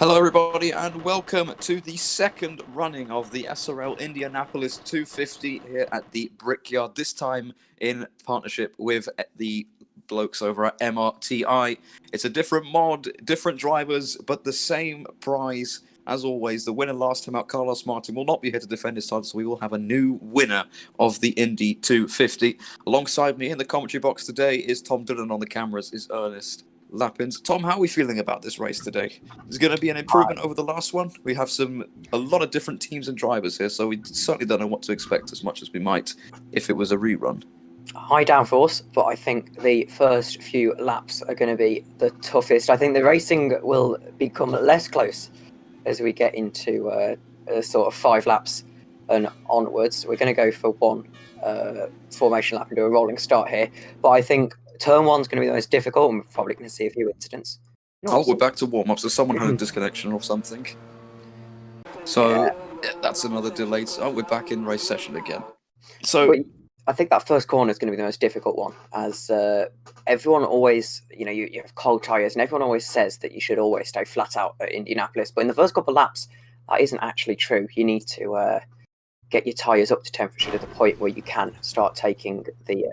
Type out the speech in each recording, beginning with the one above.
Hello everybody and welcome to the second running of the SRL Indianapolis 250 here at the Brickyard, this time in partnership with the blokes over at MRTI. It's a different mod, different drivers, but the same prize. As always, the winner last time out, Carlos Martin, will not be here to defend his title, so we will have a new winner of the Indy 250. Alongside me in the commentary box today is Tom Dillon, on the cameras is Ernest Lappins. Tom, how are we feeling about this race today? There's going to be an improvement over the last one. We have a lot of different teams and drivers here, so we certainly don't know what to expect as much as we might if it was a rerun. High downforce, but I think the first few laps are going to be the toughest. I think the racing will become less close as we get into sort of 5 laps and onwards. We're going to go for one formation lap and do a rolling start here, but I think turn 1's going to be the most difficult, and we're probably going to see a few incidents. We're back to warm-up, so someone had a disconnection or something. So that's another delay. So we're back in race session again. So I think that first corner is going to be the most difficult one, as everyone always, you have cold tyres, and everyone always says that you should always stay flat out at Indianapolis. But in the first couple of laps, that isn't actually true. You need to get your tyres up to temperature to the point where you can start taking the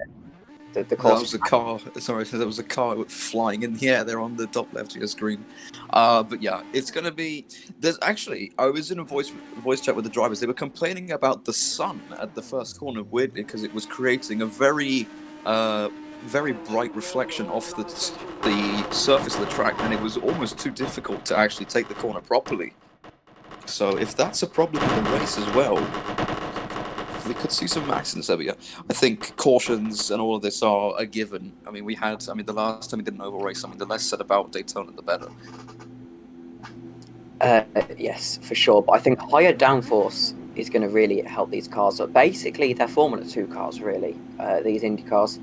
course. That was a car. Sorry, there was a car flying in the air there on the top left of your screen. But yeah, it's going to be. There's actually. I was in a voice chat with the drivers. They were complaining about the sun at the first corner, weirdly, because it was creating a very bright reflection off the surface of the track, and it was almost too difficult to actually take the corner properly. So if that's a problem in the race as well, we could see some accidents there. But yeah, I think cautions and all of this are a given. I mean, the last time we did an oval race, the less said about Daytona, the better. Yes, for sure. But I think higher downforce is going to really help these cars. So basically, they're Formula 2 cars, really. These Indy cars,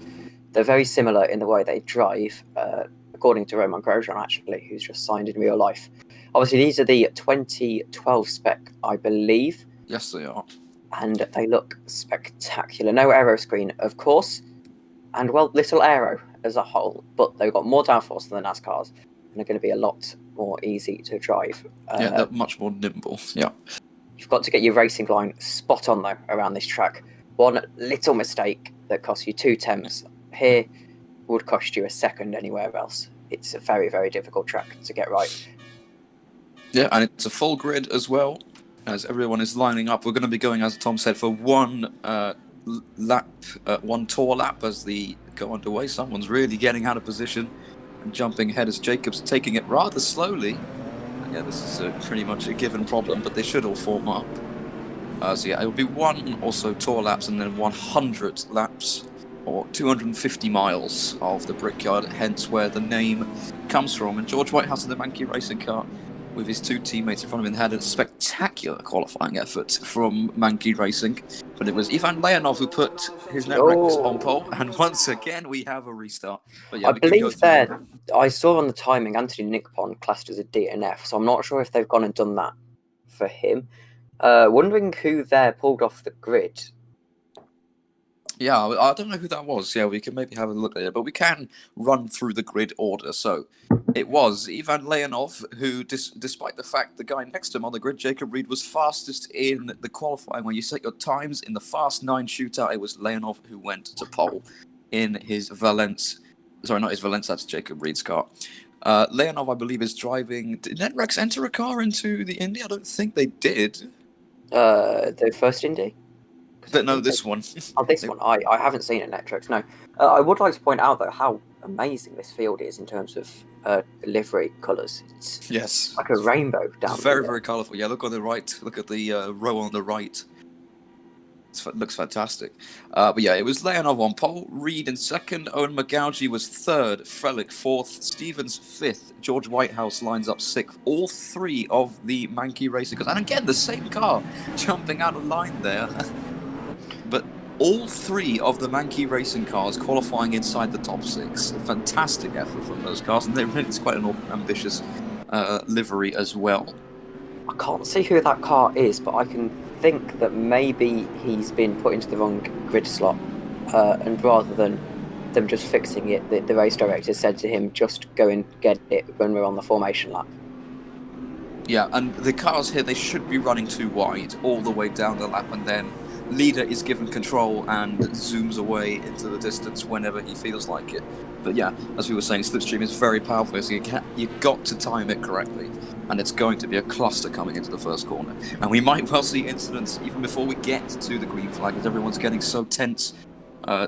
they're very similar in the way they drive, according to Romain Grosjean, actually, who's just signed in real life. Obviously, these are the 2012 spec, I believe. Yes, they are. And they look spectacular. No aero screen, of course, and little aero as a whole, but they've got more downforce than the NAS cars, and they're going to be a lot more easy to drive. They're much more nimble. Yeah. You've got to get your racing line spot on, though, around this track. One little mistake that costs you 2 temps here would cost you a second anywhere else. It's a very, very difficult track to get right. Yeah, and it's a full grid as well. As everyone is lining up, we're going to be going, as Tom said, for one tour lap as they go underway. Someone's really getting out of position and jumping ahead as Jacob's taking it rather slowly. And yeah, this is pretty much a given problem, but they should all form up. So yeah, it will be one also tour laps and then 100 laps, or 250 miles of the Brickyard, hence where the name comes from. And George Whitehouse in the Mankey racing car, with his 2 teammates in front of him, had a spectacular qualifying effort from Mankey Racing. But it was Ivan Leonov who put his net records on pole, and once again we have a restart. But yeah, I believe that I saw on the timing Anthony Nickpon classed as a DNF, so I'm not sure if they've gone and done that for him. Wondering who there pulled off the grid. Yeah, I don't know who that was. Yeah, we can maybe have a look at it, but we can run through the grid order. So it was Ivan Leonov who, despite the fact the guy next to him on the grid, Jacob Reed, was fastest in the qualifying. When you set your times in the Fast 9 shootout, it was Leonov who went to pole in his Valence. Sorry, not his Valence, that's Jacob Reed's car. Leonov, I believe, is driving. Did NetRex enter a car into the Indy? I don't think they did. The first Indy? But no, this one. Oh, this one. I haven't seen it, Netrix, no. I would like to point out, though, how amazing this field is in terms of livery colours. It's like a rainbow down there. Very, very colourful. Yeah, look on the right. Look at the row on the right. It looks fantastic. But yeah, it was Leonov on pole, Reed in second, Owen McGaugy was third, Frelick fourth, Stevens fifth, George Whitehouse lines up sixth. All 3 of the Mankey racing cars, and again, the same car jumping out of line there. But all 3 of the Mankey racing cars qualifying inside the top 6. A fantastic effort from those cars, and it's quite an ambitious livery as well. I can't see who that car is, but I can think that maybe he's been put into the wrong grid slot, and rather than them just fixing it, the race director said to him, just go and get it when we're on the formation lap. Yeah, and the cars here, they should be running too wide all the way down the lap, and then leader is given control and zooms away into the distance whenever he feels like it. But yeah, as we were saying, slipstream is very powerful, so you've got to time it correctly, and it's going to be a cluster coming into the first corner. And we might well see incidents even before we get to the green flag, as everyone's getting so tense,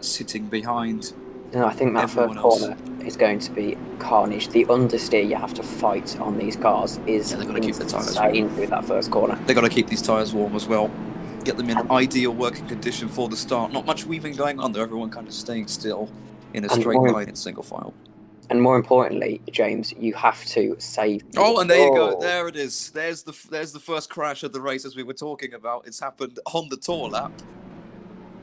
sitting behind. No, I think that first corner is going to be carnage. The understeer you have to fight on these cars is insane through that first corner. They've got to keep these tyres warm as well. Get them in ideal working condition for the start. Not much weaving going on there. Everyone kind of staying still in a straight line in single file. And more importantly, James, you have to save. Oh, and there you go. There it is. There's the first crash of the race as we were talking about. It's happened on the tour lap.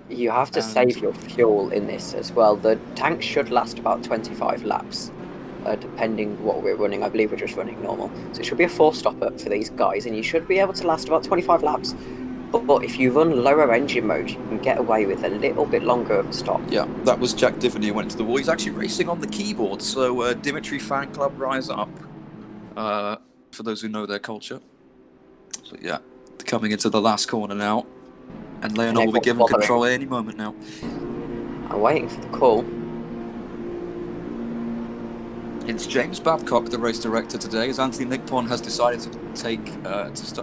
You have to save your fuel in this as well. The tank should last about 25 laps, depending what we're running. I believe we're just running normal. So it should be a 4-stopper for these guys, and you should be able to last about 25 laps. But if you run lower engine mode, you can get away with a little bit longer of a stop. Yeah, that was Jack Divany who went to the wall. He's actually racing on the keyboard, so Dimitri Fan Club, rise up, for those who know their culture. But yeah, coming into the last corner now. And Leonov will be given control at any moment now. I'm waiting for the call. It's James Babcock, the race director today, as Anthony Nickpon has decided to take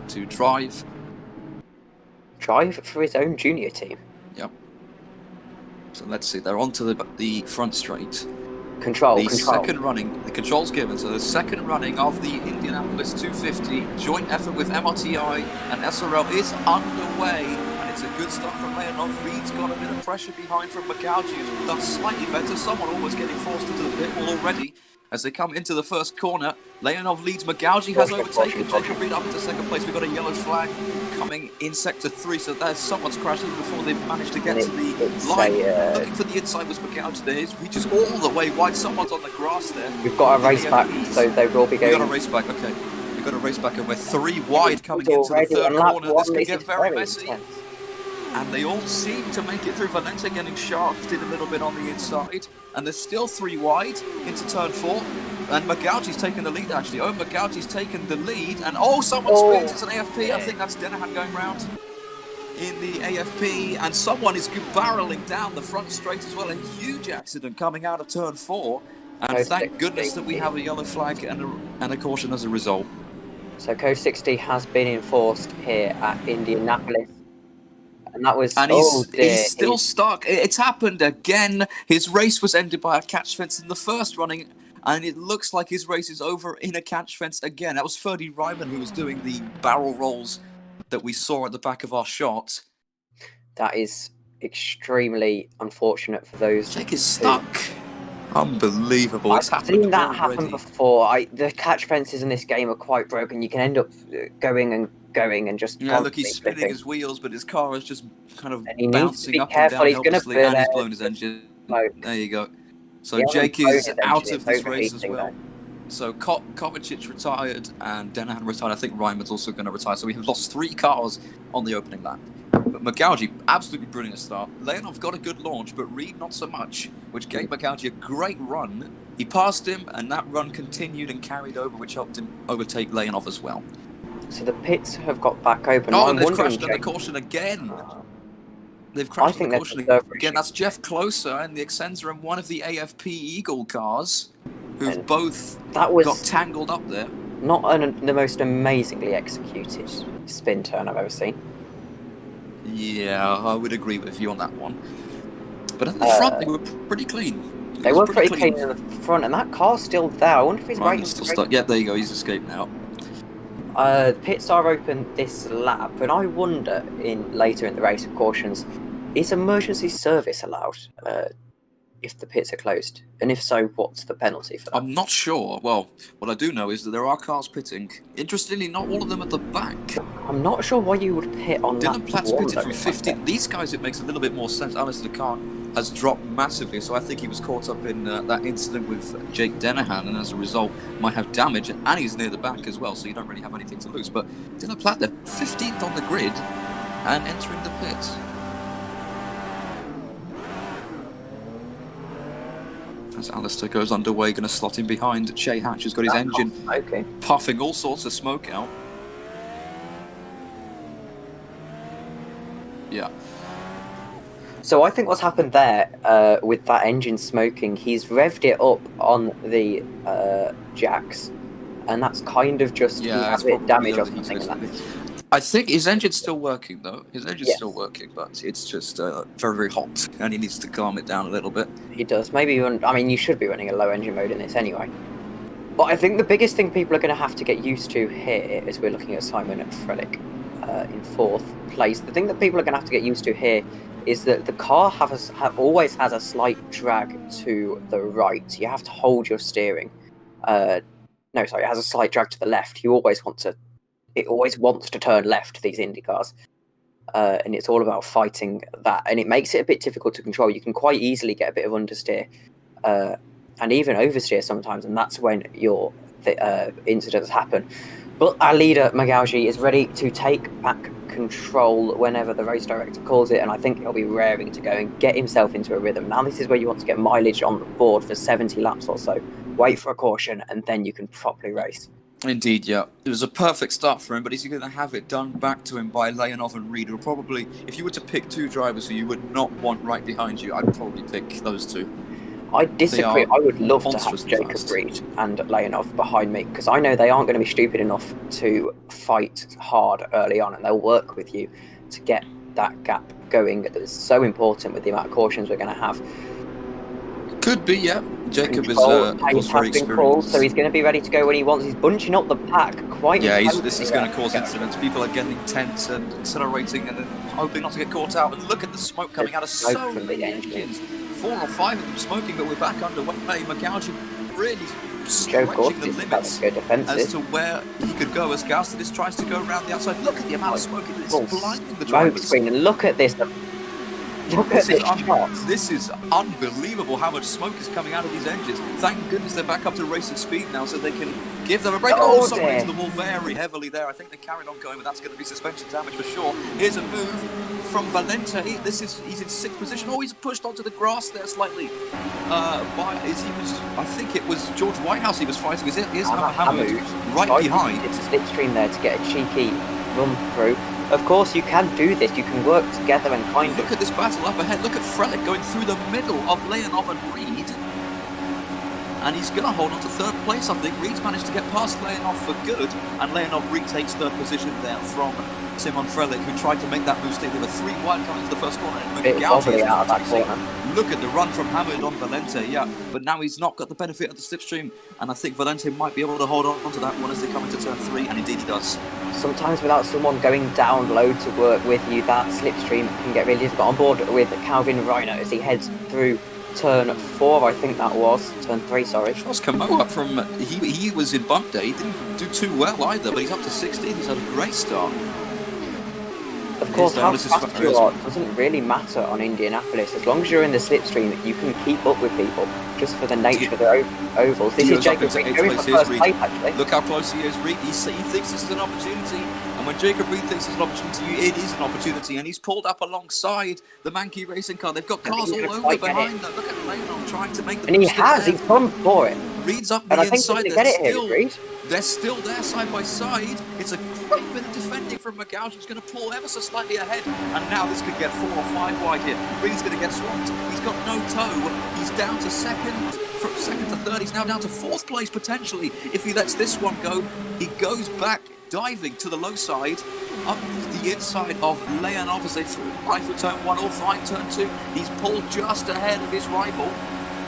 to drive. Drive for his own junior team. Yep. So let's see, they're onto the front straight. Control. Second running, the control's given, so the second running of the Indianapolis 250 joint effort with MRTI and SRL is underway, and it's a good start from Leonov. Reed's got a bit of pressure behind from Magauji, who's done slightly better. Someone almost getting forced into the pit wall already. As they come into the first corner, Leonov leads. Magauji has overtaken Jacob Reed up into second place. We've got a yellow flag coming in sector 3, so there's someone's crashed even before they've managed to get to the line. Looking for the inside was Magauji. There is reaches all the way wide. Someone's on the grass there. We've got a race back, so they will be going. We've got a race back, okay. We've got a race back, and we're 3 wide coming into the third corner. This could get very messy. And they all seem to make it through. Valente getting shafted a little bit on the inside. And there's still 3 wide into turn 4. And Magauji's taken the lead, actually. Oh, Magauji's taken the lead. And someone spins. It's an AFP. I think that's Denahan going round in the AFP. And someone is barreling down the front straight as well. A huge accident coming out of turn 4. And thank goodness that we have a yellow flag and a caution as a result. So code 60 has been enforced here at Indianapolis. And that was, he's still stuck. It's happened again. His race was ended by a catch fence in the first running, and it looks like his race is over in a catch fence again. That was Ferdy Ryman who was doing the barrel rolls that we saw at the back of our shot. That is extremely unfortunate for those. Jake is stuck. Unbelievable. I've seen that happen before. The catch fences in this game are quite broken. You can end up going and just look, he's spinning his wheels, but his car is just kind of bouncing up and down helplessly, and he's blown his engine. There you go. So Jake is out of this race as well. So Kovacic retired and Denahan retired. I think Ryman's also going to retire. So we have lost 3 cars on the opening lap. But Magauji, absolutely brilliant start. Leonov got a good launch, but Reed not so much, which gave Magauji a great run. He passed him, and that run continued and carried over, which helped him overtake Leonov as well. So the pits have got back open. And they've crashed under caution again. They've crashed under caution again. That's Jeff Closer and the Excensa and one of the AFP Eagle cars, who've both got tangled up there. Not the most amazingly executed spin turn I've ever seen. Yeah, I would agree with you on that one. But at the front, they were pretty clean. They were pretty clean in the front, and that car's still there. I wonder if he's right. Still stuck. Yeah, there you go. He's escaped now. The pits are open this lap, and I wonder later in the race of cautions, is emergency service allowed if the pits are closed? And if so, what's the penalty for that? I'm not sure. Well, what I do know is that there are cars pitting. Interestingly, not all of them at the back. I'm not sure why you would pit on Dylan Platt's pitted through 15. These guys, it makes a little bit more sense. Alistair car has dropped massively, so I think he was caught up in that incident with Jake Denahan, and as a result might have damage, and he's near the back as well, so you don't really have anything to lose. But Dylan Platt, they're 15th on the grid and entering the pits. as Alistair goes underway, going to slot in behind. Che Hatch has got his engine puffing all sorts of smoke out. Yeah. So I think what's happened there with that engine smoking, he's revved it up on the jacks, and that's kind of just a bit damage or something like that. I think his engine's still working, though. His engine's still working, but it's just very, very hot, and he needs to calm it down a little bit. He does. Maybe you should be running a low engine mode in this anyway. But I think the biggest thing people are going to have to get used to here, as we're looking at Simon Frelick in 4th place, the thing that people are going to have to get used to here is that the car always has a slight drag to the right. You have to hold your steering. It has a slight drag to the left. It always wants to turn left, these Indy cars. And it's all about fighting that. And it makes it a bit difficult to control. You can quite easily get a bit of understeer and even oversteer sometimes. And that's when your incidents happen. But our leader, Magauji, is ready to take back control whenever the race director calls it. And I think he'll be raring to go and get himself into a rhythm. Now, this is where you want to get mileage on the board for 70 laps or so. Wait for a caution, and then you can properly race. Indeed, yeah. It was a perfect start for him, but is he going to have it done back to him by Leonov and Reed? Or probably, if you were to pick 2 drivers who you would not want right behind you, I'd probably pick those 2. I disagree. I would love to have Jacob Reed and Leonov behind me, because I know they aren't going to be stupid enough to fight hard early on, and they'll work with you to get that gap going. That's so important with the amount of cautions we're going to have. Could be, yeah. Jacob is very experienced. So he's going to be ready to go when he wants. He's bunching up the pack quite. Yeah, this is going to cause incidents. People are getting tense and accelerating and then hoping not to get caught out. And look at the smoke coming out of so many engines. 4 or 5 of them smoking, but we're back underway. Magauji really stretching the limits as to where he could go as Gaustadis tries to go around the outside. Look at the amount of smoke. It's blinding the drivers. And look at this. This is unbelievable how much smoke is coming out of these engines. Thank goodness they're back up to racing speed now, so they can give them a break. Someone into the wall very heavily there. I think they carried on going, but that's going to be suspension damage for sure. Here's a move from Valente. He's in 6th position. Oh, he's pushed onto the grass there slightly. I think it was George Whitehouse he was fighting. Here's Hamid right behind. It's a slipstream there to get a cheeky run through. Of course, you can do this. You can work together and Look at this battle up ahead. Look at Frelick going through the middle of Leonov and Reed. And he's going to hold on to 3rd place, I think. Reed's managed to get past Leonov for good. And Leonov retakes 3rd position there from Simon Frelick, who tried to make that move stay. There were 3 wide coming into the first corner. And look at the run from Hamid on Valente, yeah. But now he's not got the benefit of the slipstream. And I think Valente might be able to hold on to that one as they come into turn 3. And indeed he does. Sometimes without someone going down low to work with you, that slipstream can get really difficult. On board with Calvin Reiner as he heads through turn 4, I think that was. Turn 3, sorry. Charles Camo up from... He was in bump day. He didn't do too well either, but he's up to 16. He's had a great start. Of course, how fast you are doesn't really matter on Indianapolis. As long as you're in the slipstream, you can keep up with people, just for the nature of the ovals. This is Jacob Reed going for first place, actually. Look how close he is, Reed. He thinks this is an opportunity. And when Jacob Reed thinks it's an opportunity, it is an opportunity. And he's pulled up alongside the Mankey racing car. They've got cars all over behind them. Look at Leonov trying to make the... And he has. He's gone for it. Reed's up the inside. They're still there side by side. It's a great bit of defending from Magauji. He's going to pull ever so slightly ahead. And now this could get 4 or 5 wide here. Reed's going to get swamped. He's got no toe. He's down to 2nd. From 2nd to 3rd. He's now down to 4th place potentially. If he lets this one go, he goes back diving to the low side, up the inside of Leonov as they right for turn 1 or 5 turn 2. He's pulled just ahead of his rival.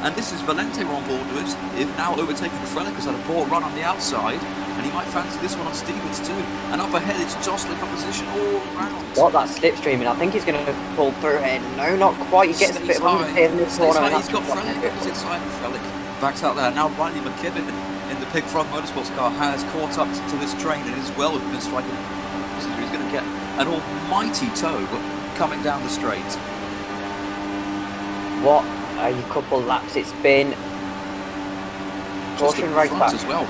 And this is Valente on board with, if now overtaking Frelick, has had a poor run on the outside, and he might fancy this one on Stevens too. And up ahead, it's jostling for position all around. Got that slipstream, and I think he's going to pull through here. No, not quite. He gets a bit of understeer in this corner. He's got Frelick opposite side, and Frelick backs out there. Now Riley McKibben in the Pig Frog Motorsports car has caught up to this train and is well within striking. He's going to get an almighty tow coming down the straight. What a couple laps it's been. Caution right back as well.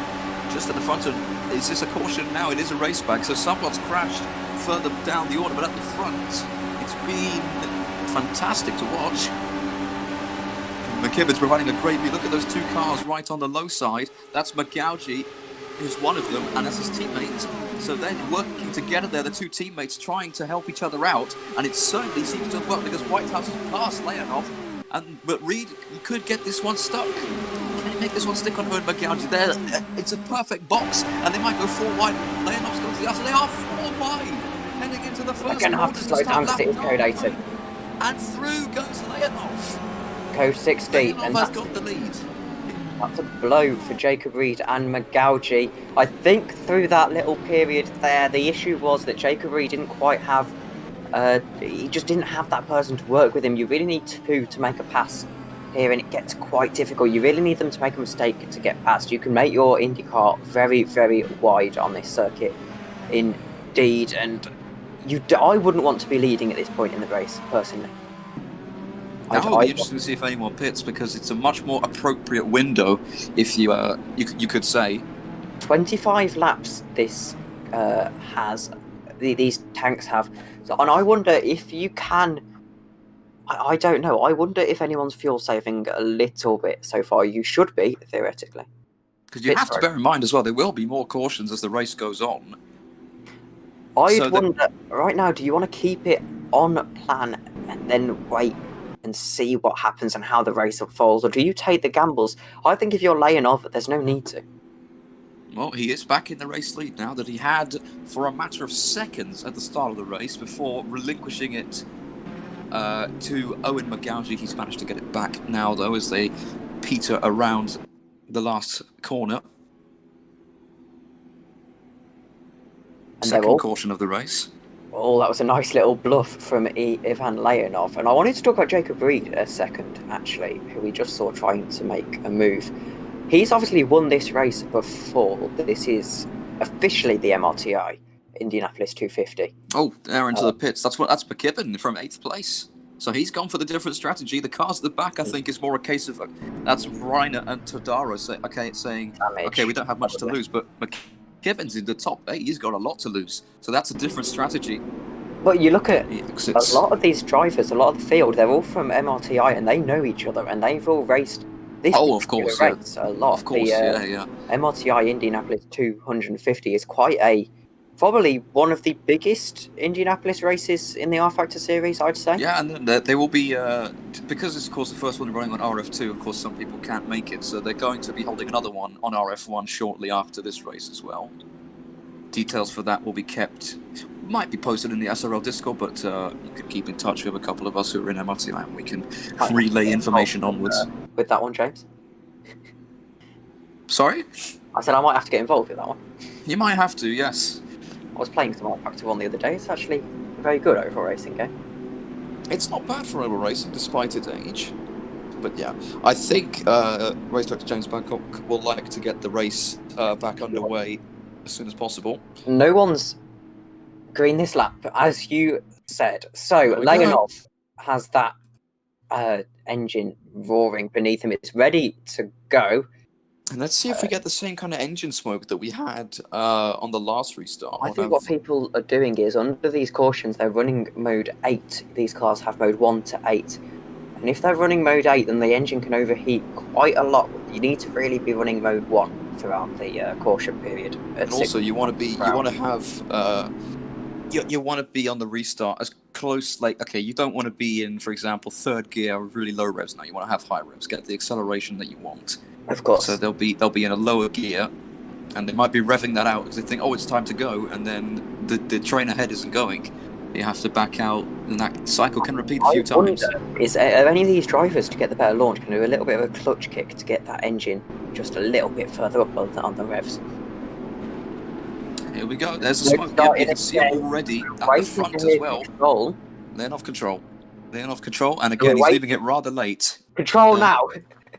Just at the front of, is this a caution now? It is a race back, so someone's crashed further down the order, but at the front, it's been fantastic to watch. McKibben's providing a great view. Look at those two cars right on the low side. That's McGougy, who's one of them, and that's his teammate. So they're working together there, the two teammates trying to help each other out, and it certainly seems to have worked because Whitehouse has passed Leonov, but Reed could get this one stuck. Can he make this one stick on Owen McGougy? There, it's a perfect box, and they might go 4 wide. Leonov's going to the outside. They are 4 wide, heading into the first. I'm going to have to slow down because it is code 80. And through goes Leonov. Code 60, Leonov and has got the lead. That's a blow for Jacob Reed and McGougy. I think through that little period there, the issue was that Jacob Reed didn't quite have... he just didn't have that person to work with him. You really need two to make a pass here, and it gets quite difficult. You really need them to make a mistake to get past. You can make your IndyCar very, very wide on this circuit, indeed, and I wouldn't want to be leading at this point in the race, personally. That will be interesting to see if anyone pits, because it's a much more appropriate window, if you could say. 25 laps this has, these tanks have, so, and I wonder if you can, I don't know, I wonder if anyone's fuel saving a little bit so far. You should be, theoretically. Because you have to bear in mind as well, there will be more cautions as the race goes on. I'd wonder, right now, do you want to keep it on plan and then wait and see what happens and how the race unfolds, or do you take the gambles? I think if you're laying off, there's no need to. Well, he is back in the race lead now that he had for a matter of seconds at the start of the race before relinquishing it to Owen McGougy. He's managed to get it back now, though, as they peter around the last corner. And second caution of the race. Oh, that was a nice little bluff from Ivan Leonov. And I wanted to talk about Jacob Reed a second, actually, who we just saw trying to make a move. He's obviously won this race before. This is officially the MRTI, Indianapolis 250. Oh, they're into the pits. That's McKibben from 8th place. So he's gone for the different strategy. The cars at the back, I think, is more a case of... that's Reiner and Todaro saying, damage. Okay, we don't have much to lose, but... McKibben's in the top 8, he's got a lot to lose. So that's a different strategy. But you look at a lot of these drivers, a lot of the field, they're all from MRTI and they know each other and they've all raced this of course, race a lot. Of course, yeah. MRTI Indianapolis 250 is probably one of the biggest Indianapolis races in the R-Factor series, I'd say. Yeah, and they will be, because it's, of course, the first one running on RF2, of course, some people can't make it, so they're going to be holding another one on RF1 shortly after this race as well. Details for that will be kept, might be posted in the SRL Discord, but you can keep in touch with a couple of us who are in MRTI, and we can relay information onwards. With that one, James? Sorry? I said I might have to get involved with that one. You might have to, yes. I was playing some R-Factor 1 the other day. It's actually a very good oval racing game. It's not bad for oval racing, despite its age. But yeah, I think Race Director James Bangkok will like to get the race back underway as soon as possible. No one's green this lap, as you said. So Leonov has that engine roaring beneath him. It's ready to go. And let's see if we get the same kind of engine smoke that we had on the last restart. I think what people are doing is, under these cautions, they're running mode 8. These cars have mode 1 to 8. And if they're running mode 8, then the engine can overheat quite a lot. You need to really be running mode 1 throughout the caution period. And also, you want to be on the restart as close, you don't want to be in, for example, third gear with really low revs now. You want to have high revs, get the acceleration that you want. Of course. So they'll be in a lower gear, and they might be revving that out because they think, it's time to go, and then the train ahead isn't going. You have to back out, and that cycle can repeat a few times. Are any of these drivers, to get the better launch, can do a little bit of a clutch kick to get that engine just a little bit further up on the revs? Here we go. There's the smoke. Yeah, you can see it already at the front as well. They're off control. And again, he's leaving it rather late. Control now.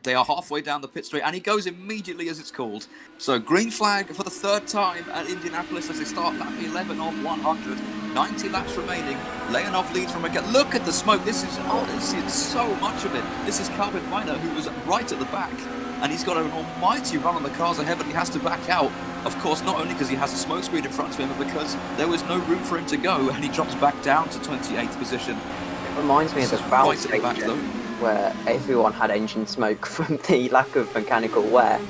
They are halfway down the pit straight, and he goes immediately as it's called. So green flag for the third time at Indianapolis as they start lap 11 of 100. 90 laps remaining. Leonov leads from again. Look at the smoke. This is so much of it. This is Calvin Reiner, who was right at the back, and he's got an almighty run on the cars ahead, but he has to back out. Of course, not only because he has a smoke screen in front of him, but because there was no room for him to go, and he drops back down to 28th position. It reminds me of the right at the back, though. where everyone had engine smoke from the lack of mechanical wear.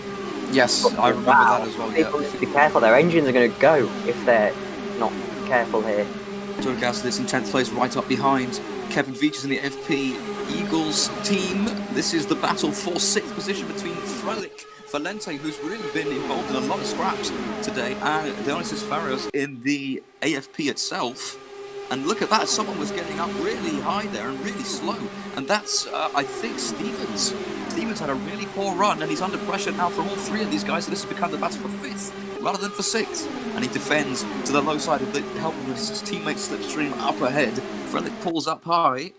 Yes, I remember that as well. People Yeah. need to be careful. Their engines are going to go if they're not careful here. Joe Gasly's in 10th place, right up behind Kevin Veach in the FP Eagles team. This is the battle for 6th position between Frelick Valente, who's really been involved in a lot of scraps today, and Dionysus Farios in the AFP itself. And look at that, someone was getting up really high there and really slow. And that's, I think, Stevens. Stevens had a really poor run, and he's under pressure now from all three of these guys, so this has become the battle for 5th rather than for 6th. And he defends to the low side of the help with his teammate Slipstream up ahead. Frelick pulls up high.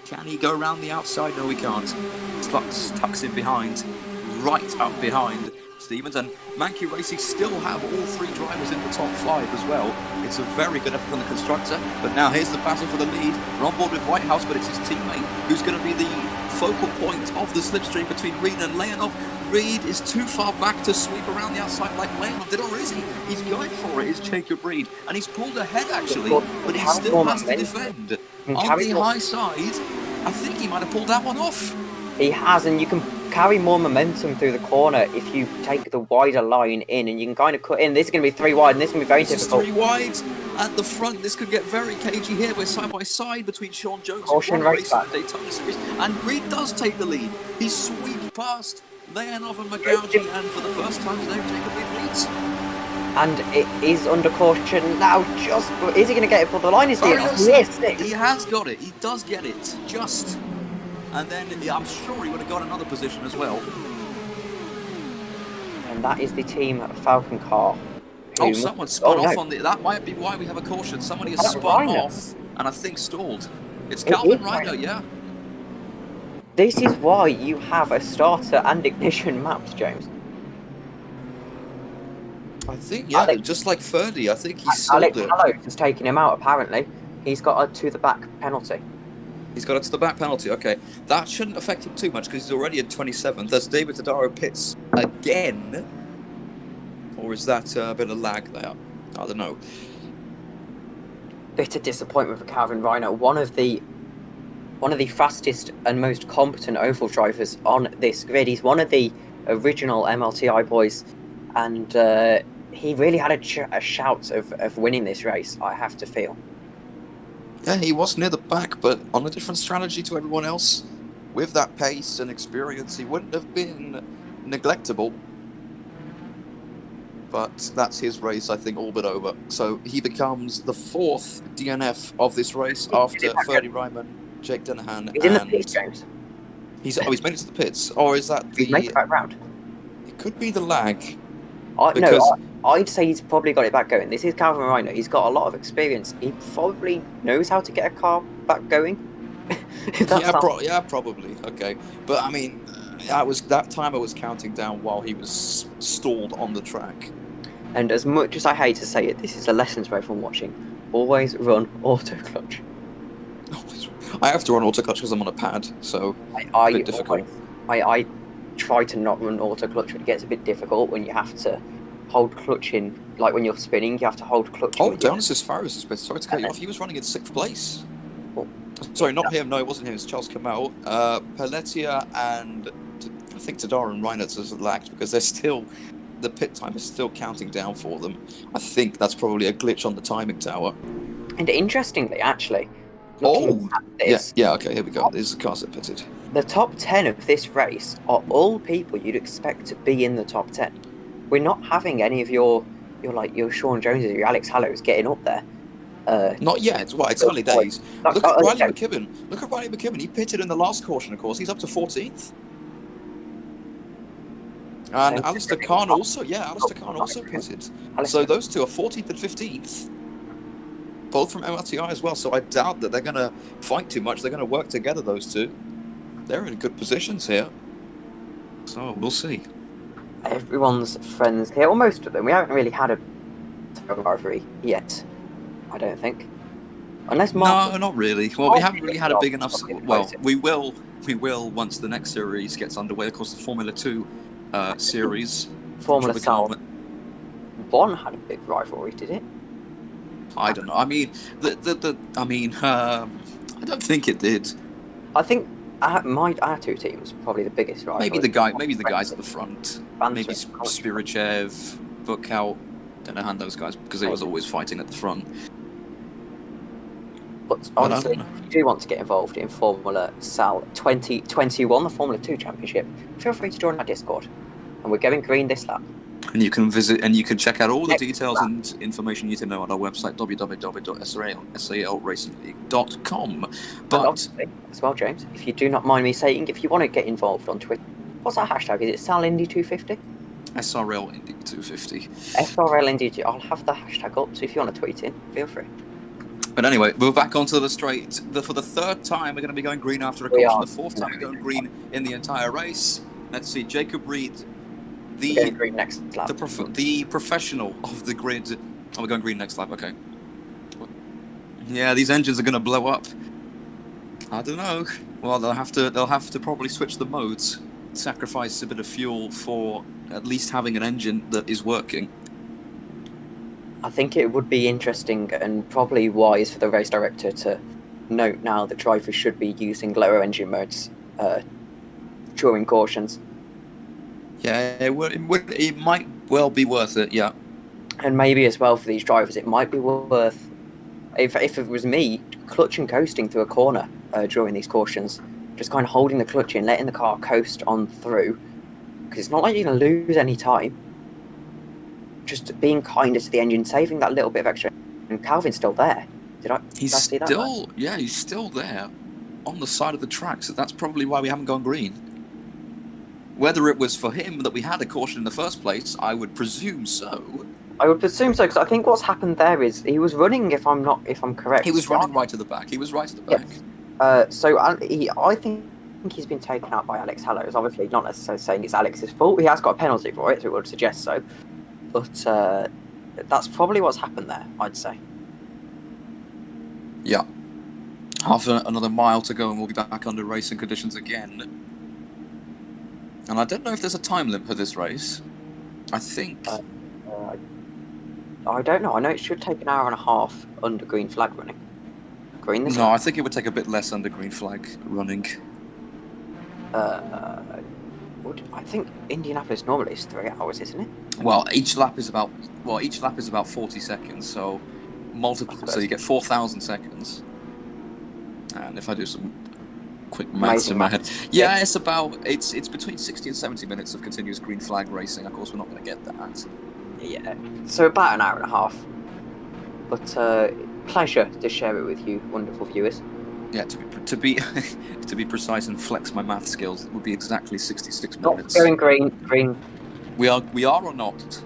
Can he go around the outside? No, he can't. Tucks in behind, right up behind Stevens. And Mankey Racing still have all 3 drivers in the top 5 as well. It's a very good effort from the constructor. But now here's the battle for the lead. We're on board with Whitehouse, but it's his teammate who's going to be the focal point of the slipstream between Reed and Leonov. Reed is too far back to sweep around the outside like Leonov did, or is he? He's going for it, is Jacob Reed. And he's pulled ahead actually, but he still has to defend. On the high side, I think he might have pulled that one off. He has, and you can carry more momentum through the corner if you take the wider line in, and you can kind of cut in. This is going to be 3 wide, and this is going to be very difficult. 3 wide at the front. This could get very cagey here. We're side by side between Sean Jones and race the Daytona Series, and Reed does take the lead. He sweeps past Leonov and Magauji, and for the first time today, Jacob Reed leads. And it is under caution now. Just is he going to get it for the line? Is he? Yes, he has got it. He does get it. Just. And then I'm sure he would have got another position as well. And that is the Team Falcon car. Oh, someone spun off on the... That might be why we have a caution. Somebody has spun off and I think stalled. It's Calvin Rhino, yeah. This is why you have a starter and ignition maps, James. I think, yeah, just like Ferdy, I think he stalled it. Alex has taken him out, apparently. He's got a to-the-back penalty. He's got a to-the-back penalty, okay. That shouldn't affect him too much because he's already in 27th. As David Tadaro pits again. Or is that a bit of lag there? I don't know. Bitter disappointment for Calvin Rhino. One of the fastest and most competent oval drivers on this grid. He's one of the original MRTI boys. And he really had a shout of winning this race, I have to feel. Yeah, he was near the back, but on a different strategy to everyone else. With that pace and experience, he wouldn't have been neglectable. But that's his race, I think, all but over. So he becomes the 4th DNF of this race after Ferdy Ryman, Jake Dennehan, He's in the pits, James. He's made it to the pits. Or is that the... He's made it back round. It could be the lag. I'd say he's probably got it back going. This is Calvin Rhino. He's got a lot of experience. He probably knows how to get a car back going. Yeah, probably. Okay, but I mean, that timer was counting down while he was stalled on the track. And as much as I hate to say it, this is a lesson to everyone watching. Always run auto clutch. I have to run auto clutch because I'm on a pad, so it's a bit difficult. I try to not run auto clutch, but it gets a bit difficult when you have to hold clutch in, like when you're spinning, you have to hold clutch. Oh, Dionysus Farios is better. Sorry to cut you off. He was running in 6th place. Oh. Sorry, not him. No, it wasn't him. It's Charles Kamel. Pelletier and I think Tadar and Reinhardt has lagged because they're still... The pit time is still counting down for them. I think that's probably a glitch on the timing tower. And interestingly, actually... Yeah, okay, here we go. There's the cars that pitted. The top 10 of this race are all people you'd expect to be in the top 10. We're not having any of your Sean Joneses, your Alex Hallows getting up there. Not yet. Well, it's early days. Look at Riley McKibben. Look at Riley McKibben. He pitted in the last caution, of course. He's up to 14th. And Alistair Khan also pitted. So those two are 14th and 15th. Both from MRTI as well. So I doubt that they're going to fight too much. They're going to work together, those two. They're in good positions here. So we'll see. Everyone's friends here. Well, most of them. We haven't really had a rivalry yet, I don't think. Unless Mark... No, not really. Well, we haven't really had a big enough... Well, we will once the next series gets underway. Of course, the Formula 2 series. Formula South 1 had a big rivalry, did it? I don't know. I mean, I don't think it did. I think our two teams, probably the biggest rivalry. Maybe the guys at the front. Maybe Spirichev, Bookout. Don't know how those guys, because they was always fighting at the front. But honestly, if you do want to get involved in Formula Sal 2021, the Formula 2 Championship, feel free to join our Discord. And we're going green this lap. And you can visit and you can check out all the details and information you need to know on our website, www.srl&mrti.com. But as well, James, if you do not mind me saying, if you want to get involved on Twitter, what's our hashtag? Is it SalIndy250? SRL Indy 250. SRL Indy. I'll have the hashtag up, so if you want to tweet in, feel free. But anyway, we're back onto the straight. For the third time, we're going to be going green after a caution. The fourth time we're going green in the entire race. Let's see, Jacob Reed, the professional of the grid. Oh, we're going green next lap. Okay. Yeah, these engines are going to blow up. I don't know. Well, they'll have to probably switch the modes, sacrifice a bit of fuel for at least having an engine that is working. I think it would be interesting and probably wise for the race director to note now that drivers should be using lower engine modes during cautions. Yeah, it might well be worth it, yeah. And maybe as well for these drivers, it might be worth, if it was me, clutch and coasting through a corner during these cautions. Just kind of holding the clutch in, letting the car coast on through. Because it's not like you're going to lose any time. Just being kinder to the engine, saving that little bit of extra. And Calvin's still there. Did I see that? Yeah, he's still there on the side of the track. So that's probably why we haven't gone green. Whether it was for him that we had a caution in the first place, I would presume so. I would presume so, because I think what's happened there is he was running. If I'm correct, he was running right to the back. He was right at the back. Yes. So I think he's been taken out by Alex Hallows. Obviously, not necessarily saying it's Alex's fault. He has got a penalty for it, so it would suggest so. But that's probably what's happened there, I'd say. Yeah. Another mile to go and we'll be back under racing conditions again. And I don't know if there's a time limit for this race. I think... I don't know. I know it should take an hour and a half under green flag running. No, I think it would take a bit less under green flag running. I think Indianapolis normally is 3 hours, isn't it? Well, each lap is about 40 seconds, so so you get 4,000 seconds. And if I do some quick maths in my head, it's between 60 and 70 minutes of continuous green flag racing. Of course, we're not going to get that. Yeah, so about an hour and a half. But pleasure to share it with you, wonderful viewers. Yeah, to be to be precise and flex my math skills, it would be exactly 66 minutes. Not going green. We are or not?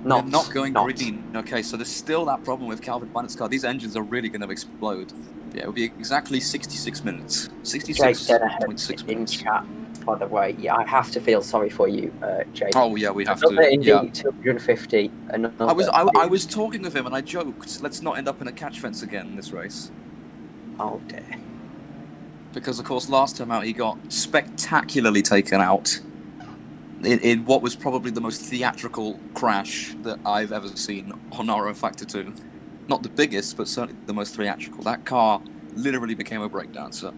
Not going not. green. Okay, so there's still that problem with Calvin Blannett's car. These engines are really going to explode. Yeah, it will be exactly 66 minutes. 66.6 minutes. Chat, by the way, yeah, I have to feel sorry for you, Jake. Oh yeah, we have to. Indy, yeah. 250. I was talking with him and I joked, let's not end up in a catch fence again in this race. Oh dear. Because of course last time out he got spectacularly taken out in what was probably the most theatrical crash that I've ever seen on our own Factor 2. Not the biggest, but certainly the most theatrical. That car literally became a breakdancer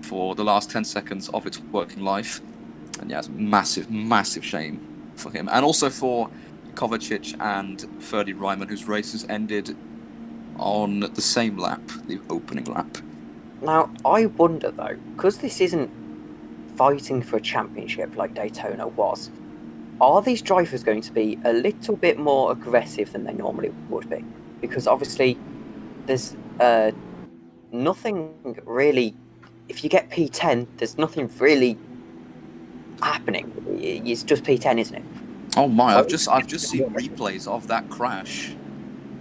for the last 10 seconds of its working life. And yeah, it's a massive, massive shame for him. And also for Kovacic and Ferdy Ryman, whose races ended on the same lap, the opening lap. Now, I wonder though, because this isn't fighting for a championship like Daytona was, are these drivers going to be a little bit more aggressive than they normally would be? Because obviously, there's nothing really. If you get P10, there's nothing really happening. It's just P10, isn't it? Oh my! I've just seen replays of that crash.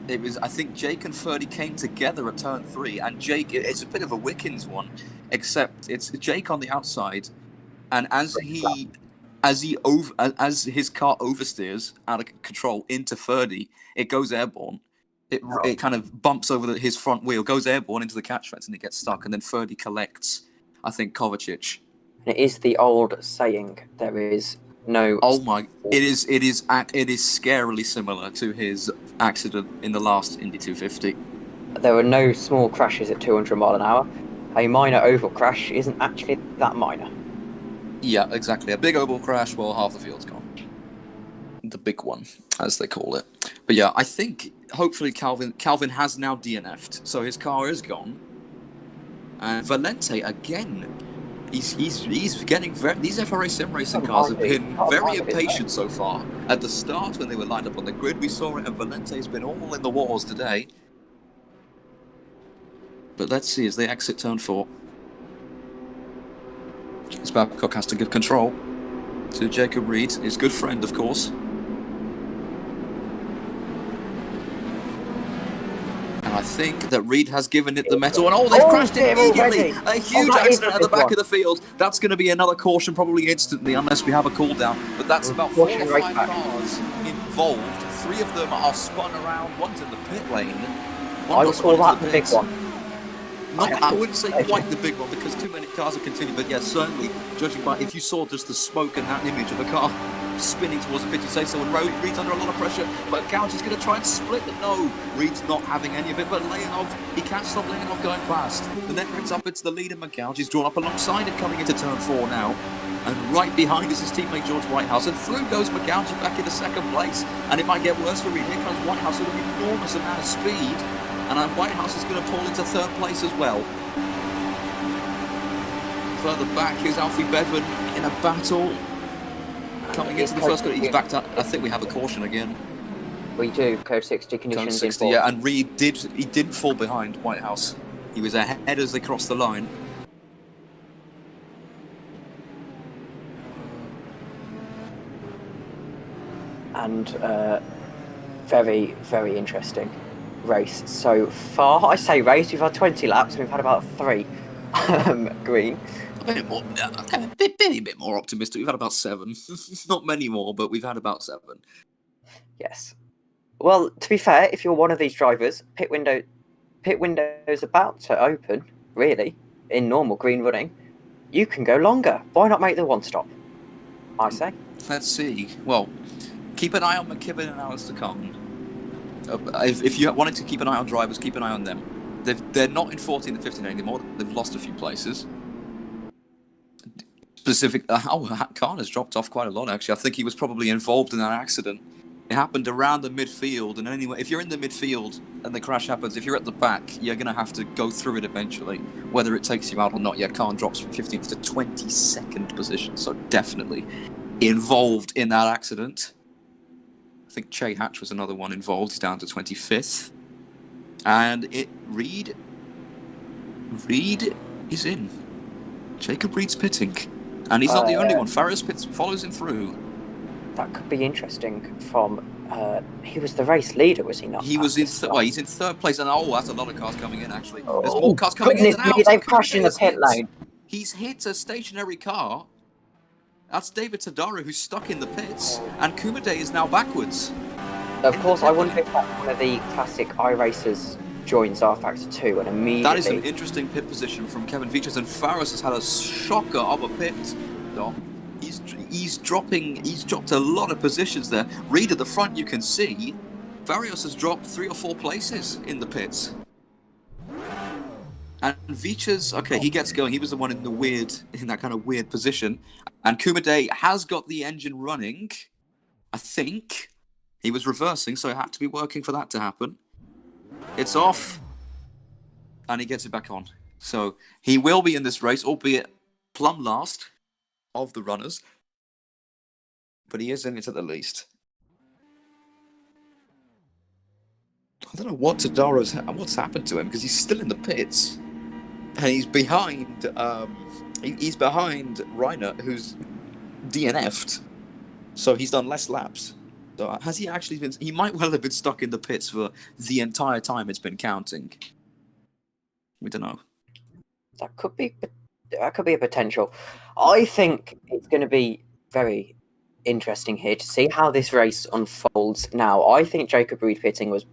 It was, I think Jake and Ferdy came together at turn 3, and Jake, it's a bit of a Wickens one, except it's Jake on the outside, and as his car oversteers out of control into Ferdy, it goes airborne. It kind of bumps over his front wheel, goes airborne into the catch fence, and it gets stuck. And then Ferdy collects, I think, Kovacic. And it is the old saying: there is no. Oh my! It is scarily similar to his accident in the last Indy 250. There were no small crashes at 200 mile an hour. a minor oval crash isn't actually that minor. Yeah, exactly. A big oval crash while half the field's gone. The big one, as they call it. But yeah, I think hopefully Calvin has now DNF'd, so his car is gone. And Valente again. He's getting these FRA sim racing cars have been very impatient so far. At the start, when they were lined up on the grid, we saw it, and Valente's been all in the wars today. But let's see as they exit turn 4. As Babcock has to give control to Jacob Reed, his good friend, of course. And I think that Reed has given it the metal, and they've crashed it immediately! A huge accident at the back of the field. That's going to be another caution probably instantly, unless we have a cooldown. But that's about 4 or 5 cars involved. 3 of them are spun around. One's in the pit lane. I would call that the big one. I wouldn't say quite the big one because too many cars are continuing, but yeah, certainly, judging by if you saw just the smoke and that image of a car spinning towards the pit, you say so, and Reed's under a lot of pressure, but Gouge is going to try and split, but no, Reed's not having any of it, but Leonov, he can't stop Leonov going past. The net brings up, it's the leader, McGouge is drawn up alongside him coming into turn 4 now, and right behind is his teammate George Whitehouse, and through goes McGouge back into second place, and it might get worse for Reed. Here comes Whitehouse with an enormous amount of speed, and Whitehouse is going to pull into third place as well. Further back is Alfie Bedford in a battle. Coming into the first corner, he's backed up. I think we have a caution again. We do, code 60 conditions. Code 60, yeah, and Reed didn't fall behind Whitehouse. He was ahead as they crossed the line. And very, very interesting race so far. I say race, we've had 20 laps, we've had about 3. Green. A bit more optimistic. We've had about 7. Not many more, but we've had about 7. Yes. Well, to be fair, if you're one of these drivers, pit window's about to open, really, in normal green running. You can go longer. Why not make the one stop? I say. Let's see. Well, keep an eye on McKibben and Alistair Carton. If you wanted to keep an eye on drivers, keep an eye on them. They're not in 14 and 15 anymore. They've lost a few places. Khan has dropped off quite a lot, actually. I think he was probably involved in that accident. It happened around the midfield, and anyway, if you're in the midfield and the crash happens, if you're at the back, you're going to have to go through it eventually, whether it takes you out or not. Yeah, Khan drops from 15th to 22nd position, so definitely involved in that accident. I think Che Hatch was another one involved. He's down to 25th. And Reed is in. Jacob Reed's pitting. And he's not the only one. Farris follows him through. That could be interesting from... he was the race leader, was he not? He was in he's in third place. And that's a lot of cars coming in, actually. There's more cars coming in than out. They've crashed in the pit lane. He's hit a stationary car. That's David Tadaro, who's stuck in the pits. And Kumade is now backwards. Of course, I wonder if that's one of the classic iRacers joins R-Factor 2 and immediately... That is an interesting pit position from Kevin Veachers, and Farris has had a shocker of a pit. He's dropped a lot of positions there. Reed at the front, you can see, Farios has dropped 3 or 4 places in the pits. And Veachers, okay, he gets going. He was the one in that kind of weird position. And Kumade has got the engine running, I think. He was reversing, so it had to be working for that to happen. It's off. And he gets it back on. So he will be in this race, albeit plumb last of the runners. But he is in it at the least. I don't know what's happened to him, because he's still in the pits. And he's behind Reiner, who's DNF'd. So he's done less laps. So has he actually been... He might well have been stuck in the pits for the entire time it's been counting. We don't know. That could be a potential. I think it's going to be very interesting here to see how this race unfolds now. I think Jacob Reed pitting was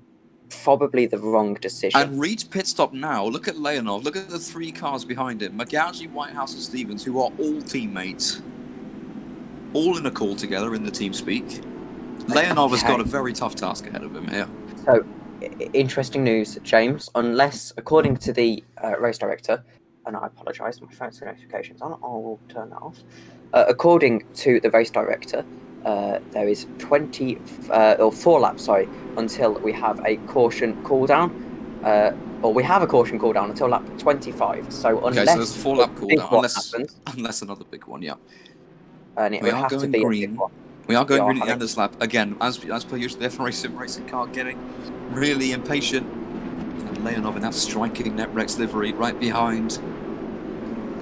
probably the wrong decision. And Reed's pit stop now. Look at Leonov. Look at the 3 cars behind him. McGougy, Whitehouse and Stevens, who are all teammates. All in a call together in the team speak. Leonov has got a very tough task ahead of him here. So, interesting news, James. Unless, according to the race director, and I apologise, my phone's notifications on. I will turn that off. According to the race director, there is 4 laps, until we have a caution cooldown. Or we have a caution cooldown until lap 25. So unless there's 4 lap cooldown, unless another big one, yeah. And it would have to be green. A big one. We are going green at the end of this lap. Again, as per usual, the F1 Sim racing car getting really impatient. And Leonov in that striking Netrex livery right behind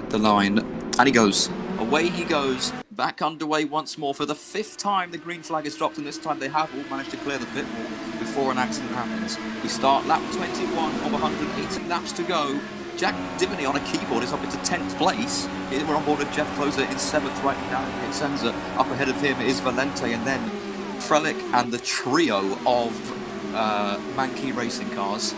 the line. And he goes. Away he goes. Back underway once more. For the 5th time, the green flag is dropped, and this time they have all managed to clear the pit wall before an accident happens. We start lap 21 of 180 laps to go. Jack Divney on a keyboard is up into 10th place. We're on board with Jeff Closer in 7th right now. Senza up ahead of him is Valente, and then Frelick and the trio of Mankey racing cars.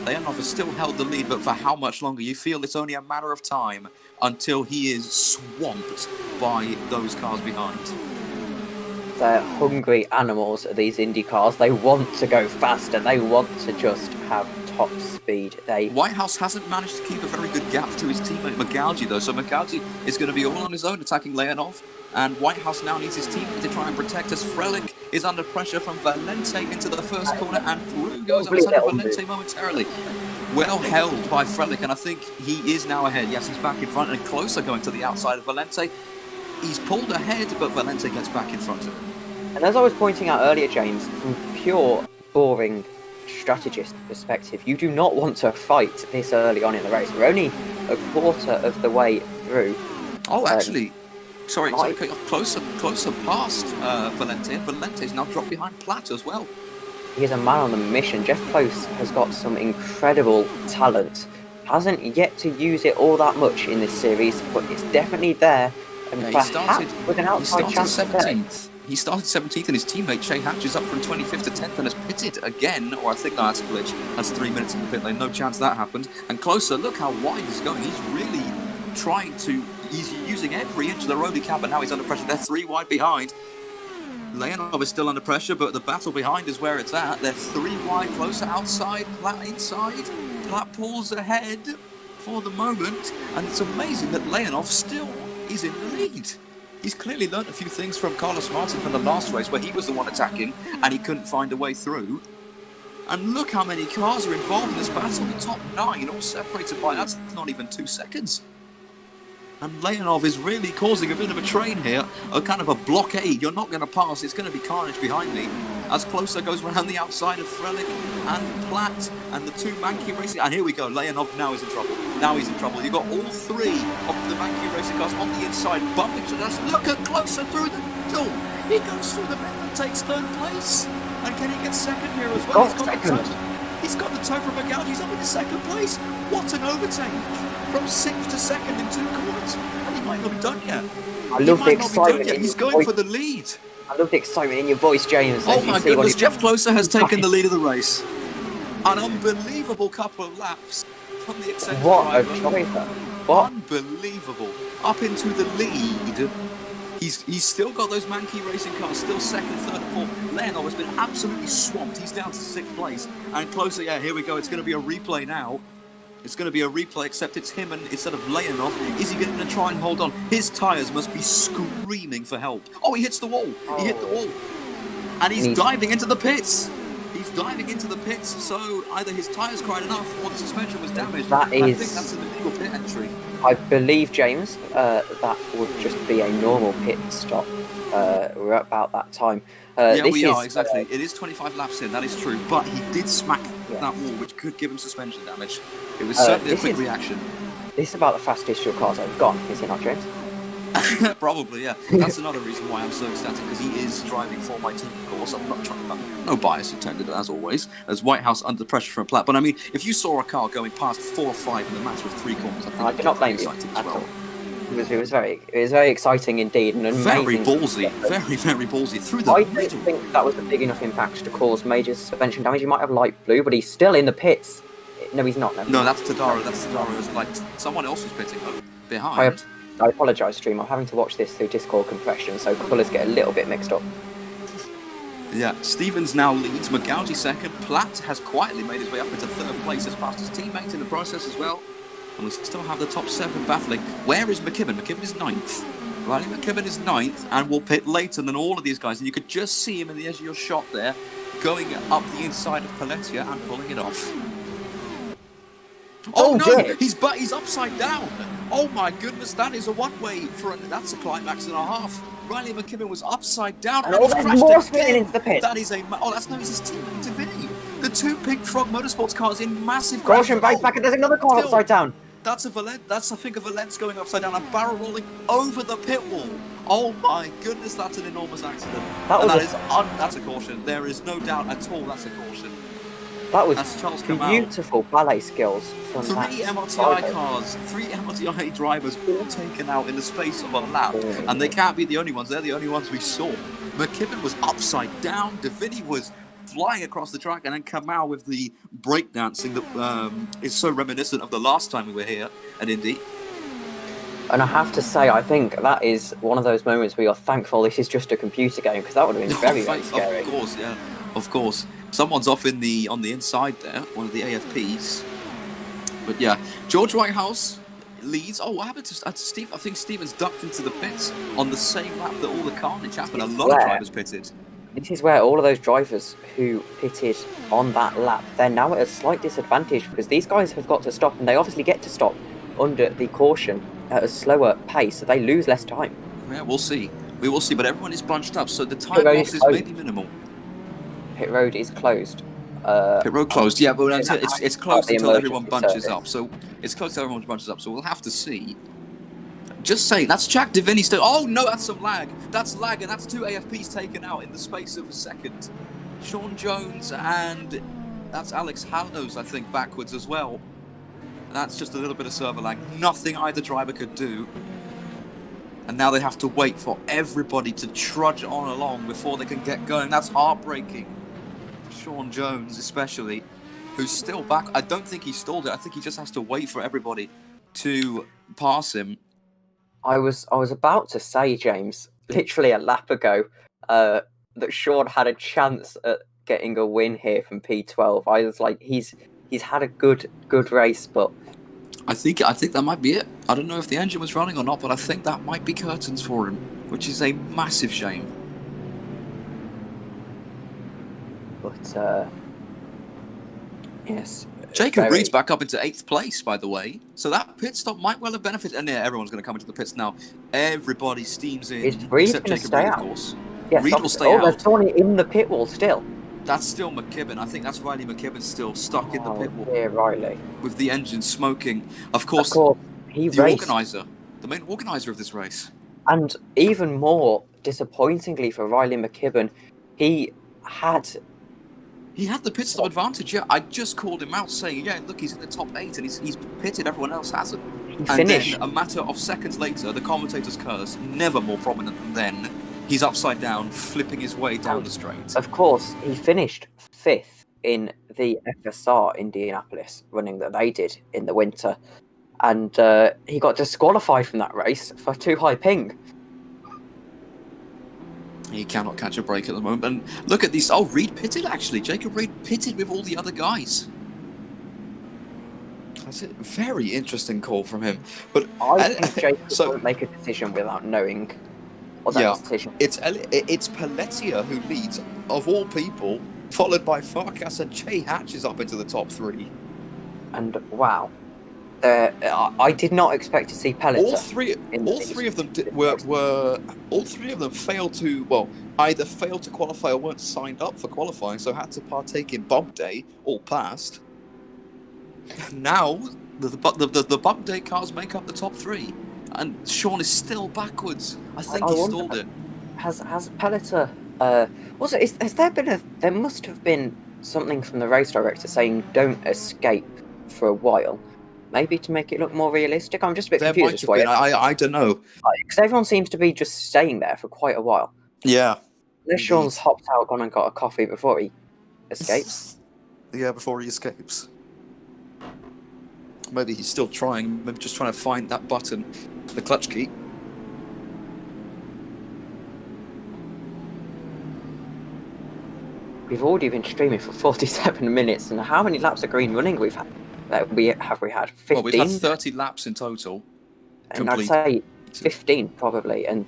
Leonov has still held the lead, but for how much longer? You feel it's only a matter of time until he is swamped by those cars behind. They're hungry animals, these Indy cars. They want to go faster. They want to just have top speed. Whitehouse hasn't managed to keep a very good gap to his teammate Magaldi, though. So Magaldi is going to be all on his own attacking Leonov. And Whitehouse now needs his teammate to try and protect us. Frelick is under pressure from Valente into the first corner, and through goes Alexander Valente momentarily. Well held by Frelick, and I think he is now ahead. Yes, he's back in front and closer going to the outside of Valente. He's pulled ahead, but Valente gets back in front of him. And as I was pointing out earlier, James, from pure boring strategist perspective, you do not want to fight this early on in the race. We're only a quarter of the way through. Oh, actually, sorry, closer past Valente. Valente's now dropped behind Platt as well. He is a man on a mission. Jeff Close has got some incredible talent. Hasn't yet to use it all that much in this series, but it's definitely there. And he started 17th. He started 17th, and his teammate Shay Hatch is up from 25th to 10th and has pitted again. Or I think that's a glitch. That's 3 minutes in the pit lane. No chance that happened. And Closer, look how wide he's going. He's really trying to. He's using every inch of the roadie cap, and now he's under pressure. They're 3 wide behind. Leonov is still under pressure, but the battle behind is where it's at. They're 3 wide, Closer outside, Platt inside. Platt pulls ahead for the moment, and it's amazing that Leonov still is in the lead. He's clearly learnt a few things from Carlos Martin from the last race, where he was the one attacking and he couldn't find a way through. And look how many cars are involved in this battle. The top 9 all separated by, that's not even 2 seconds. And Leonov is really causing a bit of a train here, a kind of a blockade. You're not going to pass, it's going to be carnage behind me. As Closer goes around the outside of Frelick and Platt and the 2 Mankey racing. And here we go, Leonov now is in trouble. Now he's in trouble. You've got all 3 of the Mankey racing cars on the inside, bumping to us. Look at Closer through the middle. He goes through the middle and takes 3rd place. And can he get 2nd here as well? He's got the toe from Magaldi. He's up in the 2nd place. What an overtake. From 6th to 2nd in 2 corners. And he might not be done yet. I love the excitement. He's going for the lead. I love the excitement in your voice, James. Oh my goodness, Jeff Closer has taken the lead of the race. An unbelievable couple of laps from the eccentric driver. What? Unbelievable. Up into the lead. He's still got those Mankey racing cars, still 2nd, 3rd and 4th. Leonov has been absolutely swamped. He's down to 6th place. And Closer, yeah, here we go. It's going to be a replay now. It's going to be a replay, except it's him and instead of Leonov. Is he going to try and hold on? His tyres must be screaming for help. Oh, he hits the wall. He hit the wall. And he's diving into the pits. He's diving into the pits, so either his tyres cried enough or the suspension was damaged. I think that's an illegal pit entry. I believe, James, that would just be a normal pit stop. We're at about that time. Yeah, we are, exactly. It is 25 laps in, that is true. But he did smack that wall, which could give him suspension damage. It was certainly a quick reaction. This is about the fastest your car's ever gone, is it not, James? Probably, yeah. That's another reason why I'm so ecstatic, because he is driving for my team, of course. I'm not trying to, no bias intended, as always, as Whitehouse under pressure from Platt. But I mean, if you saw a car going past 4 or 5 in the matter of 3 corners, I think I cannot blame you at all. It was very exciting indeed, and amazing. Very ballsy, very ballsy through the middle. I don't think that was a big enough impact to cause major suspension damage. He might have light blue, but he's still in the pits. No, he's not. No, that's Tadaro. That's Tadaro. It's like someone else was pitting behind. I apologise, stream. I'm having to watch this through Discord compression, so colours get a little bit mixed up. Yeah, Stevens now leads. Magaldi 2nd. Platt has quietly made his way up into 3rd place, has passed his teammate in the process as well. And we still have the top 7 battling. Where is McKibben? McKibben is 9th. Riley McKibben is 9th and will pit later than all of these guys. And you could just see him in the edge of your shot there, going up the inside of Paletia and pulling it off. Oh no, dear. he's upside down. Oh my goodness, that is a one-way that's a climax and a half. Riley McKibben was upside down and there's crashed more again. spinning into the pit. That is that's his teammate Divinity. The 2 Pink Frog Motorsports cars in massive Caution, brakes back, and there's another car upside down. That's I think a Valence going upside down and barrel rolling over the pit wall. Oh my goodness, that's an enormous accident. That's a caution. There is no doubt at all that's a caution. That was That's Charles beautiful ballet skills from 3 MRTI cars, 3 MRTI drivers all taken out in the space of a lap. And they can't be the only ones. They're the only ones we saw. McKibben was upside down. Davini was flying across the track. And then Kamau with the breakdancing that is so reminiscent of the last time we were here at Indy. And I have to say, I think that is one of those moments where you're thankful this is just a computer game, because that would have been very, very scary. Of course, yeah. Of course. Someone's off on the inside there, one of the AFPs. But yeah, George Whitehouse leads. Oh, what happened to Steve? I think Stevens ducked into the pits on the same lap that all the carnage happened. A lot of drivers pitted. This is where all of those drivers who pitted on that lap, they're now at a slight disadvantage because these guys have got to stop, and they obviously get to stop under the caution at a slower pace, so they lose less time. Yeah, we'll see. We will see, but everyone is bunched up, so the time losses may be minimal. Pit road is closed. Pit road closed, yeah, but it's closed until everyone bunches up. So it's closed until everyone bunches up. So we'll have to see. Just saying, that's Jack Davini still. Oh no, that's some lag. That's lag, and that's 2 AFPs taken out in the space of a second. Sean Jones and that's Alex Hallows, I think, backwards as well. And that's just a little bit of server lag. Nothing either driver could do. And now they have to wait for everybody to trudge on along before they can get going. That's heartbreaking. Sean Jones especially, who's still back. I don't think he stalled it. I think he just has to wait for everybody to pass him. I was about to say, James, literally a lap ago, that Sean had a chance at getting a win here from P12. I was like, he's had a good race, but I think that might be it. I don't know if the engine was running or not, but I think that might be curtains for him, which is a massive shame. But yes, Jacob Reed's back up into 8th place, by the way. So that pit stop might well have benefited. And yeah, everyone's going to come into the pits now. Everybody steams in. Is Reed going to stay out? Of course. Yes, Reed will stay out. There's someone in the pit wall still. That's still McKibben. I think that's Riley McKibben still stuck in the pit wall. Yeah, Riley. With the engine smoking. Of course he the raced. organizer, the main organizer of this race. And even more disappointingly for Riley McKibben, he had the pit stop advantage, yeah. I just called him out saying, yeah, look, he's in the top 8 and he's pitted, everyone else hasn't. He finished. Then a matter of seconds later, the commentator's curse, never more prominent than then, he's upside down, flipping his way down the straight. Of course, he finished 5th in the FSR Indianapolis running that they did in the winter. And he got disqualified from that race for too high ping. He cannot catch a break at the moment. And look at these. Oh, Reed pitted, actually. Jacob Reed pitted with all the other guys. That's a very interesting call from him. But I think Jacob won't make a decision without knowing what that decision is. It's Paletia who leads, of all people, followed by Farkas and Jay Hatch is up into the top 3. And wow. I did not expect to see Paletia. All three of them failed to either failed to qualify or weren't signed up for qualifying, so had to partake in bump day, all passed. Now the bump day cars make up the top 3, and Sean is still backwards. I think he stalled it. Has Paletia? Has there been there must have been something from the race director saying don't escape for a while. Maybe to make it look more realistic. I'm just a bit confused. I don't know. Because everyone seems to be just staying there for quite a while. Yeah. Unless Sean's hopped out, gone and got a coffee before he escapes. Yeah, before he escapes. Maybe he's still trying. Maybe just trying to find that button, the clutch key. We've already been streaming for 47 minutes, and how many laps of green running we've had? We had 15. Well, we've had 30 laps in total. And I'd say 15 probably, and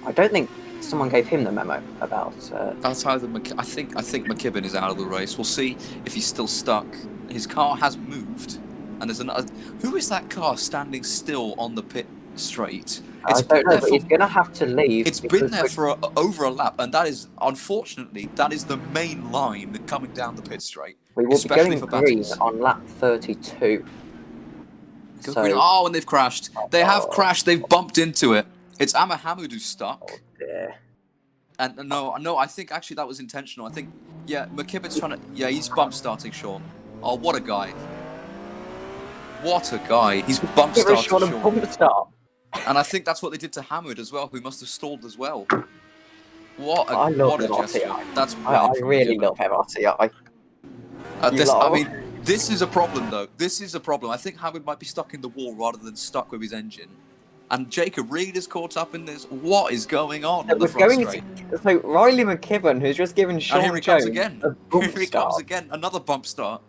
I don't think someone gave him the memo about. That's either. I think McKibben is out of the race. We'll see if he's still stuck. His car has moved, and there's another. Who is that car standing still on the pit straight? I don't know, but he's gonna have to leave. It's been there for over a lap, and that is unfortunately the main line coming down the pit straight. We will be going green on lap 32. Oh, and they've crashed. They have crashed. They've bumped into it. It's Hamid who's stuck. Oh dear. And no, I think actually that was intentional. I think, yeah, McKibben's trying to. Yeah, he's bump starting Sean. Oh, what a guy! What a guy! He's bump starting Sean. Bump start. And I think that's what they did to Hamid as well, who must have stalled as well. What a gesture! That's I really love MRTI. This is a problem, though. This is a problem. I think Hamid might be stuck in the wall rather than stuck with his engine. And Jacob Reed is caught up in this. What is going on the front straight? So Riley McKibben, who's just given Sean here he Jones comes again. Here he comes again. Another bump start.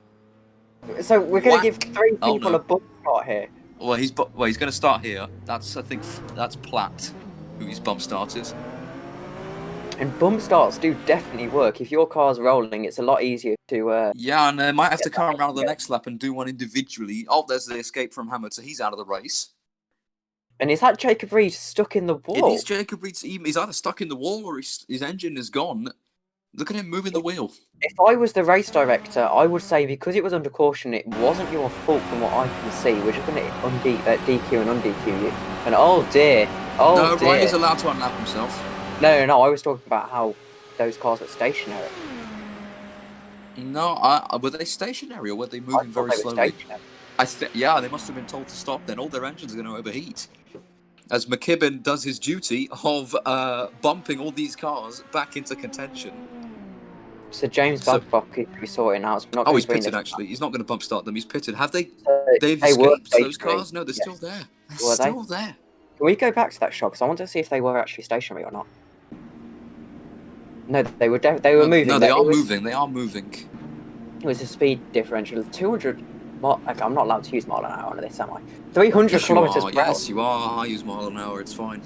So we're going to give 3 people a bump start here. Well, he's going to start here. I think that's Platt, who he's bump started. And bump starts do definitely work. If your car's rolling, it's a lot easier to... Yeah, and they might have to come around the next lap and do one individually. Oh, there's the escape from Hamid, so he's out of the race. And is that Jacob Reed stuck in the wall? It is Jacob Reed. He's either stuck in the wall or his engine is gone. Look at him moving the wheel. If I was the race director, I would say because it was under caution, it wasn't your fault from what I can see. We're just going to DQ and un-DQ you. And oh dear. No, Riley's allowed to unlap himself. No, I was talking about how those cars were stationary. No, were they stationary or were they moving very slowly? Yeah, they must have been told to stop then. All their engines are going to overheat. As McKibben does his duty of bumping all these cars back into contention. So James Babcock is sorting out. He's pitted actually. He's not going to bump start them. He's pitted. Have they? They've escaped those cars? No, they're still there. They're still there. Can we go back to that shot? Because I want to see if they were actually stationary or not. No, they were moving. No, they are moving. They are moving. It was a speed differential of 200. I'm not allowed to use mile an hour on this, am I? 300 kilometers per hour. Yes, you are. I use mile an hour. It's fine.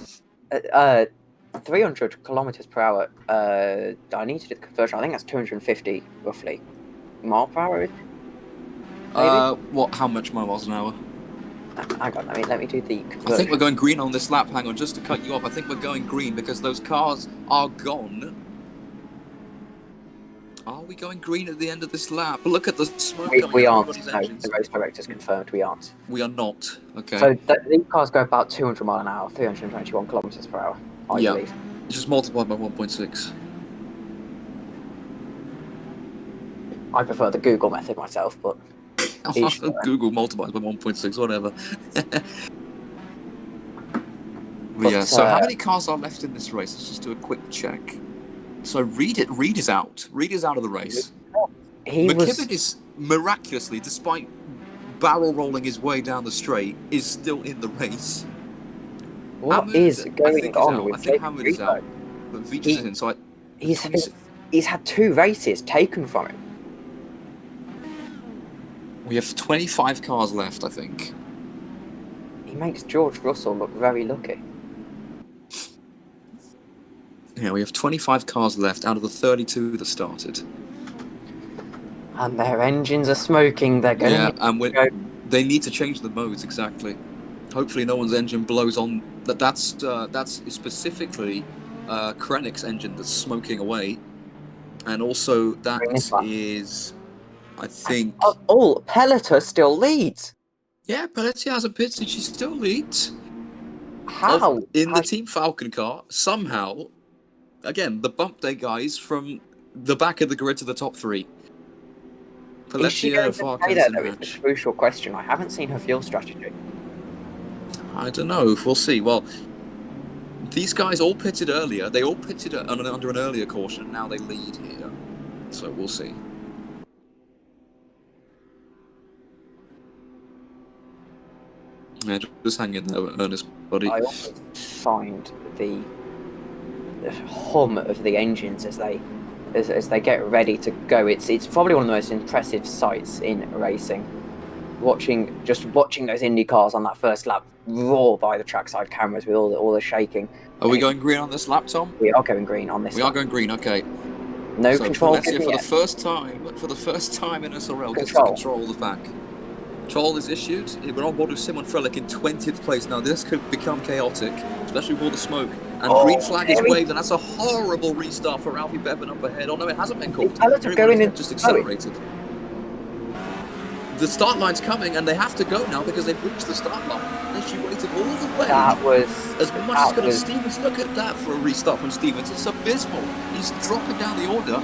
300 kilometers per hour. I need to do the conversion. I think that's 250 roughly. Mile per hour. What? How much miles an hour? Hang on. Let me do the conversion. I think we're going green on this lap. Hang on, just to cut you off. I think we're going green because those cars are gone. Are we going green at the end of this lap? Look at the smoke coming we out aren't. No, the race director's confirmed we aren't. We are not. Okay. So these cars go about 200 mile an hour, 321 kilometers per hour, I believe. Just multiplied by 1.6. I prefer the Google method myself, but... Google multiplies by 1.6, whatever. So how many cars are left in this race? Let's just do a quick check. So Reed is out. Reed is out of the race. McKibben is miraculously, despite barrel rolling his way down the straight, is still in the race. What is going on with I think Hamid is out. But Veach is in, so he's had 2 races taken from him. We have 25 cars left, I think. He makes George Russell look very lucky. Yeah, we have 25 cars left out of the 32 that started. And their engines are smoking. They're going they need to change the modes, exactly. Hopefully no one's engine blows on. That's specifically Krennic's engine that's smoking away. And also that is, I think... Oh, Pelleter still leads. Yeah, Pelleter hasn't pitted. She still leads. How? In the Team Falcon car, somehow... Again, the bump day guys from the back of the grid to the top 3. Is she going to stay there, though? It's a crucial question. I haven't seen her fuel strategy. I don't know. We'll see. Well, these guys all pitted earlier. They all pitted under an earlier caution. Now they lead here. So we'll see. Yeah, just hang in there, Ernest, buddy. I always find the hum of the engines as they get ready to go. It's probably one of the most impressive sights in racing. watching those Indy cars on that first lap roar by the trackside cameras with all the shaking. Are we going green on this lap, Tom? We are going green on this. We are going green. Okay. No so control. Paletti for the first time in SRL gets to control the back. Control is issued. We're on board with Simon Frelick in 20th place. Now this could become chaotic, especially with all the smoke. And green flag is waved, and that's a horrible restart for Ralphie Bevan up ahead. Oh no, it hasn't been called. Just accelerated. The start line's coming, and they have to go now because they've reached the start line. And she waited all the way. That was as much as good as Stevens. Look at that for a restart from Stevens. It's abysmal. He's dropping down the order.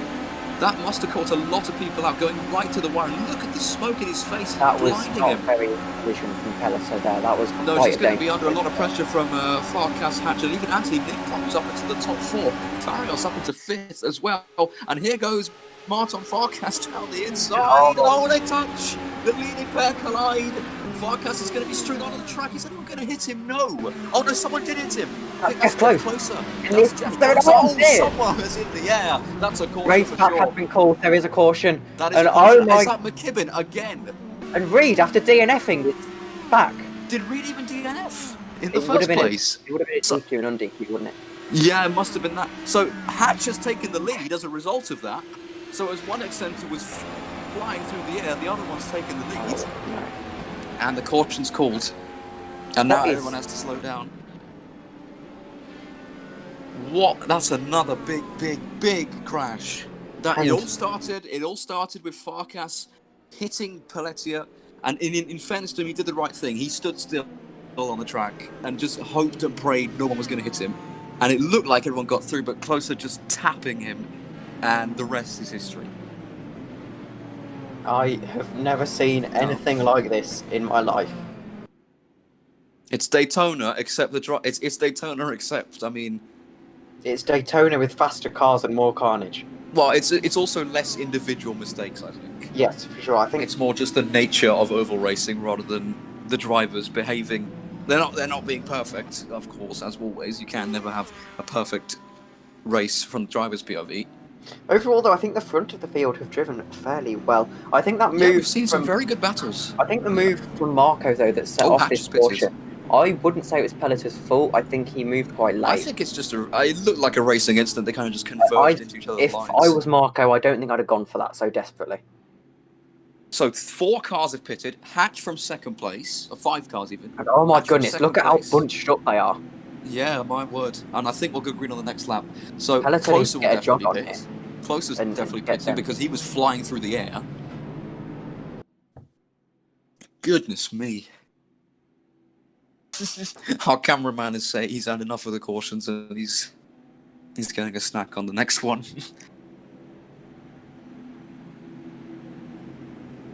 That must have caught a lot of people out, going right to the wire. Look at the smoke in his face. That was not very vision from Pelleter there. That was quite No, she's going to be under a lot of pressure from Farkas, Hatch, and even Anthony Nick comes up into the top 4. Farios up into 5th as well. And here goes Martin Farkas down the inside. Oh, they touch. The leading pair collide. Farkas is going to be strewn onto the track. Is anyone going to hit him? No. Oh, no, someone did hit him. I think that's closer. That's Jeff someone is in the air. That's a caution. Race back has been called. There is a caution. That is a caution. Is that McKibben again? And Reed, after DNFing, it's back. Did Reed even DNF in the first place? It would have been a DQ and undq, wouldn't it? Yeah, it must have been that. So Hatch has taken the lead as a result of that. So as one extender was flying through the air, the other one's taken the lead. And the caution's called. And now everyone has to slow down. What? That's another big crash. It all started with Farkas hitting Pelletier, and in fairness to him, he did the right thing. He stood still on the track and just hoped and prayed no one was going to hit him. And it looked like everyone got through, but Closer just tapping him, and the rest is history. I have never seen anything like this in my life. It's Daytona, except it's Daytona, except, I mean... It's Daytona with faster cars and more carnage. Well, it's also less individual mistakes, I think. Yes, for sure. I think it's more just the nature of oval racing rather than the drivers behaving. They're not being perfect, of course, as always. You can never have a perfect race from the driver's POV. Overall, though, I think the front of the field have driven fairly well. I think that move... Yeah, we've seen some very good battles. I think the move from Marco, though, that set off this caution, I wouldn't say it was Pelleter's fault. I think he moved quite late. I think it's just it looked like a racing incident. They kind of just converged into each other's lines. If I was Marco, I don't think I'd have gone for that so desperately. So 4 cars have pitted. Hatch from 2nd place, or 5 cars even. And oh my goodness, look at how bunched up they are. Yeah, my word. And I think we'll go green on the next lap. So Closer will definitely pit. Closer's definitely pitting because he was flying through the air. Goodness me. Our cameraman is saying he's had enough of the cautions and he's getting a snack on the next one.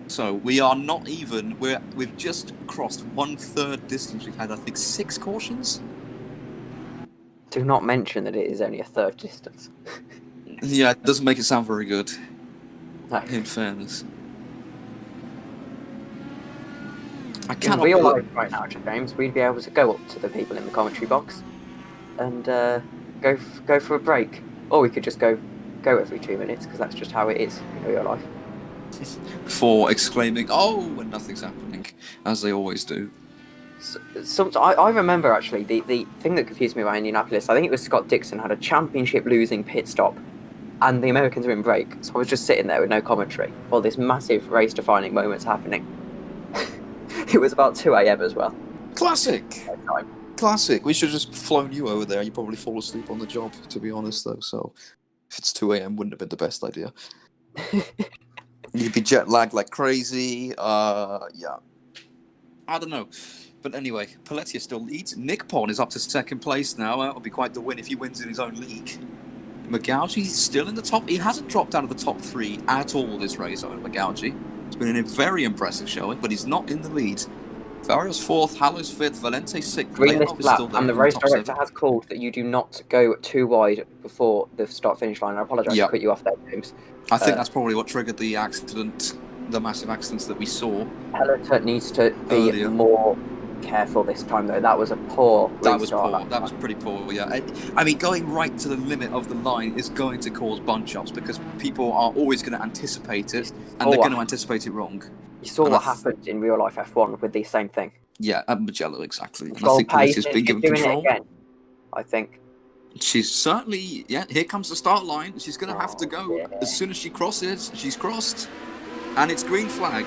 So we are not even. We've just crossed 1/3 distance. We've had, I think, 6 cautions. Do not mention that it is only a third distance. Yeah, it doesn't make it sound very good. No. In fairness. In real life right now, James, we'd be able to go up to the people in the commentary box and go for a break, or we could just go every 2 minutes because that's just how it is in real life. For exclaiming, "Oh!" when nothing's happening, as they always do. I remember actually the thing that confused me about Indianapolis. I think it was Scott Dixon had a championship losing pit stop, and the Americans were in break. So I was just sitting there with no commentary while this massive race defining moment's happening. It was about 2 a.m. as well. Classic. Classic. We should have just flown you over there. You probably fall asleep on the job, to be honest, though. So if it's 2 a.m., wouldn't have been the best idea. You'd be jet lagged like crazy. Yeah. I don't know. But anyway, Pelletier still leads. Nick Pon is up to 2nd place now. That'll be quite the win if he wins in his own league. Magauji's still in the top. He hasn't dropped out of the top 3 at all this race, Magauji. It's been a very impressive showing, but he's not in the lead. Farios 4th, Hallows 5th, Valente 6th. Green this lap, and the race director has called that you do not go too wide before the start-finish line. I apologise to cut you off there, James. I think that's probably what triggered the accident, the massive accidents that we saw. Pelleter needs to be more careful this time, though. That was a poor That was restart. poor. That was pretty poor, yeah. I mean, going right to the limit of the line is going to cause bunch-ups because people are always going to anticipate it, and they're going to anticipate it wrong. You saw what happened in real life F1 with the same thing. Yeah, at Mugello, exactly. Control and I think Paletsia's been given control. It again, I think. She's certainly, yeah, here comes the start line. She's going to have to go as soon as she crosses. She's crossed, and it's green flag.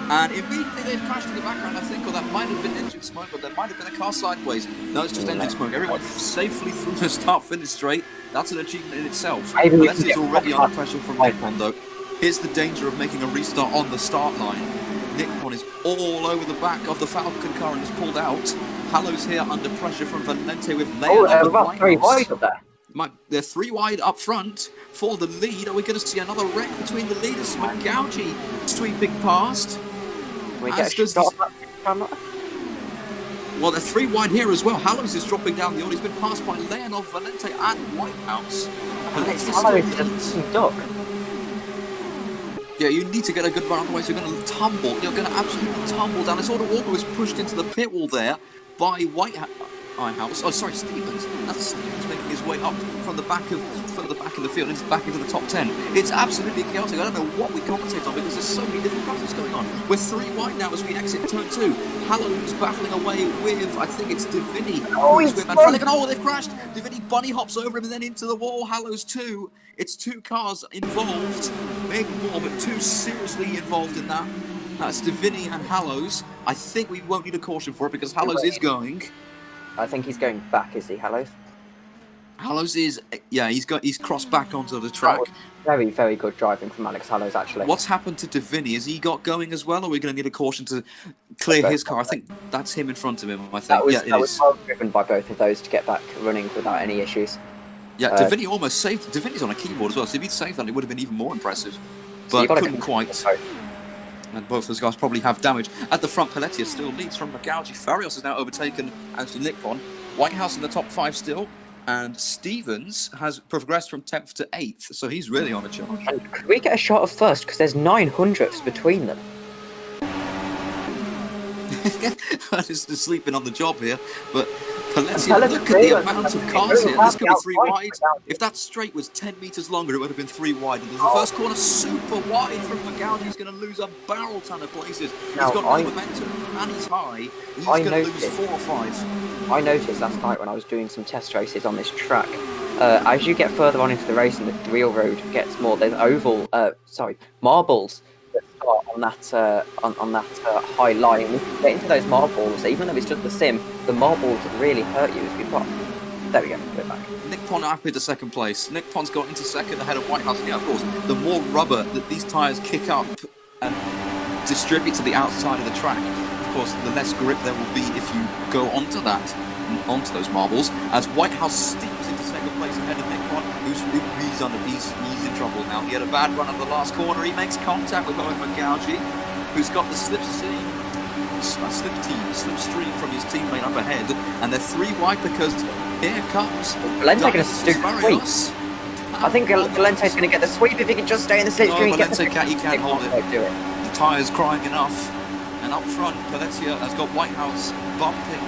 And immediately they've crashed in the background, I think, or that might have been engine smoke, or there might have been a car sideways. No, it's just engine smoke. Everyone safely through the start-finish straight. That's an achievement in itself. Paletsia's already under pressure from Nippon, though. Here's the danger of making a restart on the start line. Nippon is all over the back of the Falcon car and is pulled out. Hallow's here under pressure from Valente with Leonov. About 3 wide up there. They're 3 wide up front for the lead. Are we going to see another wreck between the leaders? Magauji sweeping past. We get a shot of that. Well, they're 3 wide here as well. Hallows is dropping down the order. He's been passed by Leonov, Valente, and Whitehouse. Hallows is a duck. Yeah, you need to get a good run, otherwise you're going to tumble. You're going to absolutely tumble down. This order Walker was pushed into the pit wall there by Whitehouse. Oh, sorry, Stevens. That's Stevens making his way up from the back of the field into back into the top 10. It's absolutely chaotic. I don't know what we commentate on because there's so many different crashes going on. We're 3 wide now as we exit turn 2. Hallow's battling away with, I think it's Divini. Oh, they've crashed. Divini bunny hops over him and then into the wall. Hallow's 2. It's 2 cars involved. Maybe more, but 2 seriously involved in that. That's Divini and Hallows. I think we won't need a caution for it because Hallows is going. I think he's going back, is he, Hallows? Hallows is, yeah, he's crossed back onto the track. Very, very good driving from Alex Hallows, actually. What's happened to Divini? Has he got going as well, or are we going to need a caution to clear his car? I think that's him in front of him, I think. That was well driven by both of those to get back running without any issues. Yeah, Divini almost saved. Divini's on a keyboard as well, so if he'd saved that, it would have been even more impressive. But couldn't quite. And both those guys probably have damage. At the front, Paletia still leads from Magauji. Farios is now overtaken Anthony Nippon. Whitehouse in the top 5 still. And Stevens has progressed from 10th to 8th, so he's really on a charge. And could we get a shot of first? Because there's 900ths between them. Just sleeping on the job here. But Paletia, look at the amount of cars here. This could be 3 wide. If that straight was 10 metres longer, it would have been 3 wide. And the first corner super wide from Magauji. He's going to lose a barrel ton of places. He's got no momentum and he's high. He's going to lose 4 or 5. I noticed last night when I was doing some test races on this track, as you get further on into the race and the real road gets more, there's marbles that start on that high line. If you get into those marbles, even though it's just the sim, the marbles really hurt you as we pop. There we go, we're back. Nippon happy to 2nd place. Nippon's got into 2nd ahead of Whitehouse. Yeah, of course, the more rubber that these tyres kick up and distribute to the outside of the track, of course, the less grip there will be if you go onto those marbles. As Whitehouse steams into 2nd place ahead of Nippon, he's in trouble now. He had a bad run at the last corner. He makes contact with Owen Magauji, who's got the slipstream from his teammate up ahead, and they're 3 wide because here comes Valente's going to sweep. I think Valente's going to get the sweep if he can just stay in the slipstream. He can't hold it. The tyre's crying enough. And up front, Paletia has got Whitehouse bumping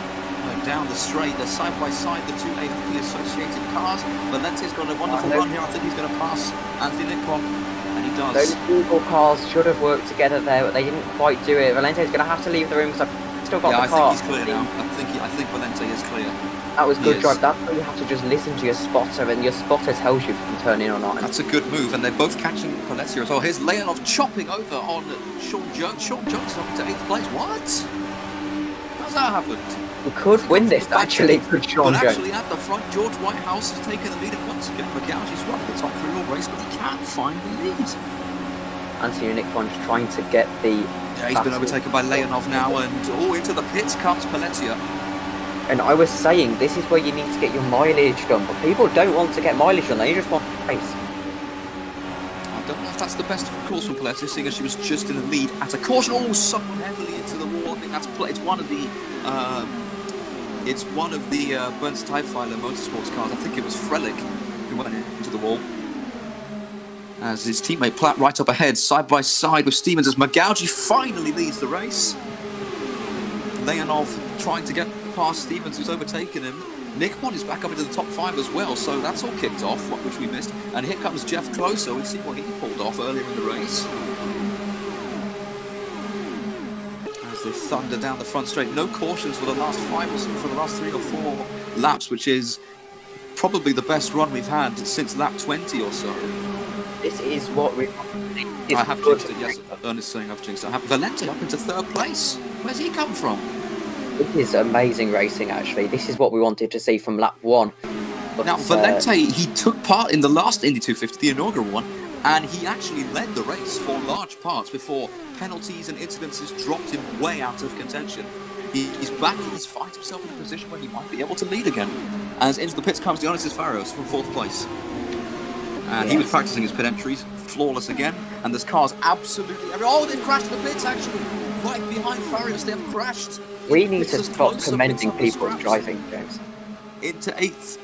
down the straight. They're side by side, the 2 AFP associated cars. Valente's got a wonderful run here. I think he's going to pass Anthony Nippon, and he does. Those Google cars should have worked together there, but they didn't quite do it. Valente's going to have to leave the room because I've still got the car. I think he's clear now. I think Valente is clear. That was good drive. That's where you have to just listen to your spotter, and your spotter tells you if you can turn in or not. That's a good move, and they're both catching Paletia as well. Here's Leonov chopping over on Sean Jones. Sean Jones is up to 8th place. What? How's that happened? We could win this, actually, could Sean Jones. But actually, at the front, George Whitehouse has taken the lead, and once again, Magauji's run the top 3 all race, but he can't find the lead. Anthony Nippon just trying to get the... Yeah, he's been overtaken by Leonov now, and into the pits comes Paletia. And I was saying, this is where you need to get your mileage done, but people don't want to get mileage done, they just want race. I don't know if that's the best course for Paletia, seeing as she was just in the lead at a caution. Oh, someone heavily into the wall. I think it's one of the Burns Typeweiler Motorsports cars. I think it was Frelich who went into the wall. As his teammate Platt right up ahead, side by side with Stevens, as Magauji finally leads the race. Leonov trying to get past Stevens, who's overtaken him. Nickmon is back up into the top 5 as well, so that's all kicked off, which we missed. And here comes Jeff Closer. We see what he pulled off earlier in the race. As they thunder down the front straight. No cautions for the last 3 or 4 laps, which is probably the best run we've had since lap 20 or so. This is what we... I have jinxed it, yes. Ernest saying I've jinxed it. Valente up into 3rd place. Where's he come from? This is amazing racing, actually. This is what we wanted to see from lap 1. But, now, Valente, he took part in the last Indy 250, the inaugural one, and he actually led the race for large parts before penalties and incidences dropped him way out of contention. He's back, he's found himself in a position where he might be able to lead again. As into the pits comes Dionysius Farios from 4th place. And he was practicing his pit entries, flawless again, and there's cars absolutely everywhere. Oh, they've crashed in the pits, actually! Right behind Farios, they have crashed. We need to stop commending people's driving, James. Into 8th.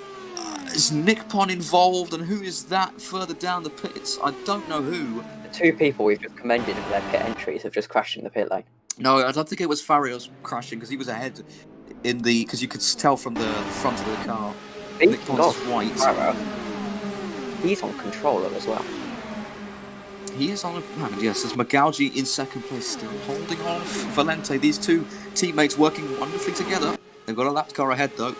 Is Nickpon involved, and who is that further down the pits? I don't know who. The 2 people we've just commended for their pit entries have just crashed in the pit lane. No, I don't think it was Farios crashing, because he was ahead in the... Because you could tell from the front of the car. Nickpon's white. Farrow. He's on controller as well. He is on a... Yes, there's Magalji in 2nd place, still holding off Valente. These 2 teammates working wonderfully together. They've got a lap car ahead, though.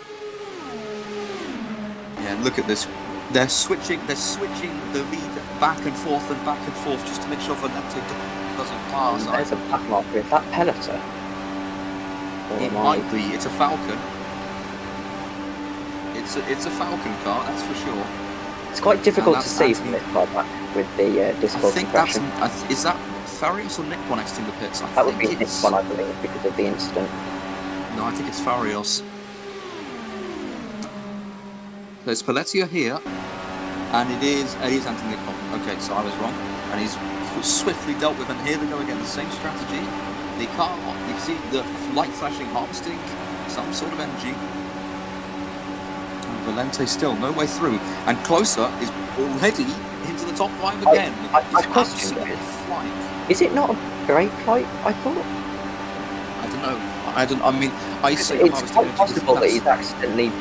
Yeah, look at this. They're switching the lead back and forth just to make sure Valente doesn't pass. There's a black marker. Is that Pelleter? It might be. It's a Falcon. It's a Falcon car, that's for sure. It's quite difficult to see from this car back with the Discord compression. Is that Farios or Nickpon exiting the pits? That would be Nickpon, I believe, because of the incident. No, I think it's Farios. There's Pelletier here, and it is Anthony Nickpon. Okay, so I was wrong. And he's swiftly dealt with, and here they go again, the same strategy. The car, you see the light flashing harvesting, some sort of energy. Valente still no way through, and Closer is already into the top 5 again. I question it. Is it not a brake light? I thought. I don't know. I mean, I say it's quite possible that he's accidentally.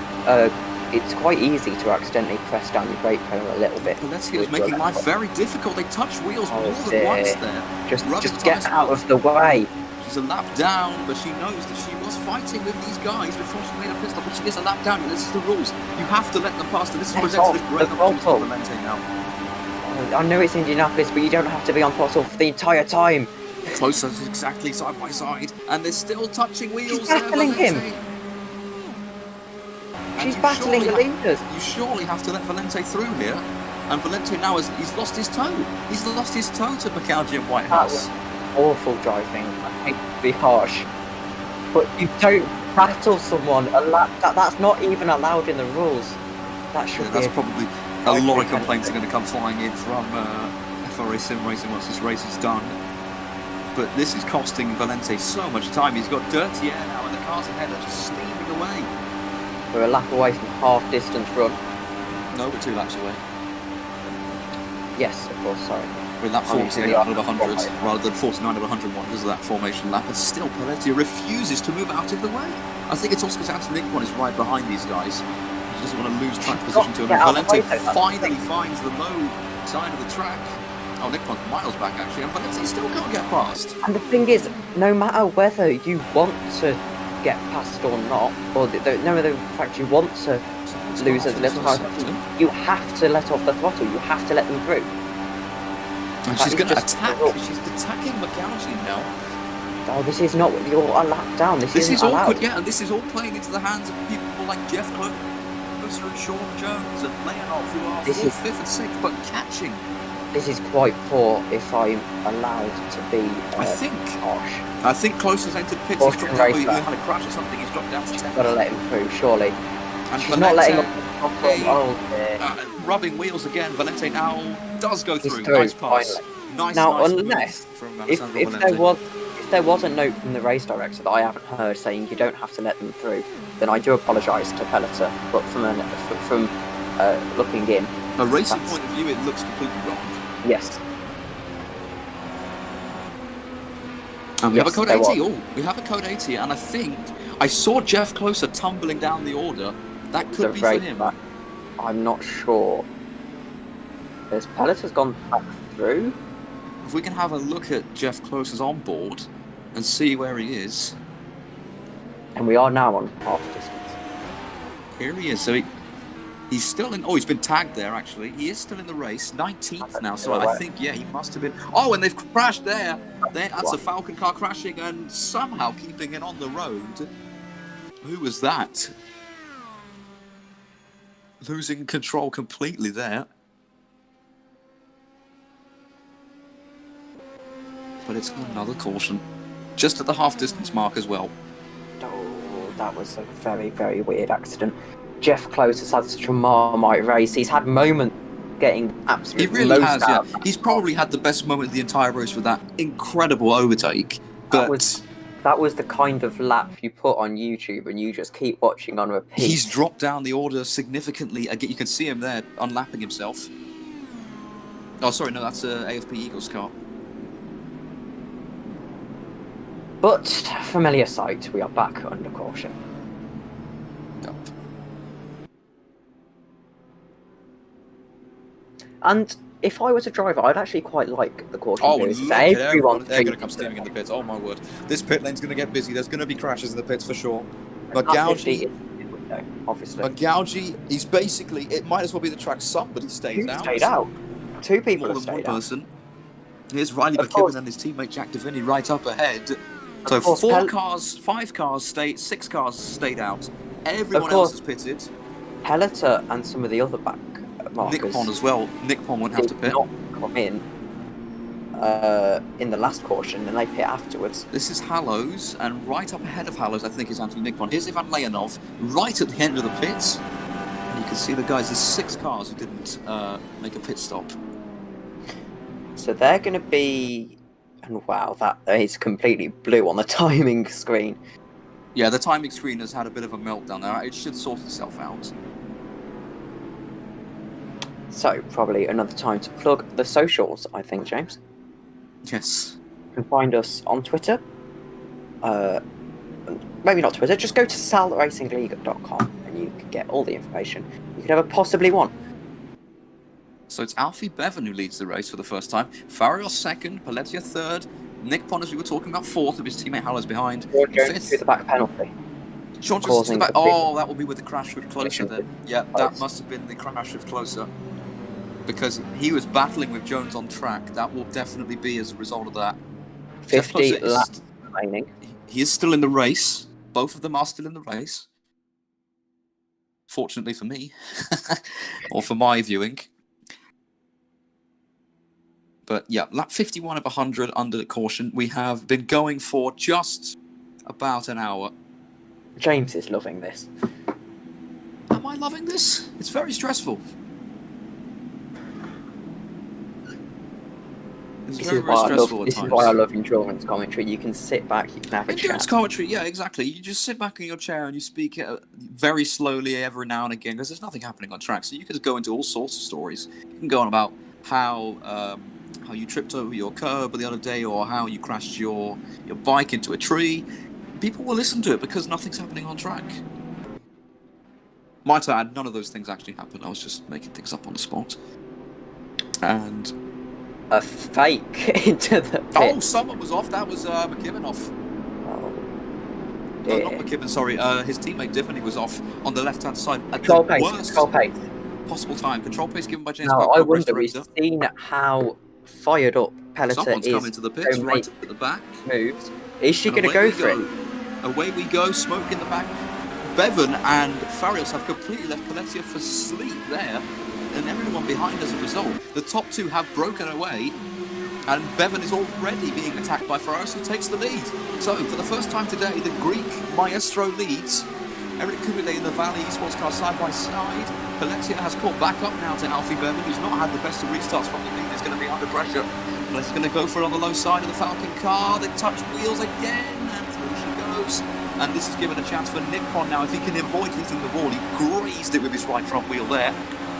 It's quite easy to accidentally press down your brake pedal a little bit. Valente is making life very difficult. They touch wheels more than once there. Just get out of the way. She's a lap down, but she knows that she was fighting with these guys before she made a pit stop. But she gets a lap down. This is the rules. You have to let them pass. This is presented as great opportunity for Valente now. I know it's Indianapolis, but you don't have to be on throttle for the entire time. Closer, exactly side by side, and they're still touching wheels. She's battling him. She's battling the leaders. You surely have to let Valente through here. And Valente now he's lost his toe. He's lost his toe to Magalji and Whitehouse. Awful driving. I hate to be harsh, but you don't battle someone a lap. That's not even allowed in the rules. That should be. That's probably a lot of complaints are going to come flying in from FRA Sim Racing once this race is done. But this is costing Valente so much time. He's got dirty air now, and the cars ahead are just steaming away. We're a lap away from half-distance run. No, we're 2 laps away. Yes, of course. Sorry. We're lap 48 out of 100 rather than 49 out of 101 because of that formation lap, and still Pelletier refuses to move out of the way. I think it's also because Anthony Nickpon is right behind these guys. He doesn't want to lose track position to him. Valente finally finds the low side of the track. Oh, Nickpon's miles back actually, and Valente still can't get past. And the thing is, no matter whether you want to get past or not, or no matter the fact you want to lose as little time, you have to let off the throttle. You have to let them through. And she's going to attack. She's attacking Magalji now. Oh, this is not you're a lap down. This is awkward, yeah, and this is all playing into the hands of people like Jeff Closer and Sean Jones and Leonov, who are 4th, 5th, and 6th, but catching. This is quite poor, if I'm allowed to be harsh. I think Closer's entered pits. He's dropped down. He had a crash or something. He's dropped down to 10th. Got to let him through, surely. And she's not letting him. Rubbing wheels again. Valente now does go through. Through. Nice pass. Nice unless if there was a note from the race director that I haven't heard saying you don't have to let them through, then I do apologise to Pelleter. But from looking in, a racing point of view, it looks completely wrong. Yes. And we have a code there 80. was. Oh, we have a code 80, and I think I saw Jeff Closer tumbling down the order. That could be for him. Back. I'm not sure. Has Pelleter's gone back through? If we can have a look at Jeff Closer's onboard and see where he is. And we are now on half distance. Here he is. So he's still in. Oh, he's been tagged there, actually. He is still in the race. 19th now. So I think, yeah, he must have been. Oh, and they've crashed there. That's a Falcon car crashing and somehow keeping it on the road. Who was that? Losing control completely there. But it's got another caution. Just at the half-distance mark as well. Oh, that was a very, very weird accident. Jeff Close has had such a Marmite race. He's had moments getting absolutely He really has, yeah. He's probably had the best moment of the entire race with that incredible overtake. But that was the kind of lap you put on YouTube and you just keep watching on repeat. He's dropped down the order significantly. Again, you can see him there unlapping himself. Oh, sorry, no, that's AFP Eagles car. But, familiar sight, we are back under caution. Yep. And if I was a driver, I'd actually quite like the caution. Oh, look at everyone. They're going to come steaming steaming in the pits. Oh, my word. This pit lane's going to get busy. There's going to be crashes in the pits for sure. But Gauji, obviously. But Gauji, he's basically, it might as well be the track somebody stays out. Stayed out. Two people More have than one stayed out. person. Here's Riley McKibben and his teammate Jack Davini right up ahead. So course, 5 cars stayed, 6 cars stayed out. Everyone else has pitted. Pelleter and some of the other back markers. Nick Pond as well. Nick Pond won't have to pit. Not come in the last caution, and they pit afterwards. This is Hallows, and right up ahead of Hallows, I think, is Anthony Nick Pond. Here's Ivan Leonov, right at the end of the pits. And you can see the guys, there's 6 cars who didn't make a pit stop. So they're going to be... And wow, that is completely blue on the timing screen. Yeah, the timing screen has had a bit of a meltdown there. It should sort itself out. So, probably another time to plug the socials, I think, James. Yes. You can find us on Twitter. Maybe not Twitter, just go to salracingleague.com and you can get all the information you could ever possibly want. So it's Alfie Bevan who leads the race for the first time. Farios second, Paletia third, Nick Pond, as we were talking about, fourth, with his teammate Hallows behind. Sean Jones to the back penalty. Sean Jones to the back. Oh, that will be with the crash with Closer then. Yeah, that must have been the crash with Closer. Because he was battling with Jones on track. That will definitely be as a result of that. 50 laps remaining. He is still in the race. Both of them are still in the race. Fortunately for me. Or for my viewing. But yeah, lap 51 of 100 under the caution. We have been going for just about an hour. James is loving this. Am I loving this? It's very stressful. It's This very, is very why stressful this at is times. why I love endurance commentary. You can sit back, you can have a Endurance chat. commentary, yeah, exactly. You just sit back in your chair and you speak very slowly every now and again because there's nothing happening on track. So you can just go into all sorts of stories. You can go on about how you tripped over your curb the other day or how you crashed your bike into a tree. People will listen to it because nothing's happening on track. Might I add, none of those things actually happened. I was just making things up on the spot. And A fake into the pit. oh, someone was off. That was McKibben off. Oh, No, dear. not McKibben, sorry. His teammate Tiffany was off on the left-hand side. At Control the pace, worst control pace. possible time. Control pace given by James Now, Barker, I race wonder, we've director. seen how fired up Pelleter Someone's is. come into the pits to right make at the back. moves. Is she And going to away go we for it? Away we go, smoke in the back. Bevan and Farios have completely left Paletia for sleep there, and everyone behind as a result. The top two have broken away, and Bevan is already being attacked by Farios, who takes the lead. So, for the first time today, the Greek maestro leads. Eric Kubile in the Valley Esports car side by side. Paletia has caught back up now to Alfie Bevan, who's not had the best of restarts from the lead. He's going to be under pressure. Paletia going to go for it on the low side of the Falcon car. They touch wheels again, and through she goes. And this is given a chance for Nick Pond now. If he can avoid hitting the wall, he grazed it with his right front wheel there.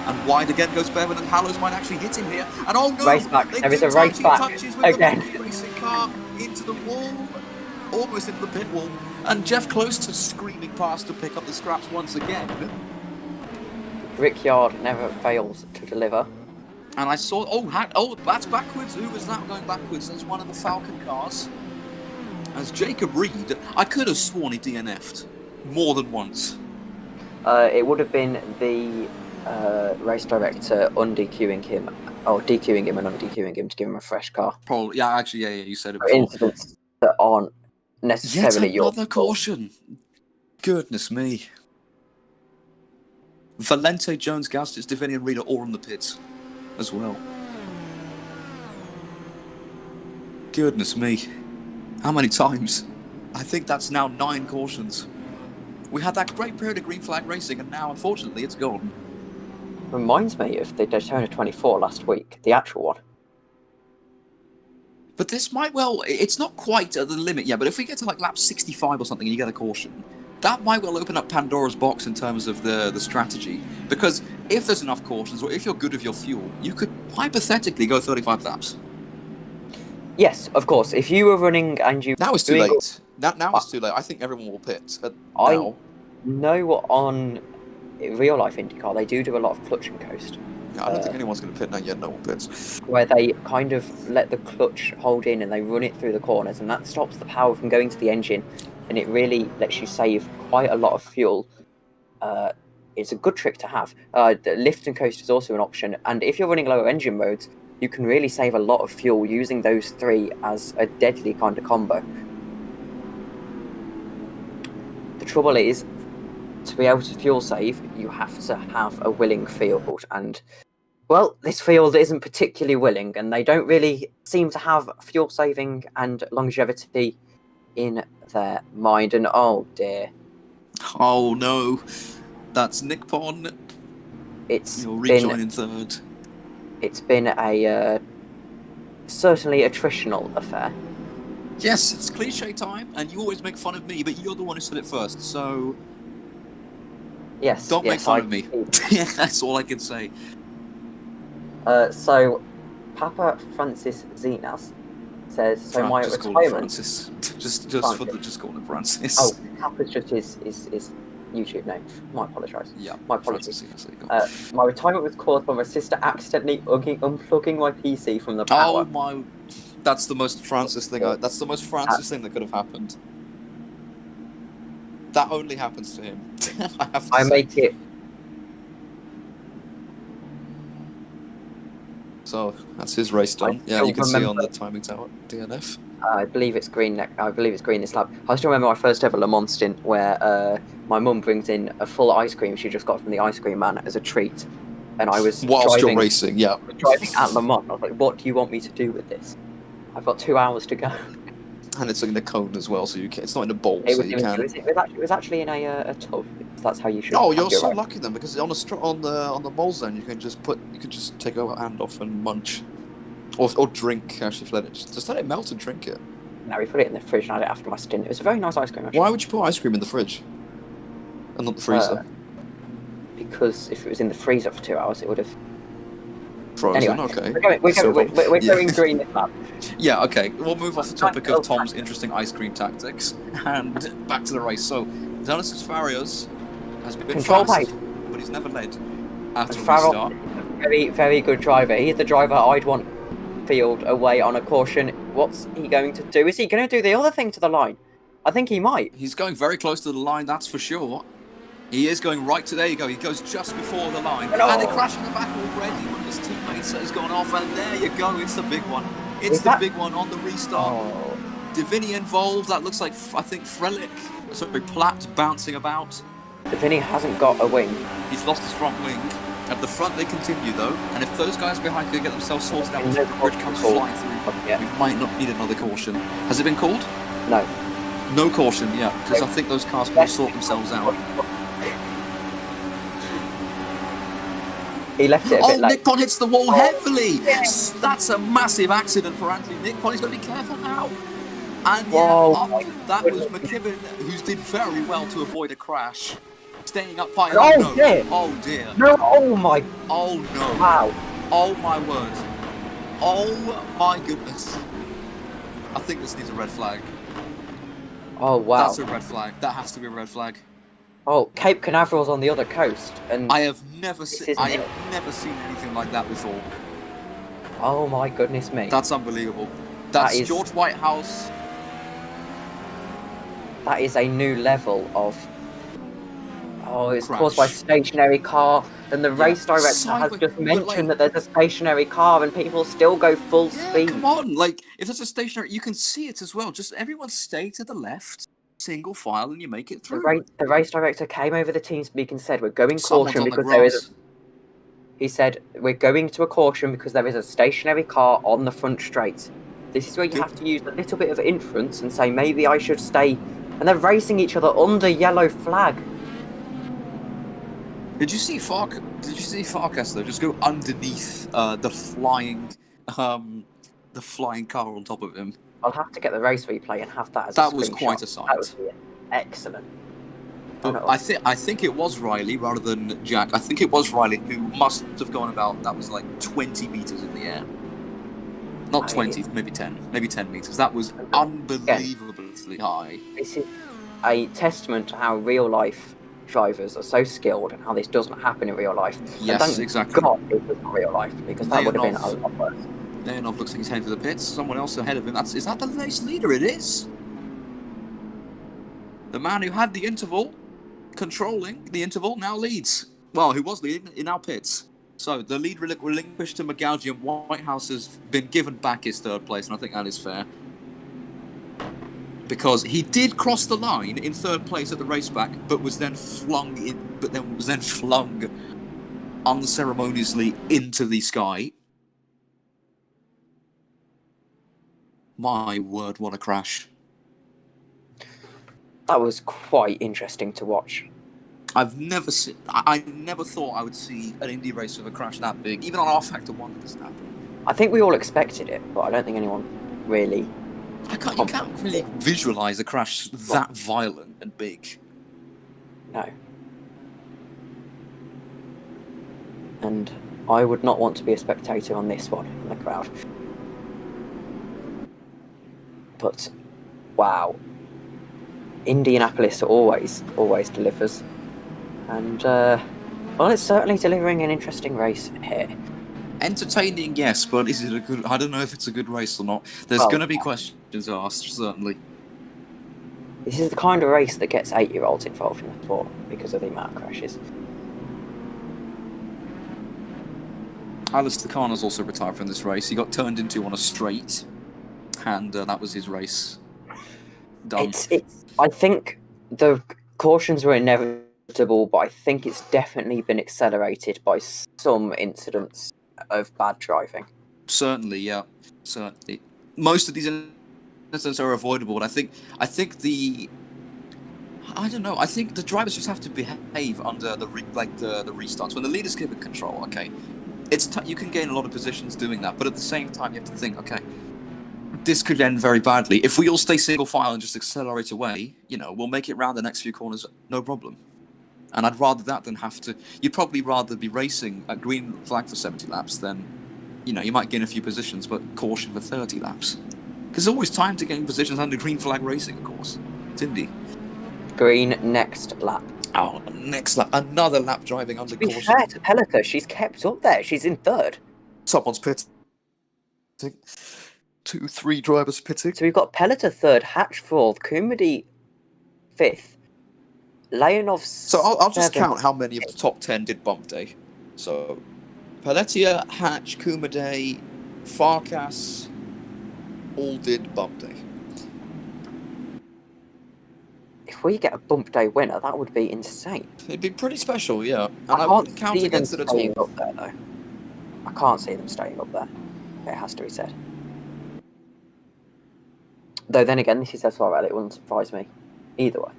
And wide again goes Bevan, and Hallows might actually hit him here. And oh no! Race back. There is a race back again. Racing car into the wall, almost into the pit wall, and Jeff Close to screaming past to pick up the scraps once again. Brickyard never fails to deliver. And I saw, oh, that's backwards. Who was that going backwards? That's one of the Falcon cars. As Jacob Reed, I could have sworn he DNF'd more than once. It would have been the race director DQing him and unDQing him to give him a fresh car. Probably, yeah, actually, yeah, you said it For before. incidents that aren't necessarily Yet another caution. Goodness me. Valente, Jones, Gastitz, Divini and Reed are all in the pits as well. Goodness me. How many times? I think that's now 9 cautions. We had that great period of green flag racing, and now, unfortunately, it's gone. Reminds me of the Daytona 24 last week, the actual one. But this might well... It's not quite at the limit yet, but if we get to like lap 65 or something and you get a caution, that might well open up Pandora's box in terms of the strategy. Because if there's enough cautions, or if you're good with your fuel, you could hypothetically go 35 laps. Yes, of course. If you were running and you... Now it's too late. Now it's too late. I think everyone will pit. I know on real life IndyCar, they do a lot of clutch and coast. Yeah, I don't think anyone's going to pit now yet. No one pits. Where they kind of let the clutch hold in and they run it through the corners, and that stops the power from going to the engine, and it really lets you save quite a lot of fuel. It's a good trick to have. The lift and coast is also an option, and if you're running lower engine modes, you can really save a lot of fuel using those 3 as a deadly kind of combo. The trouble is, to be able to fuel save, you have to have a willing field, and, well, this field isn't particularly willing, and they don't really seem to have fuel saving and longevity in their mind, and oh dear. Oh no, that's Nick Pon. You'll rejoin in 3rd. It's been a certainly attritional affair. Yes, it's cliche time, and you always make fun of me, but you're the one who said it first, so... Yes, Don't make fun of me. Yeah, that's all I can say. So, Papa Francis Zenas says, so my just retirement... Call him Francis. just call him Francis. Oh, Papa's just his YouTube name. My apologise. Yeah, my apologies. Francis, my retirement was caused by my sister accidentally unplugging my PC from the power. Oh my... That's the most Francis thing. That's the most Francis thing that could have happened. That only happens to him. I make it. So that's his race done. Yeah, you can see on the timing tower. DNF. I believe it's green. I believe it's green this lap. I still remember my first ever Le Mans stint where my mum brings in a full ice cream she just got from the ice cream man as a treat, and I was you're racing. Yeah, driving at Le Mans. I was like, "What do you want me to do with this? I've got 2 hours to go." And it's in a cone as well, so you can. It's not in a bowl, It so you can. It was actually in a tub. That's how you should. Oh, you're so lucky then, because on the bowl zone you can just take a hand off and munch, or drink. Actually, just let it melt and drink it. No, we put it in the fridge and had it after my stint. It was a very nice ice cream. Actually. Why would you put ice cream in the fridge, and not the freezer? Because if it was in the freezer for 2 hours, it would have. Frozen. Anyway, Okay. We're going green this lap. Yeah, okay. We'll move off the topic of Tom's interesting ice cream tactics and back to the race. So, Zenas Farias has been Control fast, but he's never led at a restart. Very, very good driver. He's the driver I'd want field away on a caution. What's he going to do? Is he going to do the other thing to the line? I think he might. He's going very close to the line, that's for sure. He is going right to, there you go, he goes just before the line. Hello. And they crash in the back already. One of his teammates has gone off, and there you go, it's the big one. It's the big one on the restart. Oh. Divini involved, that looks like, I think, Platt bouncing about. Divini hasn't got a wing. He's lost his front wing. At the front they continue though, and if those guys behind could get themselves sorted out before the grid comes flying through, we might not need another caution. Has it been called? No. No caution, yeah, because I think those cars can sort themselves out. He left it a bit late. Nick Pon hits the wall heavily! Yes. That's a massive accident for Anthony Nick Pon. He's got to be careful now. And yeah, that was McKibben, who did very well to avoid a crash. Staying up high. Oh, dear! Oh dear! No! Oh my! Oh no! Wow! Oh my word! Oh my goodness! I think this needs a red flag. Oh wow! That's a red flag. That has to be a red flag. Oh, Cape Canaveral's on the other coast, and I have never this seen. isn't I it. have never seen anything like that before. Oh my goodness me! That's unbelievable. That's That is- George Whitehouse. That is a new level of. Oh, it's Crash. caused by stationary car, and the race director has just but, mentioned that there's a stationary car, and people still go full speed. Come on, like if there's a stationary, you can see it as well. Just everyone stay to the left, single file, and you make it through. The race director came over the team speak and said, "We're going Someone's caution on the because there is." grass. He said, "We're going to a caution because there is a stationary car on the front straight. This is where you have to use a little bit of inference and say maybe I should stay." And they're racing each other under yellow flag. Did you see Farkas though? Just go underneath the flying car on top of him. I'll have to get the race replay and have that as That a was screenshot. quite a sight. That would be excellent. But I think it was Riley rather than Jack. I think it was Riley who must have gone about. That was like 20 meters in the air. Not 20, maybe 10 meters. That was unbelievably high. This is a testament to how real life drivers are so skilled and how this doesn't happen in real life. Yes, and thank exactly. God it was not real life, because that would have been a lot worse. Leonov looks like he's heading for the pits. Someone else ahead of him. Is that the race leader? It is. The man who had the interval, controlling the interval, now leads. Well, who was leading in our pits. So the lead relinquished to McGaugy, and Whitehouse has been given back his third place, and I think that is fair. Because he did cross the line in third place at the race back, but was then flung unceremoniously into the sky. My word, what a crash. That was quite interesting to watch. I never thought I would see an Indy race with a crash that big. Even on R Factor 1, it doesn't happen. I think we all expected it, but I don't think anyone really... You can't really visualise a crash that violent and big. No. And I would not want to be a spectator on this one in the crowd. But, wow. Indianapolis always delivers. And, well, it's certainly delivering an interesting race here. Entertaining, yes, but is it a good... I don't know if it's a good race or not. There's going to be questions asked, certainly. This is the kind of race that gets 8-year-olds involved in the sport because of the amount of crashes. Alistair Khan's also retired from this race. He got turned into on a straight, and that was his race. Done. I think the cautions were inevitable, but I think it's definitely been accelerated by some incidents of bad driving. Certainly, yeah. Certainly. Most of these incidents are avoidable, and I think the drivers just have to behave under the restarts. When the leaders give it control, okay, you can gain a lot of positions doing that, but at the same time you have to think, okay, this could end very badly. If we all stay single file and just accelerate away, we'll make it round the next few corners, no problem. And I'd rather that than have to... You'd probably rather be racing at green flag for 70 laps than, you might gain a few positions, but caution for 30 laps. Because there's always time to gain positions under green flag racing, of course. It's Indy. Green next lap. Oh, next lap. Another lap driving under caution. To be fair to Pellicer, she's kept up there. She's in third. Someone's pitting. 2-3 drivers pitting. So we've got Pellicer third, Hatch fourth, Kumadi fifth, Leonov. So I'll just count how many of the top 10 did bump day. So Pelletier, Hatch, Kumade, Farkas all did bump day. If we get a bump day winner, that would be insane. It'd be pretty special, yeah. And I wouldn't can't count see them against it at staying all. up there, though. I can't see them staying up there. It has to be said. Though then again, this is SRL. It wouldn't surprise me either way.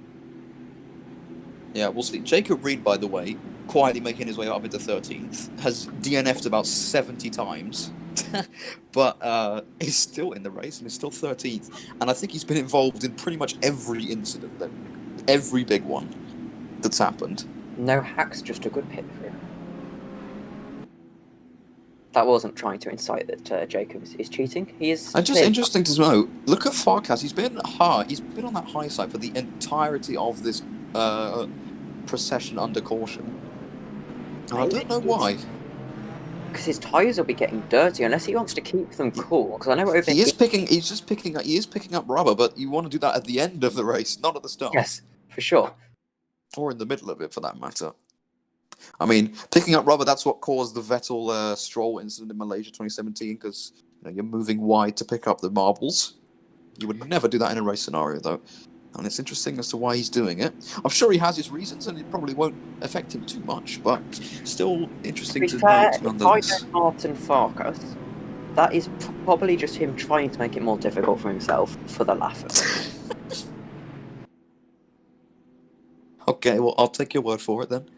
Yeah, we'll see. Jacob Reed, by the way, quietly making his way up into 13th, has DNF'd about 70 times, but is still in the race and is still 13th. And I think he's been involved in pretty much every incident, every big one that's happened. No hacks, just a good pit for him. That wasn't trying to incite that Jacob is cheating. He is. And just interesting to know, look at Farkas. He's been high. He's been on that high side for the entirety of this procession under caution. And I don't know why. Because his tyres will be getting dirty unless he wants to keep them cool. Because I know over he is picking up rubber, but you want to do that at the end of the race, not at the start. Yes, for sure. Or in the middle of it, for that matter. I mean, picking up rubber, that's what caused the Vettel Stroll incident in Malaysia 2017, because you're moving wide to pick up the marbles. You would never do that in a race scenario, though. And it's interesting as to why he's doing it. I'm sure he has his reasons, and it probably won't affect him too much, but still interesting to note nonetheless. If I go Martin Farkas, that is probably just him trying to make it more difficult for himself for the laugh of it. Okay, well, I'll take your word for it then.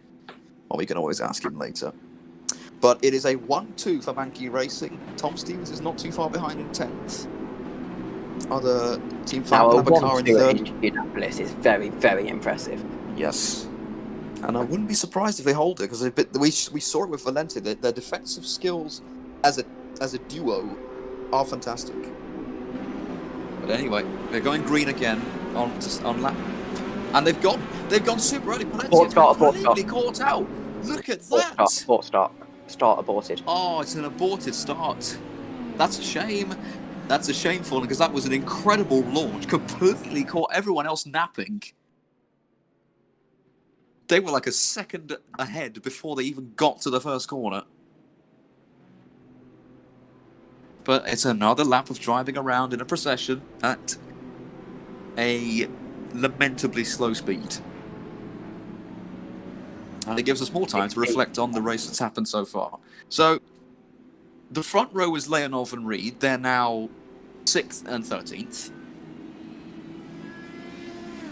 Or we can always ask him later. But it is a 1-2 for Mankey Racing. Tom Stevens is not too far behind in 10th. Other team Now, a have a car in 3rd. in Indianapolis is very, very impressive. Yes. And I wouldn't be surprised if they hold it, because we saw it with Valente. Their defensive skills as a duo are fantastic. But anyway, they're going green again on lap. And they've gone super early. Paletti completely caught out. Look at that. Start aborted. Oh, it's an aborted start. That's a shame. That's a shame for them, because that was an incredible launch. Completely caught everyone else napping. They were like a second ahead before they even got to the first corner. But it's another lap of driving around in a procession at a lamentably slow speed. And it gives us more time to reflect on the race that's happened so far. So, the front row is Leonov and Reed. They're now 6th and 13th.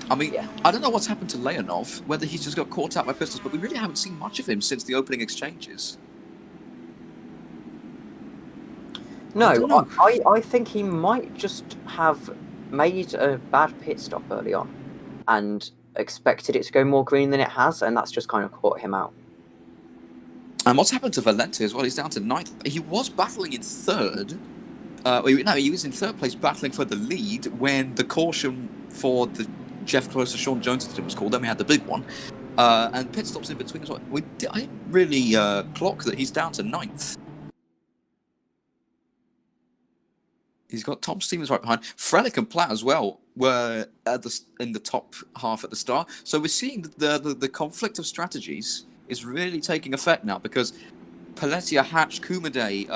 I mean, I don't know what's happened to Leonov, whether he's just got caught out by pistols, but we really haven't seen much of him since the opening exchanges. No, I think he might just have made a bad pit stop early on and expected it to go more green than it has, and that's just kind of caught him out. And what's happened to Valente as well? He's down to 9th. He was battling in 3rd. He was in 3rd place battling for the lead when the caution for the Jeff Closer, Sean Jones incident was called. Then we had the big one. And pit stops in between as well. I didn't really clock that he's down to 9th. He's got Tom Stevens right behind. Frelick and Platt as well were in the top half at the start. So we're seeing the conflict of strategies is really taking effect now, because Paletia, Hatch, Kumade,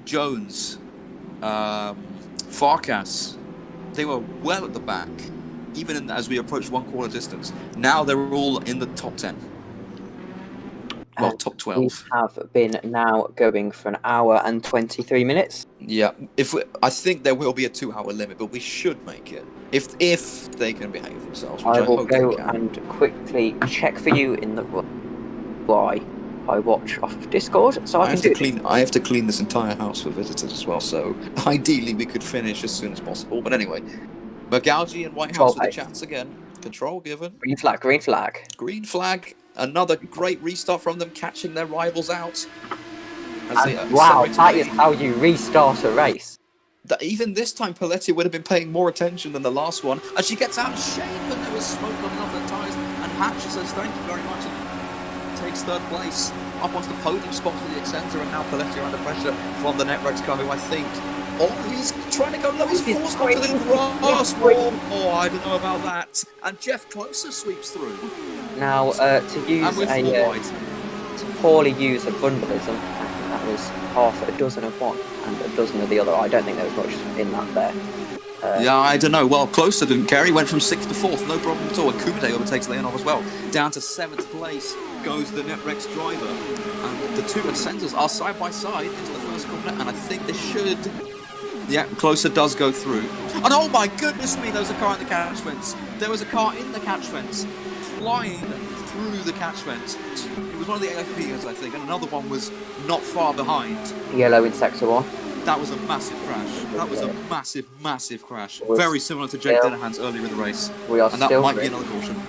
Jones, Farkas, they were well at the back, even as we approached 1 quarter distance. Now they're all in the top 10. Well, top 12. We have been now going for an hour and 23 minutes. Yeah, I think there will be a 2-hour limit, but we should make it if they can behave themselves. Which I will hope go they can. and quickly check for you in the why I watch off of Discord, so I have to clean this entire house for visitors as well. So ideally, we could finish as soon as possible. But anyway, McGalgi and Whitehouse with the chance again. Control given. Green flag. Green flag. Green flag. Another great restart from them, catching their rivals out. Wow, that is how you restart a race. Even this time, Paletti would have been paying more attention than the last one. And she gets out of shape, and there was smoke coming off her tyres. And Hatch says, thank you very much, and takes 3rd place. Up onto the podium spot for the Excentra, and now Paletti under pressure from the Netrex car, who I think... Oh, he's trying to go low. He's forced onto the grass. Oh, I don't know about that. And Jeff Closer sweeps through. Now, to use to poorly use a bundleism, I think that was half a dozen of one and a dozen of the other. I don't think there was much in that there. Yeah, I don't know. Well, Closer didn't care. He went from 6th to 4th, no problem at all. And Kumade overtakes Leonov as well. Down to 7th place goes the Netrex driver. And the two Excentas are side by side into the first corner, and I think they should... Yeah, Closer does go through. And oh my goodness me, there was a car in the catch fence. There was a car in the catch fence, flying through the catch fence. It was one of the AFPs, I think, and another one was not far behind. Yellow in sector 1. That was a massive crash. That was a massive, massive crash. Very similar to Jake Dinahan's earlier in the race. And that might be another caution.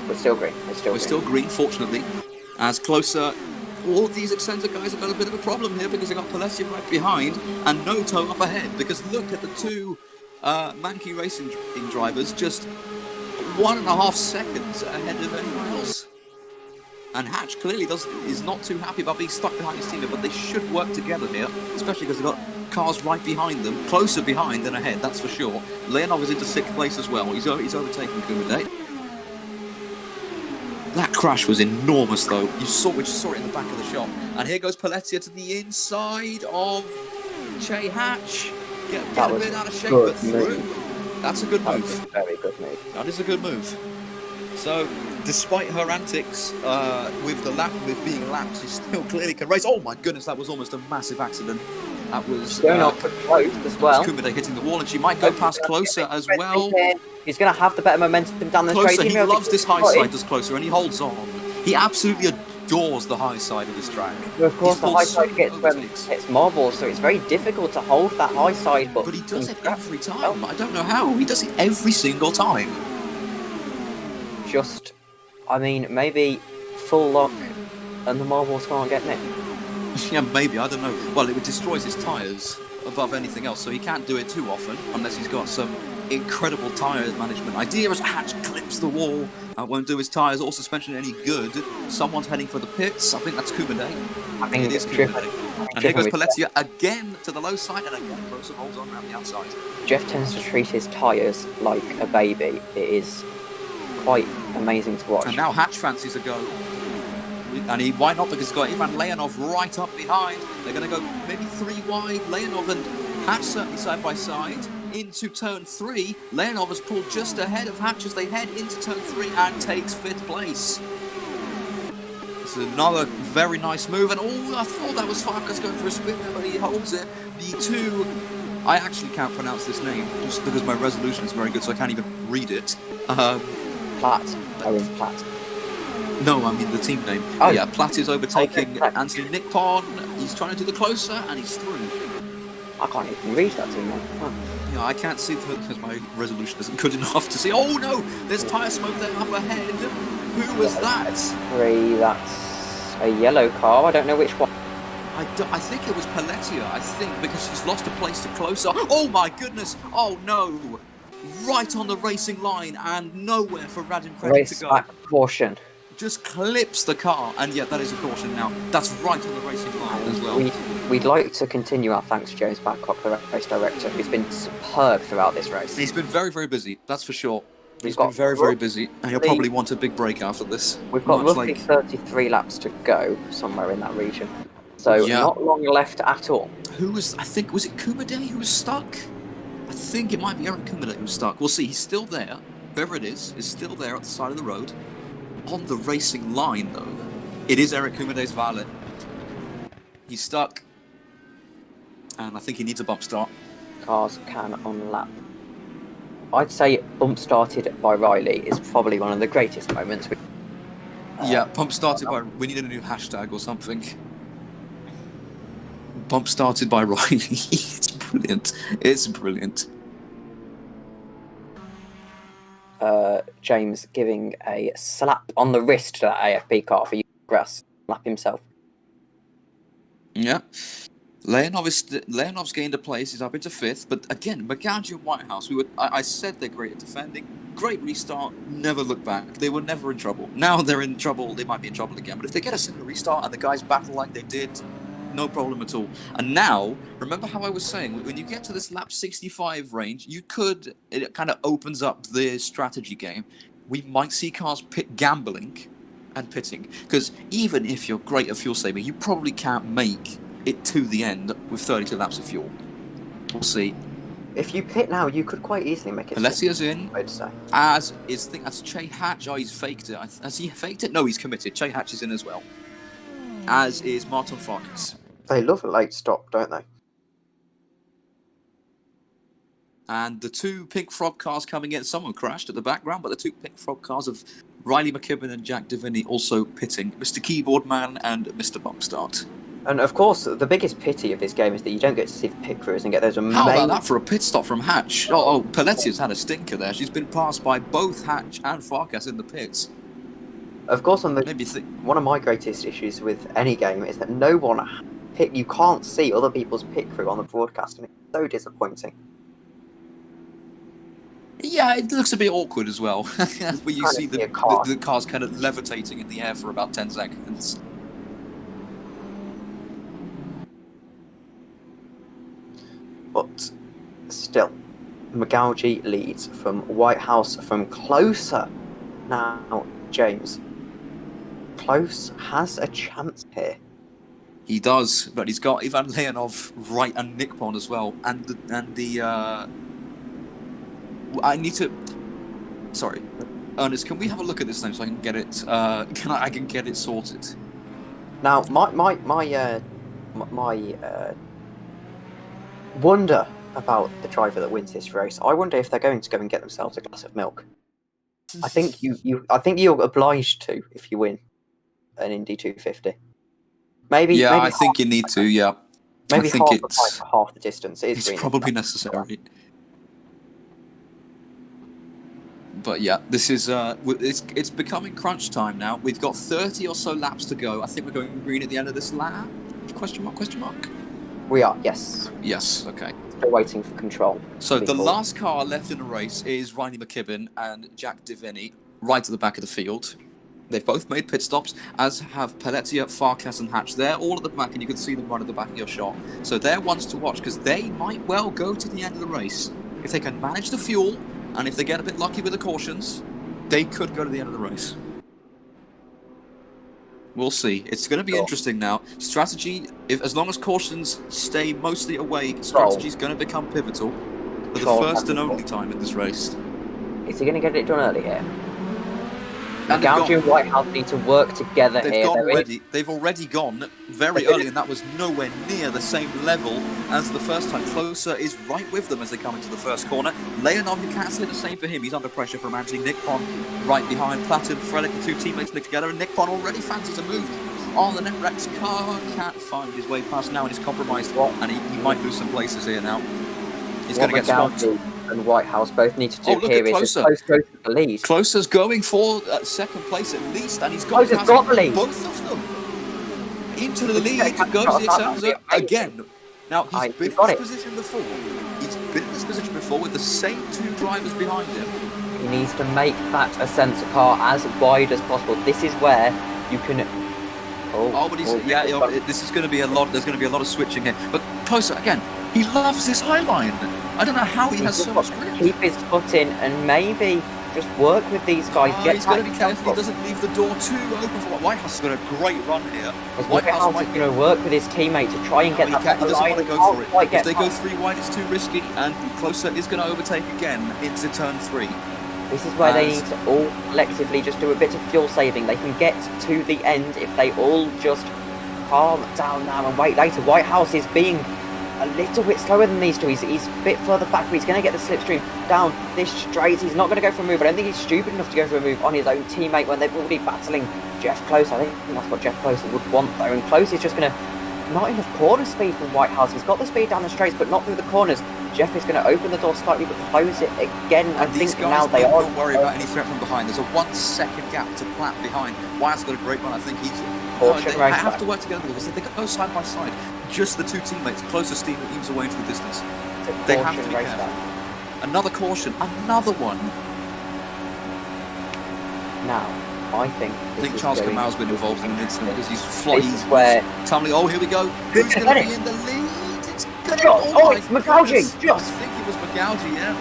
We're still green. We're still green, fortunately. As Closer all of these eccentric guys have got a bit of a problem here because they got Palesia right behind and Noto up ahead. Because look at the two Mankey Racing drivers just 1.5 seconds ahead of anyone else. And Hatch clearly is not too happy about being stuck behind his teammate, but they should work together here, especially because they've got cars right behind them, closer behind than ahead, that's for sure. Leonov is into 6th place as well. He's overtaking Kumade. That crash was enormous, though. We just saw it in the back of the shot. And here goes Paletia to the inside of Che Hatch. Get a bit out of shape, but through. That's a good move. That was a very good move. That is a good move. So, despite her antics with being lapped, she still clearly can race. Oh my goodness, that was almost a massive accident. That was going off for close as well. Kumade hitting the wall, and she might go past Closer as well. He's going to have the better momentum down the Closer, straight. he loves this high side, does Closer, and he holds on. He absolutely adores the high side of this track. Well, of course, the high side hits marbles, so it's very difficult to hold that high side. But he does it every time. I don't know how. He does it every single time. Maybe full lock and the marbles can't get nicked. Yeah, maybe, I don't know. Well, it destroys his tyres above anything else, so he can't do it too often unless he's got some incredible tyre management idea. As Hatch clips the wall, won't do his tyres or suspension any good. Someone's heading for the pits. I think that's Kumade. I think it is Kumade. And here goes Paletia again to the low side, and again Rosa holds on around the outside. Jeff tends to treat his tyres like a baby. It is quite amazing to watch. And now Hatch fancies a go. And why not? Because he's got Ivan Leonov right up behind. They're going to go maybe 3 wide. Leonov and Hatch certainly side by side. Into turn 3. Leonov has pulled just ahead of Hatch as they head into turn 3 and takes 5th place. It's another very nice move. And I thought that was Farkas going for a spin there, but he holds it. The two... I actually can't pronounce this name just because my resolution is very good, so I can't even read it. Platt. Owen Platt. No, I mean the team name. Oh. Yeah, Platt is overtaking Anthony Nippon. He's trying to do the Closer, and he's through. I can't even read that team name. Huh. Yeah, I can't see because my resolution isn't good enough to see. Oh no, there's tyre smoke there up ahead. Who was that? That's a yellow car. I don't know which one. I think it was Paletia, because she's lost a place to Closer. Oh my goodness! Oh no! Right on the racing line and nowhere for Radim Kredic to go. Back caution. Just clips the car, and yeah, that is a caution now. That's right on the racing line as well. We'd like to continue our thanks to James Babcock, the race director, who's been superb throughout this race. He's been very, very busy, that's for sure. He's been very, very busy, and he'll probably want a big break after this. We've got roughly 33 laps to go, somewhere in that region. So not long left at all. Was it Kumade who was stuck? I think it might be Eric Kumade who's stuck. We'll see, he's still there. Whoever it is still there at the side of the road. On the racing line, though, it is Eric Kumade's valet. He's stuck, and I think he needs a bump start. Cars can unlap. I'd say bump started by Riley is probably one of the greatest moments. Yeah, bump started by... We need a new hashtag or something. Bump started by Riley. It's brilliant. It's brilliant. James giving a slap on the wrist to that AFP car for grass. Slap himself. Yeah. Leonov's gained a place. He's up into 5th. But again, Magadji and Whitehouse, I said they're great at defending. Great restart. Never look back. They were never in trouble. Now they're in trouble. They might be in trouble again. But if they get a similar restart and the guys battle like they did, no problem at all. And now, remember how I was saying, when you get to this lap 65 range, it kind of opens up the strategy game. We might see cars gambling and pitting. Because even if you're great at fuel saving, you probably can't make it to the end with 32 laps of fuel. We'll see. If you pit now, you could quite easily make it. Alessia's in. I'd say. That's Che Hatch. Oh, he's faked it. Has he faked it? No, he's committed. Che Hatch is in as well. As is Martin Farkas. They love a late stop, don't they? And the two Pink Frog cars coming in. Someone crashed at the background, but the two Pink Frog cars of Riley McKibben and Jack Deviney also pitting. Mr. Keyboard Man and Mr. Bumpstart. And of course, the biggest pity of this game is that you don't get to see the pit crews and get those amazing... How about that for a pit stop from Hatch? Oh, Pelletti's had a stinker there. She's been passed by both Hatch and Farkas in the pits. Of course, Maybe one of my greatest issues with any game is that you can't see other people's pick through on the broadcast, and it's so disappointing. Yeah, it looks a bit awkward as well, where you see the cars kind of levitating in the air for about 10 seconds. But still, Magauji leads from Whitehouse from Closer. Now, James, Close has a chance here. He does, but he's got Ivan Leonov right and Nick Pond as well, and I need to. Sorry, Ernest. Can we have a look at this thing so I can get it? I can get it sorted. Now, my wonder about the driver that wins this race. I wonder if they're going to go and get themselves a glass of milk. I think you're obliged to if you win an Indy 250. Maybe. I think you need to. Yeah. Maybe I think half the distance. It's probably necessary. But yeah, this is it's becoming crunch time now. We've got 30 or so laps to go. I think we're going green at the end of this lap. Question mark? We are, yes. Yes, okay. Still waiting for control. So the last car left in the race is Riley McKibben and Jack Deviney, right at the back of the field. They've both made pit stops, as have Pelletier, Farkas and Hatch. They're all at the back, and you can see them right at the back of your shot. So they're ones to watch, because they might well go to the end of the race. If they can manage the fuel, and if they get a bit lucky with the cautions, they could go to the end of the race. We'll see. It's going to be interesting now. Strategy, as long as cautions stay mostly away, strategy is going to become pivotal for the first and only time in this race. Is he going to get it done early here? Magauji and Whitehouse need to work together here. They've already gone very early, and that was nowhere near the same level as the first time. Closer is right with them as they come into the first corner. Leonov, you can't say the same for him. He's under pressure from Anthony. Nick Pond right behind. Platten, Frelick, the two teammates linked together, and Nick Pond already fancies a move on the Netrex car. Can't find his way past now, and he's compromised, and he might lose some places here now. He's going to get swamped. And Whitehouse both need to do here is Close goes to the lead. Closer's going for second place at least, and he's got the lead. Both of them into the lead. Goes it sounds again. Now he's been in this position before. He's been in this position before with the same two drivers behind him. He needs to make that a sensor car as wide as possible. This is where you can. This is going to be a lot. There's going to be a lot of switching here. But Closer again. He loves his high line. I don't know how he has so much grip. Keep his foot in and maybe just work with these guys. He's got to be careful. He doesn't leave the door too open for Whitehouse. Has got a great run here. Whitehouse is going to work with his teammate to try and get that line. He doesn't want to go for it. If they go 3 wide, it's too risky, and Closer is going to overtake again into turn 3. This is where they need to all collectively just do a bit of fuel saving. They can get to the end if they all just calm down now and wait later. Whitehouse is being a little bit slower than these two. He's a bit further back, but he's going to get the slipstream down this straight. He's not going to go for a move. I don't think he's stupid enough to go for a move on his own teammate when they're already battling Jeff Close. I think that's what Jeff Close would want though. And Close is just going to not enough corner speed from Whitehouse. He's got the speed down the straights, but not through the corners. Jeff is going to open the door slightly, but close it again. And these guys don't worry about any threat from behind. There's a 1 second gap to Platt behind. Whitehouse got a great run. I think he's. They have to work together because if they go side by side, just the two teammates, Closer steam eames away into the distance. They have to be careful. Another caution, another one. Now, I think Charles Kamau's been involved in an incident because he's flying. This is where Tumbling. Oh, here we go. Who's going to be in the lead? It's going to it's Magauji. I think it was Magauji. Yeah.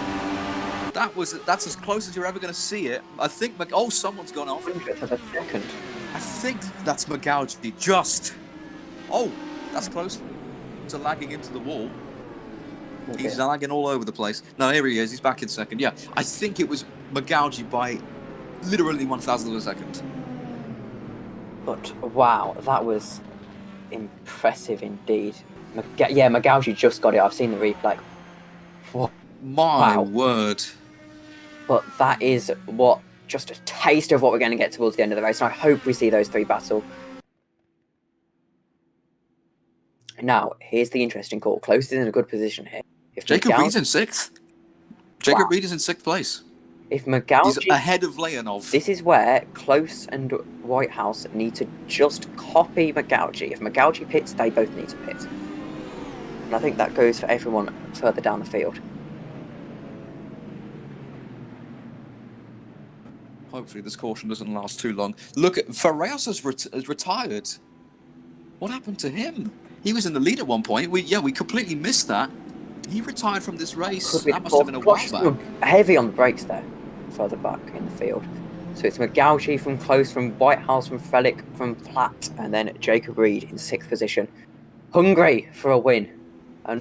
That's as close as you're ever going to see it. I think. Someone's gone off. I think that's Magauji. Just. Oh, that's close to lagging into the wall. Okay. He's lagging all over the place. No, here he is. He's back in second. Yeah, I think it was Magauji by literally 1,000th of a second. But wow, that was impressive indeed. Magauji just got it. I've seen the replay. What? My word. But that is just a taste of what we're going to get towards the end of the race. And I hope we see those 3 battle. Now, here's the interesting call. Close is in a good position here. Jacob Reed's in 6th. Jacob Reed is in 6th place. If He's Magauji, ahead of Leonov. this is where Close and Whitehouse need to just copy Magauji. If Magauji pits, they both need to pit. And I think that goes for everyone further down the field. Hopefully this caution doesn't last too long. Look, Ferreras has retired. What happened to him? He was in the lead at one point. We completely missed that. He retired from this race. That must have been a while back. Heavy on the brakes there, further back in the field. So it's Magauji from Close, from Whitehouse, from Frelick, from Platt, and then Jacob Reed in 6th position. Hungry for a win.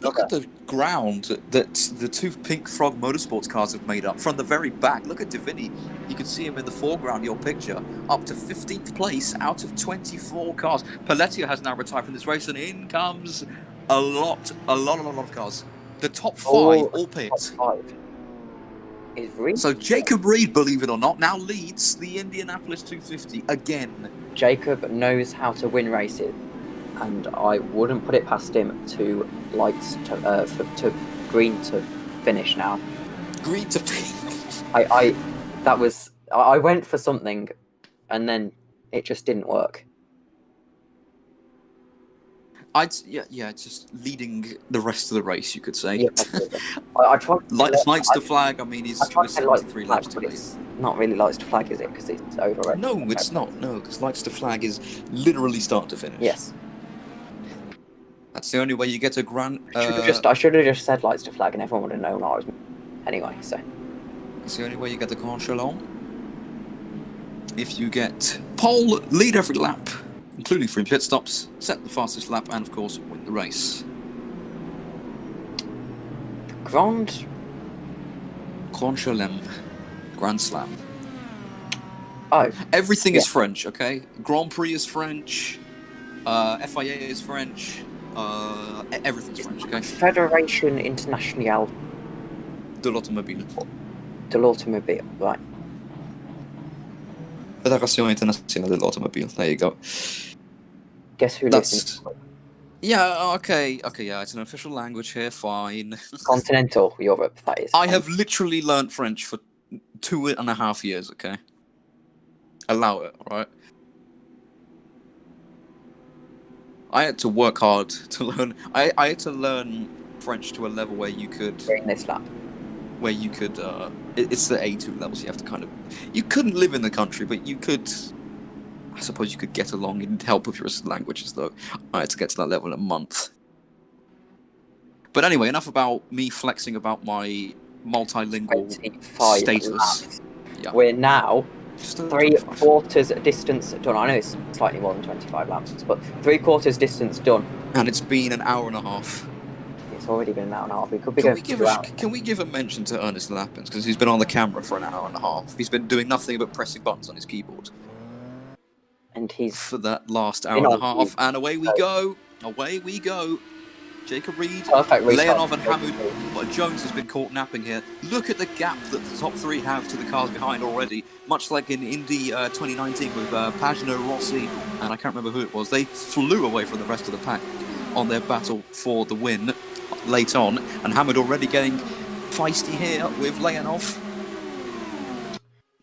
Look at the ground that the two Pink Frog Motorsports cars have made up. From the very back, look at Davini. You can see him in the foreground, your picture. Up to 15th place out of 24 cars. Pelletier has now retired from this race, and in comes a lot of cars. The top 5 all pit. Top 5 is Reed. So Jacob Reed, believe it or not, now leads the Indianapolis 250 again. Jacob knows how to win races, and I wouldn't put it past him to green to finish now. Green to finish. I went for something, and then it just didn't work. Just leading the rest of the race, you could say. Yeah, I tried. Lights to flag. I mean, he's 73 laps to it's not really lights to flag, is it? Because it's over. No, it's not. No, because lights to flag is literally start to finish. Yes. That's the only way you get a grand. I should have just said lights to flag, and everyone would have known I was. Anyway, so. It's the only way you get the Grand Chelon. If you get pole, lead every lap, including 3 pit stops, set the fastest lap, and of course win the race. Grand Chelem, Grand Slam. Oh. Everything is French, okay? Grand Prix is French. FIA is French. Everything's French, okay? Fédération Internationale de l'Automobile. de l'Automobile, right. Fédération Internationale de l'Automobile. There you go. Guess who lives in... Yeah, okay, yeah, it's an official language here, fine. Continental Europe, that is. I have literally learnt French for 2.5 years, okay? Allow it, alright? I had to work hard to learn. I had to learn French to a level where you could. In this lap. Where you could. It's the A2 levels. You have to kind of. You couldn't live in the country, but you could. I suppose you could get along and help with your languages, though. I had to get to that level in a month. But anyway, enough about me flexing about my multilingual status. Laps. Yeah. We're now. Just over 3/4 distance done. I know it's slightly more than 25 laps, but 3/4 distance done. And it's been an hour and a half. It's already been an hour and a half. We could be going for 2 hours. Can we give a mention to Ernest Lappins? Because he's been on the camera for an hour and a half. He's been doing nothing but pressing buttons on his keyboard. And he's... For that last hour and a half. And away we go. Away we go. Jacob Reed, Leonov and Hammond. But Jones has been caught napping here. Look at the gap that the top 3 have to the cars behind already. Much like in Indy 2019 with Pagano, Rossi, and I can't remember who it was. They flew away from the rest of the pack on their battle for the win late on. And Hammond already getting feisty here with Leonov.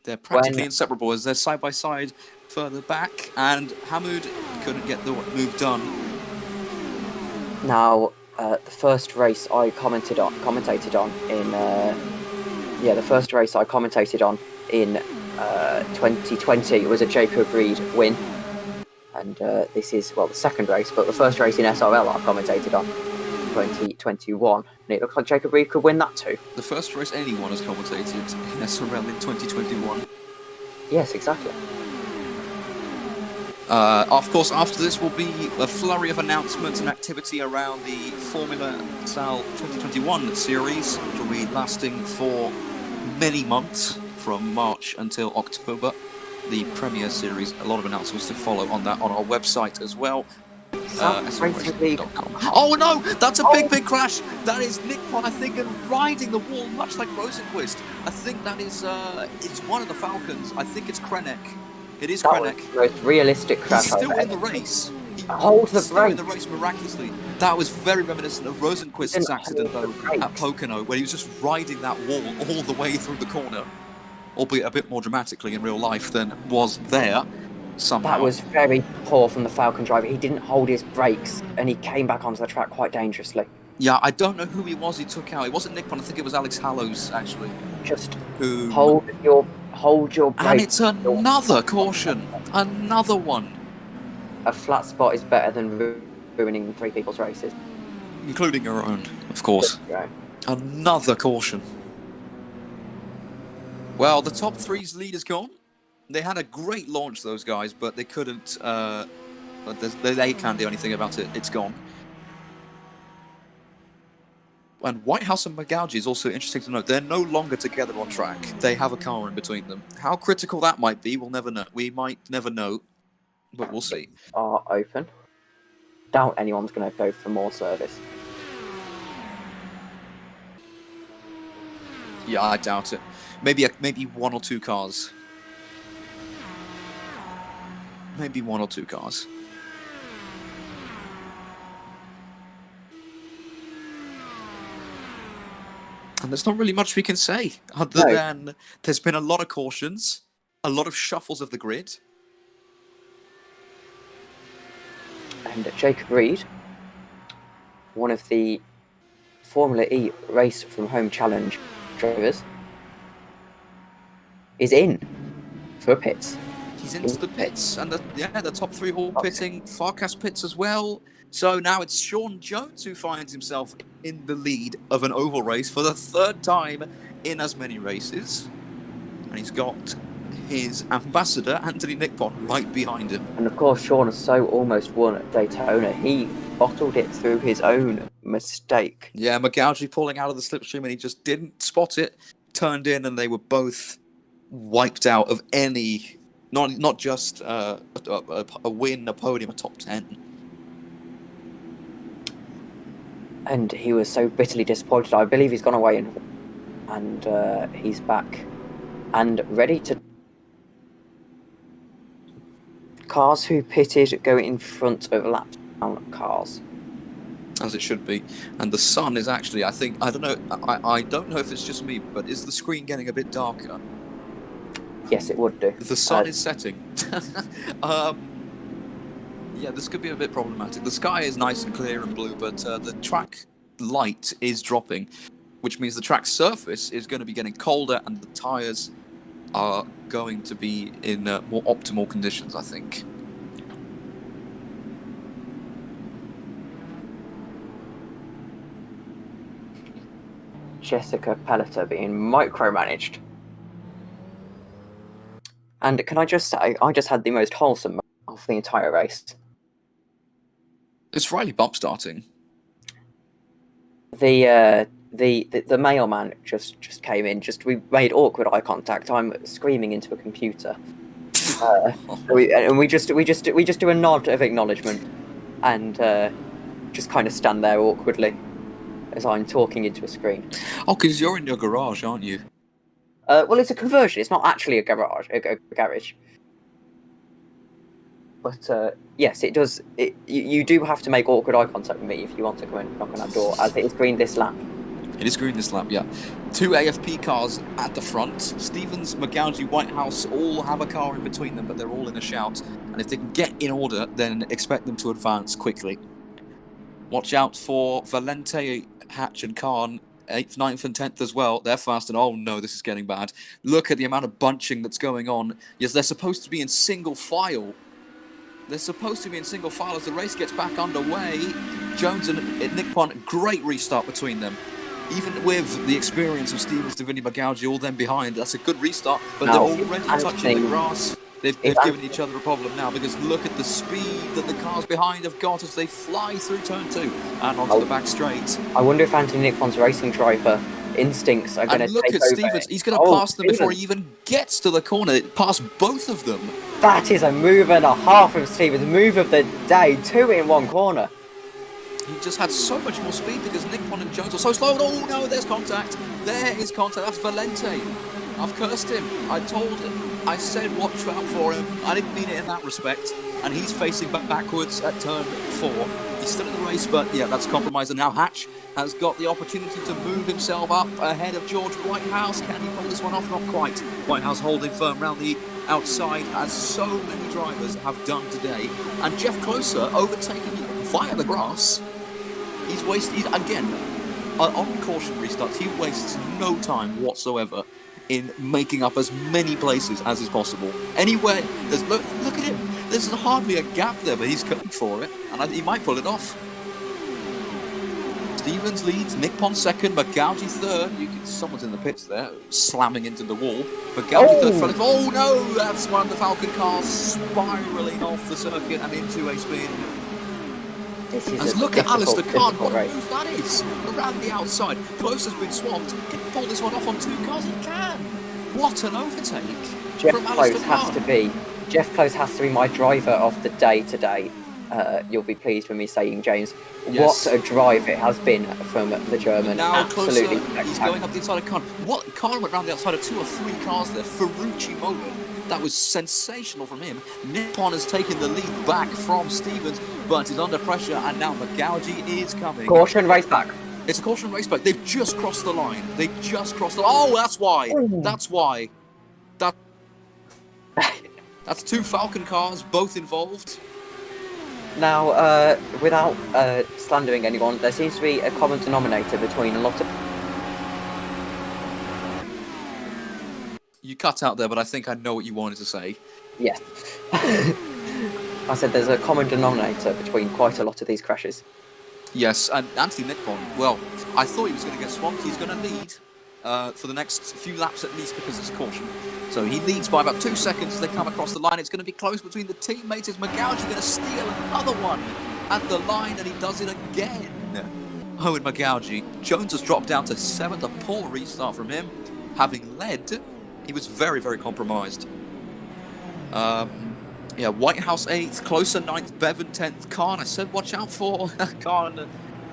They're practically inseparable as they're side by side further back. And Hammond couldn't get the move done. Now, the first race I commentated on in 2020 was a Jacob Reed win, and this is the second race, but the first race in SRL I commentated on 2021, and it looks like Jacob Reed could win that too. The first race anyone has commentated in SRL in 2021. Yes, exactly. Of course, after this will be a flurry of announcements and activity around the Formula Sal 2021 series, which will be lasting for many months, from March until October. The Premier Series, a lot of announcements to follow on that on our website as well. SRL.com. Oh no, that's a big crash. That is Nick Pon, I think, and riding the wall, much like Rosenquist. I think that is it's one of the Falcons. I think it's Krenek. It is Krenek. The most realistic crash. He's still in the race. Hold the brake. In the race miraculously. That was very reminiscent of Rosenquist's accident though at Pocono, where he was just riding that wall all the way through the corner. albeit a bit more dramatically in real life than was there somehow. That was very poor from the Falcon driver. He didn't hold his brakes, and he came back onto the track quite dangerously. Yeah, I don't know who he was he took out. It wasn't Nick Pond, I think it was Alex Hallows, actually. Just Who... hold your brakes. And it's another caution. Another one. A flat spot is better than ruining 3 people's races. Including your own, of course. Yeah. Another caution. Well, the top 3's lead is gone. They had a great launch, those guys, but they couldn't... they can't do anything about it. It's gone. And Whitehouse and Magauji is also interesting to note. They're no longer together on track. They have a car in between them. How critical that might be, we'll never know. We might never know, but we'll see. Are open. Doubt anyone's going to go for more service. Yeah, I doubt it. Maybe 1 or 2 cars. Maybe 1 or 2 cars. And there's not really much we can say, other than there's been a lot of cautions, a lot of shuffles of the grid. And Jacob Reed, one of the Formula E Race from Home Challenge drivers, is in for pits. He's into the pits, and the top 3 all pitting, Farkas pits as well. So now it's Sean Jones who finds himself in the lead of an oval race for the 3rd time in as many races. And he's got his ambassador, Anthony Nickpon, right behind him. And of course, Sean has so almost won at Daytona. He bottled it through his own mistake. Yeah, Magauji pulling out of the slipstream, and he just didn't spot it, turned in, and they were both wiped out of any... Not just a win, a podium, a top 10. And he was so bitterly disappointed. I believe he's gone away and he's back and ready to... Cars who pitted go in front of lap down cars. As it should be. And the sun is actually, I don't know if it's just me, but is the screen getting a bit darker? Yes, it would do. The sun is setting. Yeah, this could be a bit problematic. The sky is nice and clear and blue, but the track light is dropping, which means the track surface is going to be getting colder and the tyres are going to be in more optimal conditions, I think. Jessica Pelleter being micromanaged. And can I just say, I just had the most wholesome moment of the entire race. It's Riley bump starting. The mailman just came in. We made awkward eye contact. I'm screaming into a computer. We just do a nod of acknowledgement, and just kind of stand there awkwardly as I'm talking into a screen. Oh, because you're in your garage, aren't you? Well, it's a conversion. It's not actually a garage. But yes, it does. You do have to make awkward eye contact with me if you want to go and knock on that door, as it is green this lap. It is green this lap, yeah. 2 AFP cars at the front. Stevens, Magauji, Whitehouse all have a car in between them, but they're all in a shout. And if they can get in order, then expect them to advance quickly. Watch out for Valente, Hatch and Khan, 8th, 9th and 10th as well. They're fast, and oh no, this is getting bad. Look at the amount of bunching that's going on. Yes, they're supposed to be in single file. They're supposed to be in single file as the race gets back underway. Jones and Nick Pont, great restart between them. Even with the experience of Stevens, Davini, Magauji all them behind, that's a good restart, but they're already touching the grass. They've given each other a problem now, because look at the speed that the cars behind have got as they fly through turn 2 and onto the back straight. I wonder if Anthony Nickpon's racing driver instincts are going to take over. And look at Stevens, he's going to pass them before he even gets to the corner, past both of them. That is a move and a half from Stevens, move of the day, 2 in 1 corner. He just had so much more speed because Nick Pond and Jones are so slow. Oh no, there's contact. There is contact. That's Valente. I've cursed him. I told him. I said watch out for him. I didn't mean it in that respect. And he's facing backwards at turn 4. He's still in the race, but yeah, that's compromised. And now Hatch has got the opportunity to move himself up ahead of George Whitehouse. Can he pull this one off? Not quite. Whitehouse holding firm round the outside, as so many drivers have done today. And Jeff Closer overtaking via the grass. He's wasted, again, on caution restarts, he wastes no time whatsoever in making up as many places as is possible. Anywhere, look at him. There's hardly a gap there, but he's going for it, and he might pull it off. Stevens leads, Nick Pond second, McGoughey third. Someone's in the pits there, slamming into the wall. McGoughey third. Oh no, that's one of the Falcon cars spiralling off the circuit and into a spin. Look at Alistair Khan, what a move that is! Around the outside, Close has been swamped. Can he pull this one off on 2 cars? He can! What an overtake from Alistair Khan. Jeff Close has to be my driver of the day today. You'll be pleased with me saying, James. Yes. What a drive it has been from the German. Now absolutely Closer, he's going up the inside of Khan. Khan went round the outside of 2 or 3 cars there. Ferrucci moment. That was sensational from him. Nippon has taken the lead back from Stevens, but is under pressure, and now McGoughey is coming. Caution, race back. It's a caution, race back. They've just crossed the line. Oh, that's why. Ooh. That's why. That's 2 Falcon cars, both involved. Now, without slandering anyone, there seems to be a common denominator between a lot of... You cut out there, but I think I know what you wanted to say. Yes. I said there's a common denominator between quite a lot of these crashes. Yes, and Anthony Nippon, well, I thought he was going to get swamped. He's going to lead for the next few laps at least because it's caution. So he leads by about 2 seconds as they come across the line. It's going to be close between the teammates. Is McGoughey going to steal another one at the line, and he does it again. Owen McGoughey. Jones has dropped down to 7th, a poor restart from him. Having led, he was very, very compromised. Yeah, Whitehouse 8th, Closer 9th, Bevan 10th, Khan, I said watch out for Khan,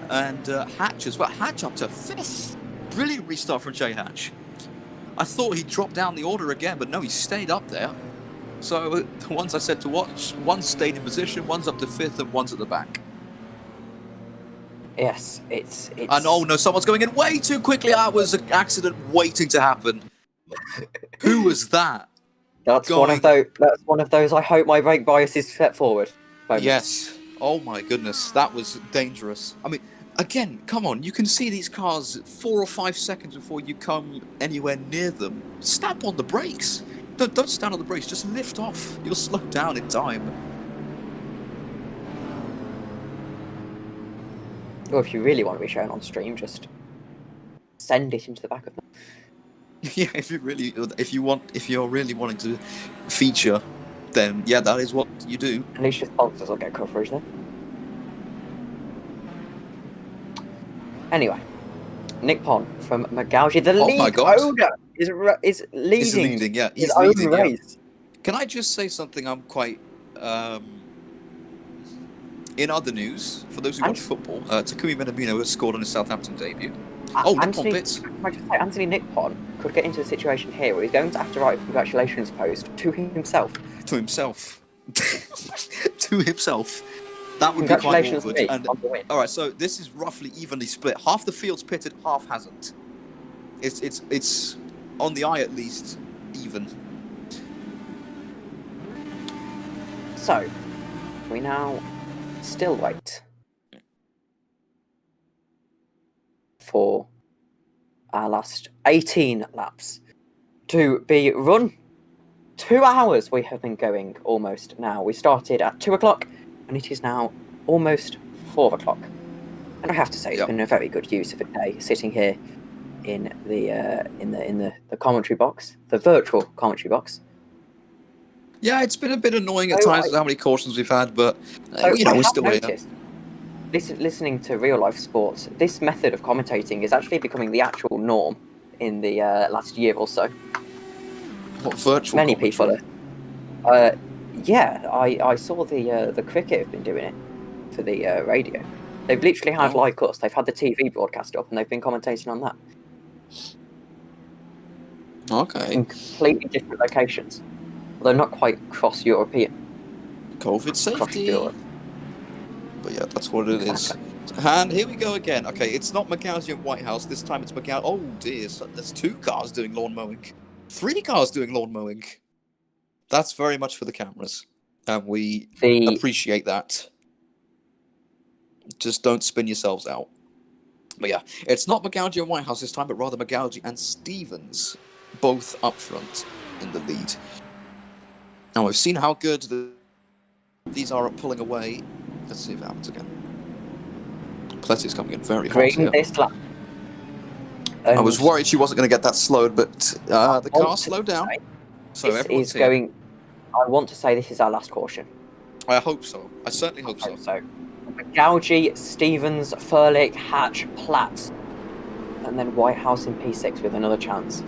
and Hatch as well. Hatch up to 5th. Brilliant restart from Jay Hatch. I thought he'd drop down the order again, but no, he stayed up there. So the ones I said to watch, one stayed in position, one's up to 5th, and one's at the back. Yes, it's... And oh no, someone's going in way too quickly. That was an accident waiting to happen. Who was that? That's one of those. I hope my brake bias is set forward moments. Yes. Oh my goodness, that was dangerous. I mean, again, come on. You can see these cars 4 or 5 seconds before you come anywhere near them. Snap on the brakes. Don't stand on the brakes. Just lift off. You'll slow down in time. Or if you really want to be shown on stream, just send it into the back of them. Yeah, if you're really wanting to feature, then yeah, that is what you do. At least your sponsors will get coverage then. Anyway, Nick Pond from McGoughey, the league owner, is leading. Yeah, he's his own leading. race. Yeah. Can I just say something? I'm quite. In other news, for those who watch football, Takumi Minamino has scored on his Southampton debut. Anthony Nippon could get into a situation here where he's going to have to write a congratulations post to himself. To himself. To himself. That would be quite awkward. And, all right, so this is roughly evenly split. Half the field's pitted, half hasn't. It's on the eye at least even. So we now still wait for our last 18 laps to be run. 2 hours we have been going almost now. We started at 2 o'clock and it is now almost 4 o'clock. And I have to say it's been a very good use of a day sitting here in the commentary box, the virtual commentary box. Yeah, it's been a bit annoying at times how many cautions we've had, but we're still here. Listening to real life sports, this method of commentating is actually becoming the actual norm in the last year or so. What, virtual Many commentary? people yeah, I saw the cricket have been doing it for the radio. They've literally had, like us, they've had the TV broadcast up and they've been commentating on that. Okay. In completely different locations. Although not quite cross-European. COVID safety. But yeah, that's what it is. And here we go again. Okay, it's not Magausi and Whitehouse. This time it's Magausi. Oh dear, so there's 2 cars doing lawn mowing. 3 cars doing lawn mowing. That's very much for the cameras. And we appreciate that. Just don't spin yourselves out. But yeah, it's not Magausi and Whitehouse this time, but rather Magausi and Stevens, both up front in the lead. Now, we've seen how good these are at pulling away. Let's see if it happens again. Pletty's coming in very hot here. This lap. I was worried she wasn't going to get that slowed, but the car slowed down. So everyone's here. I want to say this is our last caution. I hope so. I certainly hope so. Gaugy, Stevens, Furlick, Hatch, Platt, and then Whitehouse in P6 with another chance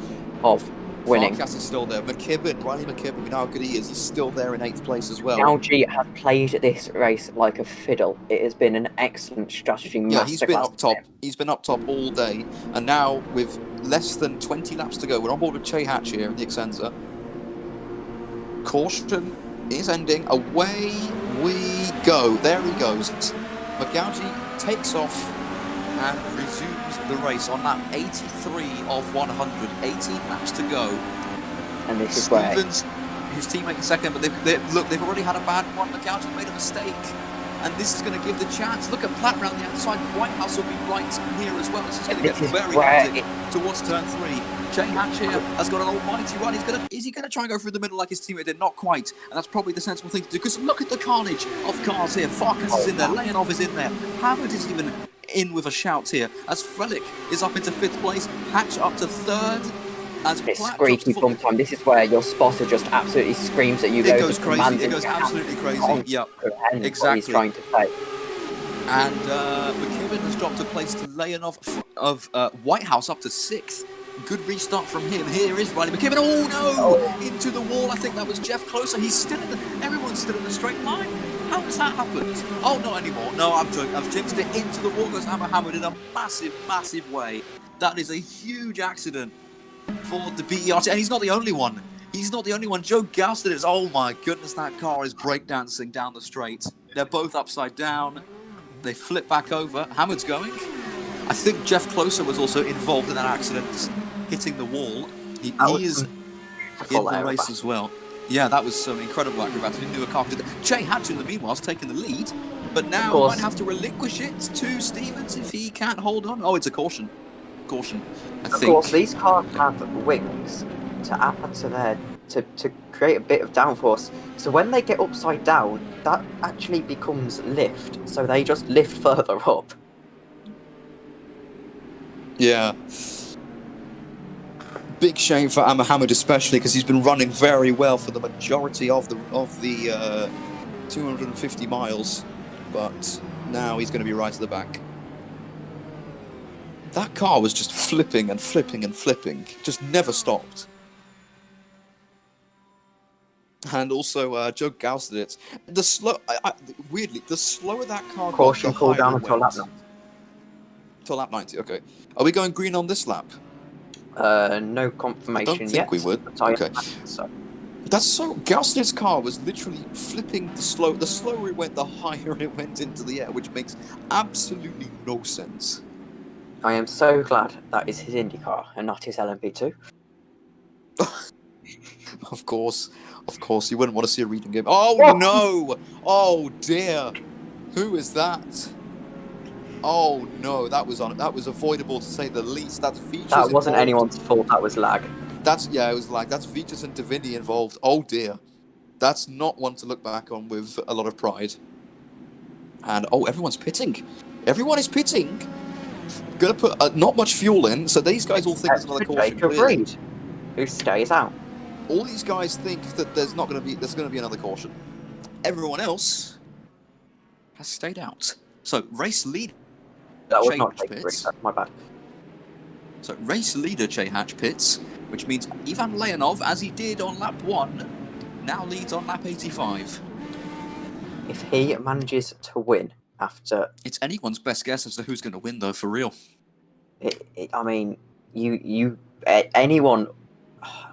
of winning. Farkas is still there. McKibben, Riley McKibben, we know how good he is. He's still there in 8th place as well. Gaugy has played this race like a fiddle. It has been an excellent strategy. Yeah, he's been up top. He's been up top all day. And now, with less than 20 laps to go, we're on board with Che Hatch here in the Excenza. Caution is ending. Away we go. There he goes. Magausi takes off and resumes the race on lap 83 of 100. 18 laps to go. And this is Stevens, his teammate in second, but they've already had a bad one. Magausi made a mistake, and this is going to give the chance. Look at Platt round the outside. Whitehouse will be right here as well. This is going to get very hectic towards turn 3. Che Hatch here has got an almighty run. Is he going to try and go through the middle like his teammate did? Not quite. And that's probably the sensible thing to do, because look at the carnage of cars here. Farkas is in there. Leonov is in there. Hammond is even in with a shout here. As Frelick is up into 5th place. Hatch up to 3rd. As it's squeaky bump time. This is where your spotter just absolutely screams at you. It goes crazy. It goes absolutely crazy. Yeah, exactly. What he's trying to say. And McKibben has dropped a place to Leonov of Whitehouse up to 6th. Good restart from him. Here is Riley McKibben. Oh no! Into the wall. I think that was Jeff Closer. He's still everyone's still in the straight line. How has that happened? Oh, not anymore. No, I've jinxed it. Into the wall goes Hammer Hammered in a massive, massive way. That is a huge accident for the BERT, and he's not the only one. He's not the only one. Joe Gousted is. Oh my goodness, that car is breakdancing down the straight. They're both upside down. They flip back over. Hammered's going. I think Jeff Closer was also involved in that accident, hitting the wall. He is in the race as well. Yeah, that was some incredible acrobatics. He knew a car could. Che Hatch, in the meanwhile, has taken the lead, but now might have to relinquish it to Stevens if he can't hold on. Oh, it's a caution. I think. Of course, these cars have wings to add to their to create a bit of downforce. So when they get upside down, that actually becomes lift. So they just lift further up. Yeah. Big shame for Hamid, especially because he's been running very well for the majority of the 250 miles, but now he's going to be right at the back. That car was just flipping and flipping and flipping, just never stopped. And also, Joe Gousted it. Weirdly, the slower that car got, caution call down until lap 90. Till lap 90, okay. Are we going green on this lap? No confirmation yet. I don't think we would. Okay. So. That's so. Gousted's car was literally flipping the slower it went, the higher it went into the air, which makes absolutely no sense. I am so glad that is his Indy car and not his LMP2. Of course, you wouldn't want to see a reading game. Oh no! Oh dear! Who is that? Oh no, that was avoidable to say the least. That's features. That wasn't anyone's fault. That was lag. It was lag. That's features and Davini involved. Oh dear, that's not one to look back on with a lot of pride. And everyone's pitting. Everyone is pitting. Gonna put not much fuel in, so these guys all think there's another caution. Jacob Reed, who stays out. All these guys think that there's going to be another caution. Everyone else has stayed out. So race leader. That was not Jacob Reed. My bad. So race leader Che Hatch pits, which means Ivan Leonov, as he did on lap 1, now leads on lap 85. If he manages to win after... It's anyone's best guess as to who's going to win, though, for real. I mean, anyone...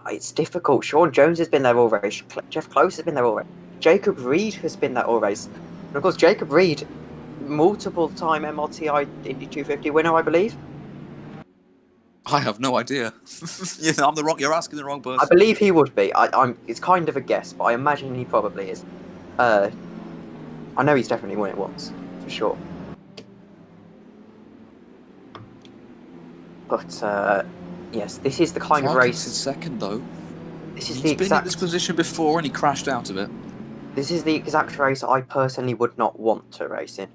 It's difficult. Sean Jones has been there all race. Jeff Close has been there all race. Jacob Reed has been there all race. And of course, Jacob Reed multiple-time MRTI Indy 250 winner, I believe. I have no idea. You're asking the wrong person. I believe he would be. It's kind of a guess, but I imagine he probably is. I know he's definitely won it once, for sure. But yes, this is the kind of race. In second though. He's been in this position before and he crashed out of it. This is the exact race I personally would not want to race in.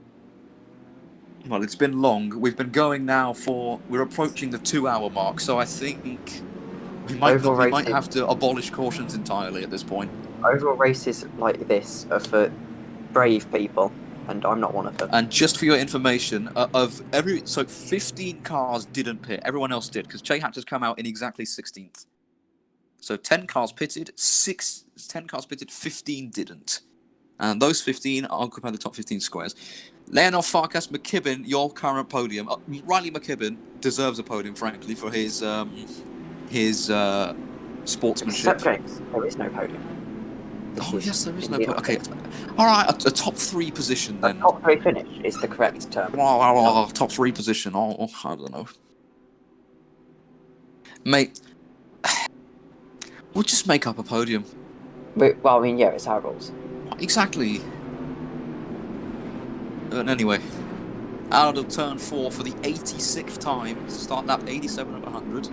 Well, it's been long. We've been going now we're approaching the 2-hour mark, so I think we might have to abolish cautions entirely at this point. Overall races like this are for brave people, and I'm not one of them. And just for your information, 15 cars didn't pit. Everyone else did, because Che Hatch has come out in exactly 16th. So 10 cars pitted, 15 didn't. And those 15 occupy the top 15 squares. Leonov, Farkas, McKibben, your current podium. Riley McKibben deserves a podium, frankly, for his sportsmanship. Except James, there is no podium. Yes, there is no podium. Okay, all right, a top 3 position then. A top 3 finish is the correct term. Top 3 position. I don't know, mate. We'll just make up a podium. Well, I mean, yeah, it's our rules. Exactly. But anyway, out of turn 4 for the 86th time to start lap 87 of 100.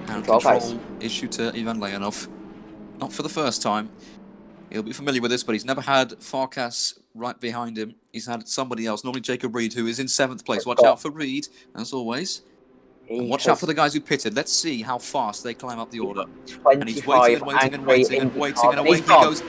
And control issue to Ivan Leonov. Not for the first time. He'll be familiar with this, but he's never had Farkas right behind him. He's had somebody else, normally Jacob Reed, who is in 7th place. Watch out for Reed, as always. And watch out for the guys who pitted. Let's see how fast they climb up the order. And he's waiting and away he goes.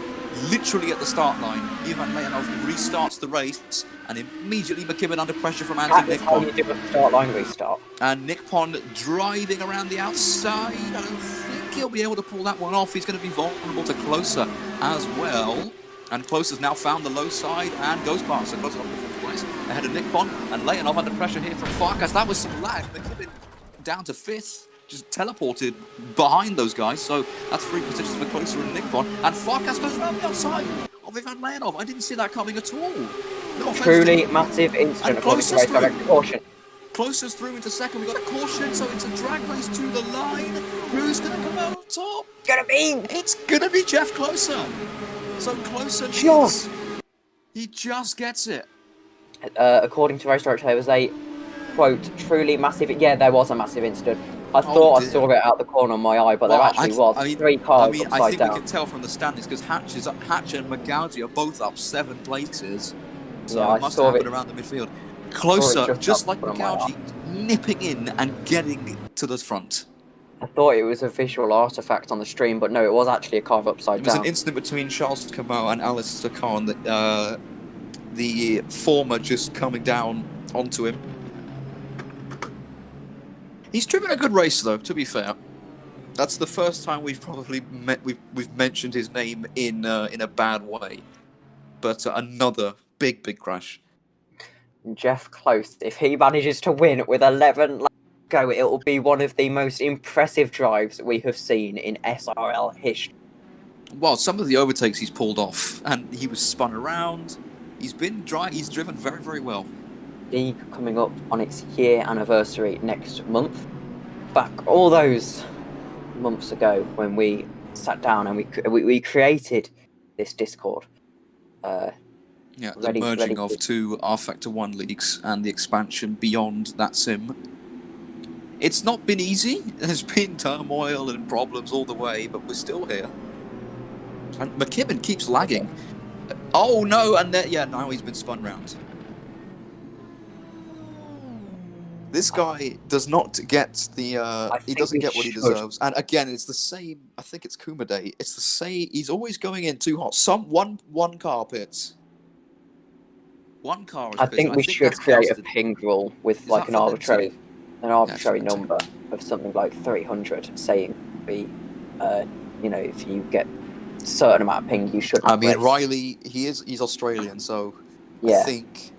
Literally at the start line, Ivan Leonov restarts the race, and immediately McKibben under pressure from Anthony Nippon. That is how you do a start line restart. And Nippon driving around the outside. I don't think he'll be able to pull that one off. He's going to be vulnerable to Closer as well. And Closer's now found the low side and goes past. So Closer up in 5th place ahead of Nippon. And Leonov under pressure here from Farkas. That was some lag. McKibben down to 5th. Just teleported behind those guys, so that's 3 positions for Closer and Nippon. And Farkas goes around the outside of Ivan Leonov. I didn't see that coming at all. No Truly massive incident according to race director. Caution. Closer's through into second. We got a caution, so it's a drag race to the line. Who's going to come out on top? It's gonna be Jeff Closer. So Closer, he just gets it. According to race director, there was a quote truly massive. Yeah, there was a massive incident. I thought I saw it out the corner of my eye, but there actually was 3 cars upside down. I think we can tell from the standings because Hatch and McGowdy are both up 7 places. So it must have happened around the midfield. Closer, just like McGowdy, nipping in and getting to the front. I thought it was a visual artifact on the stream, but no, it was actually a car upside down. It was an incident between Charles Camo and Alistair Khan, the former just coming down onto him. He's driven a good race, though. To be fair, that's the first time we've probably we've mentioned his name in a bad way. But another big crash. Jeff Close, if he manages to win with 11 laps to go, it will be one of the most impressive drives we have seen in SRL history. Well, some of the overtakes he's pulled off, and he was spun around. He's driven very, very well. League coming up on its year anniversary next month. Back all those months ago when we sat down and we created this Discord. The merging of 2 R-Factor 1 leagues and the expansion beyond that sim. It's not been easy. There's been turmoil and problems all the way, but we're still here. And McKibben keeps lagging. Oh no, and now he's been spun round. This guy does not get the. He doesn't get what he deserves. And again, it's the same. I think it's Kumade. It's the same. He's always going in too hot. One car pits. One car. I think we should create a ping rule with like an arbitrary number of something like 300, saying if you get a certain amount of ping, you should. I mean, Riley, he's Australian, so I think.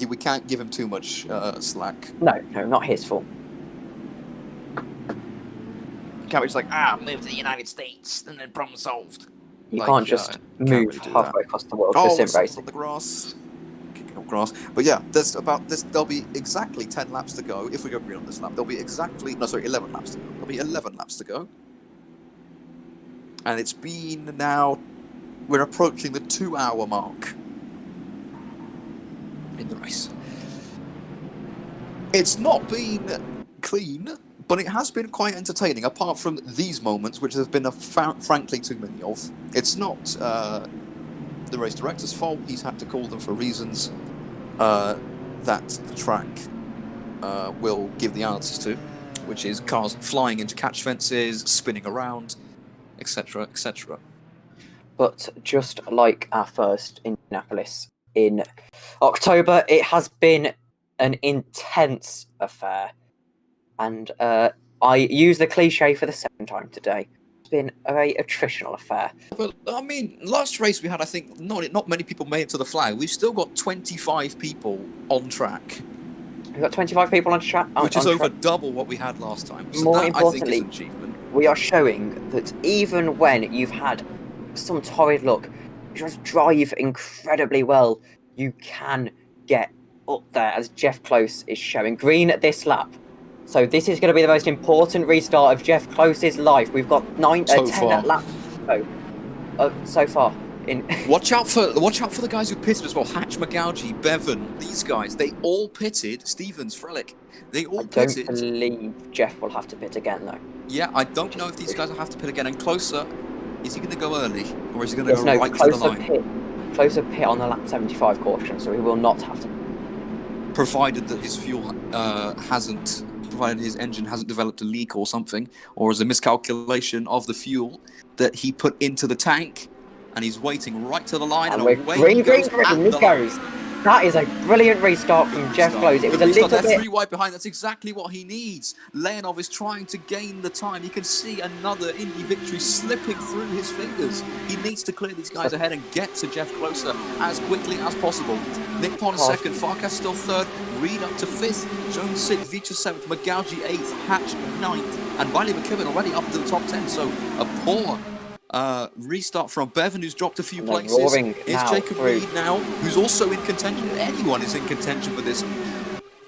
We can't give him too much slack. No, not his fault. Can't be just like, move to the United States, and then problem solved. You can't just move halfway across the world for sim racing. On the grass. Kick grass. But yeah, there'll be exactly 10 laps to go. If we go green on this lap, there'll be 11 laps to go. There'll be 11 laps to go. And it's been now, we're approaching the 2-hour mark in the race. It's not been clean, but it has been quite entertaining, apart from these moments, which have been frankly too many of. It's not the race director's fault. He's had to call them for reasons that the track will give the answers to, which is cars flying into catch fences, spinning around, etc., etc. But just like our first Indianapolis in October, it has been an intense affair. And I use the cliche for the second time today. It's been a very attritional affair. Well, I mean, last race we had, I think, not many people made it to the flag. We've still got 25 people on track. We've got 25 people on track. Which is over double what we had last time. So More that, importantly, I think, is an achievement. We are showing that even when you've had some torrid luck, you just drive incredibly well, you can get up there, as Jeff Close is showing. Green at this lap. So this is going to be the most important restart of Jeff Close's life. We've got 10 laps so far. Watch out for the guys who pitted as well. Hatch, McGougy, Bevan, these guys, they all pitted. Stevens, Frelick, they all pitted. I don't believe Jeff will have to pit again, though. Yeah, I don't know if these guys will have to pit again. And Closer, is he going to go early? Or is he going to go right to the line? Closer pit on the lap 75 caution, so he will not have to. Provided that his fuel provided his engine hasn't developed a leak or something, or as a miscalculation of the fuel that he put into the tank, and he's waiting right to the line, and away he goes. That is a brilliant restart from Jeff Close. It was a little bit... They're 3 wide behind. That's exactly what he needs. Leonov is trying to gain the time. You can see another Indy victory slipping through his fingers. He needs to clear these guys ahead and get to Jeff Closer as quickly as possible. Nick Pon second, Farkas still third, Reed up to fifth, Jones sixth, Veach seventh, McGougy eighth, Hatch ninth, and Riley McKibben already up to the top 10. So a poor restart from Bevan, who's dropped a few places. Is Jacob Reed now, who's also in contention. Anyone is in contention for this.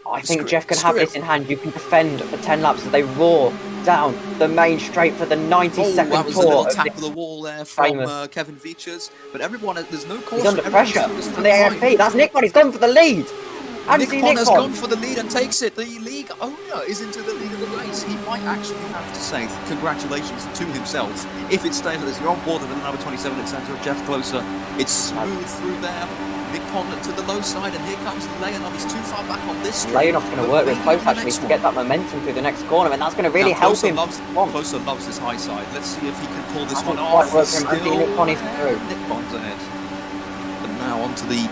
I think Jeff can have this in hand. You can defend for 10 laps as they roar down the main straight for the 92nd tour. That was a little tap of the wall there from Kevin Veachers. But everyone, there's no caution. He's under pressure from the AFP. That's Nick Pon. He's gone for the lead. Nick Pon has gone for the lead and takes it. The league owner is into the lead of the race. He might actually have to say congratulations to himself if it stays like this. You're on board with the number 27 at centre of Jeff Closer. It's smooth through there. Nick Pon to the low side, and here comes Leonov. He's too far back on this straight. Leonov's going to work with Close actually to get that momentum through the next corner, and that's going to really help him. Closer loves this high side. Let's see if he can pull this one off. Nick Pon is through. Nick Pon's ahead. But now onto the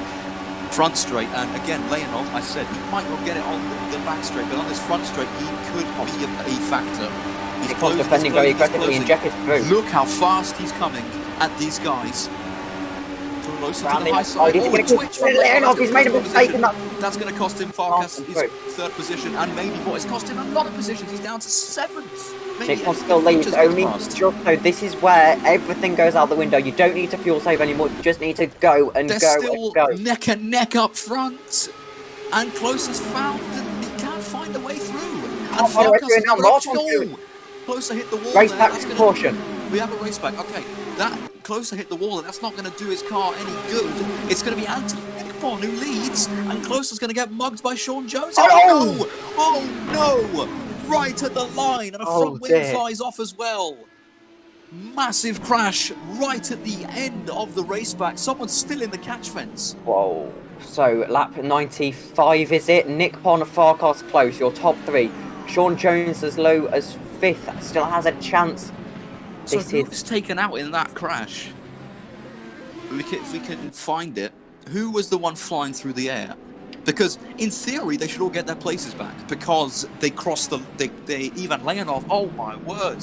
front straight, and again Leonov, I said he might not get it on the back straight, but on this front straight he could be a factor. He's defending very aggressively, and Jeff is through. Look how fast he's coming at these guys. Closer to the high side. Leonov, he's made a mistake in that. That's going to cost him Farkas his third position, and maybe what has cost him a lot of positions. He's down to 7th. Nick Pon still leads only just so this is where everything goes out the window. You don't need to fuel save anymore. You just need to go and They're go still and go. Neck and neck up front, and Close has found that he can't find a way through. And Farkas Closer hit the wall. Race back to caution. We have a race back. Okay, that Closer hit the wall, and that's not going to do his car any good. It's going to be Anthony Nick Pon who leads, and Closer's going to get mugged by Sean Jones. Oh no! Oh no! Right at the line, and a front wing flies off as well. Massive crash right at the end of the race back. Someone's still in the catch fence. Whoa. So, lap 95 is it? Nick Pon, Farkas, Close, your top 3. Sean Jones as low as 5th, still has a chance. So who was taken out in that crash? If we can find it, who was the one flying through the air? Because in theory they should all get their places back because they crossed even Leonov. Oh my word!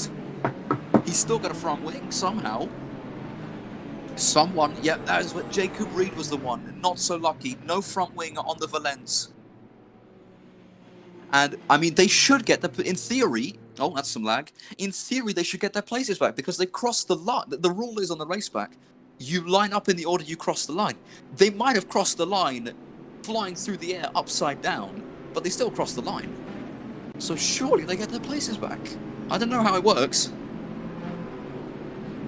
He's still got a front wing somehow. Yeah, that is what Jacob Reed was the one. Not so lucky. No front wing on the Valence. And I mean, they should get in theory. Oh, that's some lag. In theory, they should get their places back because they crossed the line. The rule is on the race back, you line up in the order you cross the line. They might have crossed the line flying through the air upside down, but they still cross the line. So surely they get their places back. I don't know how it works.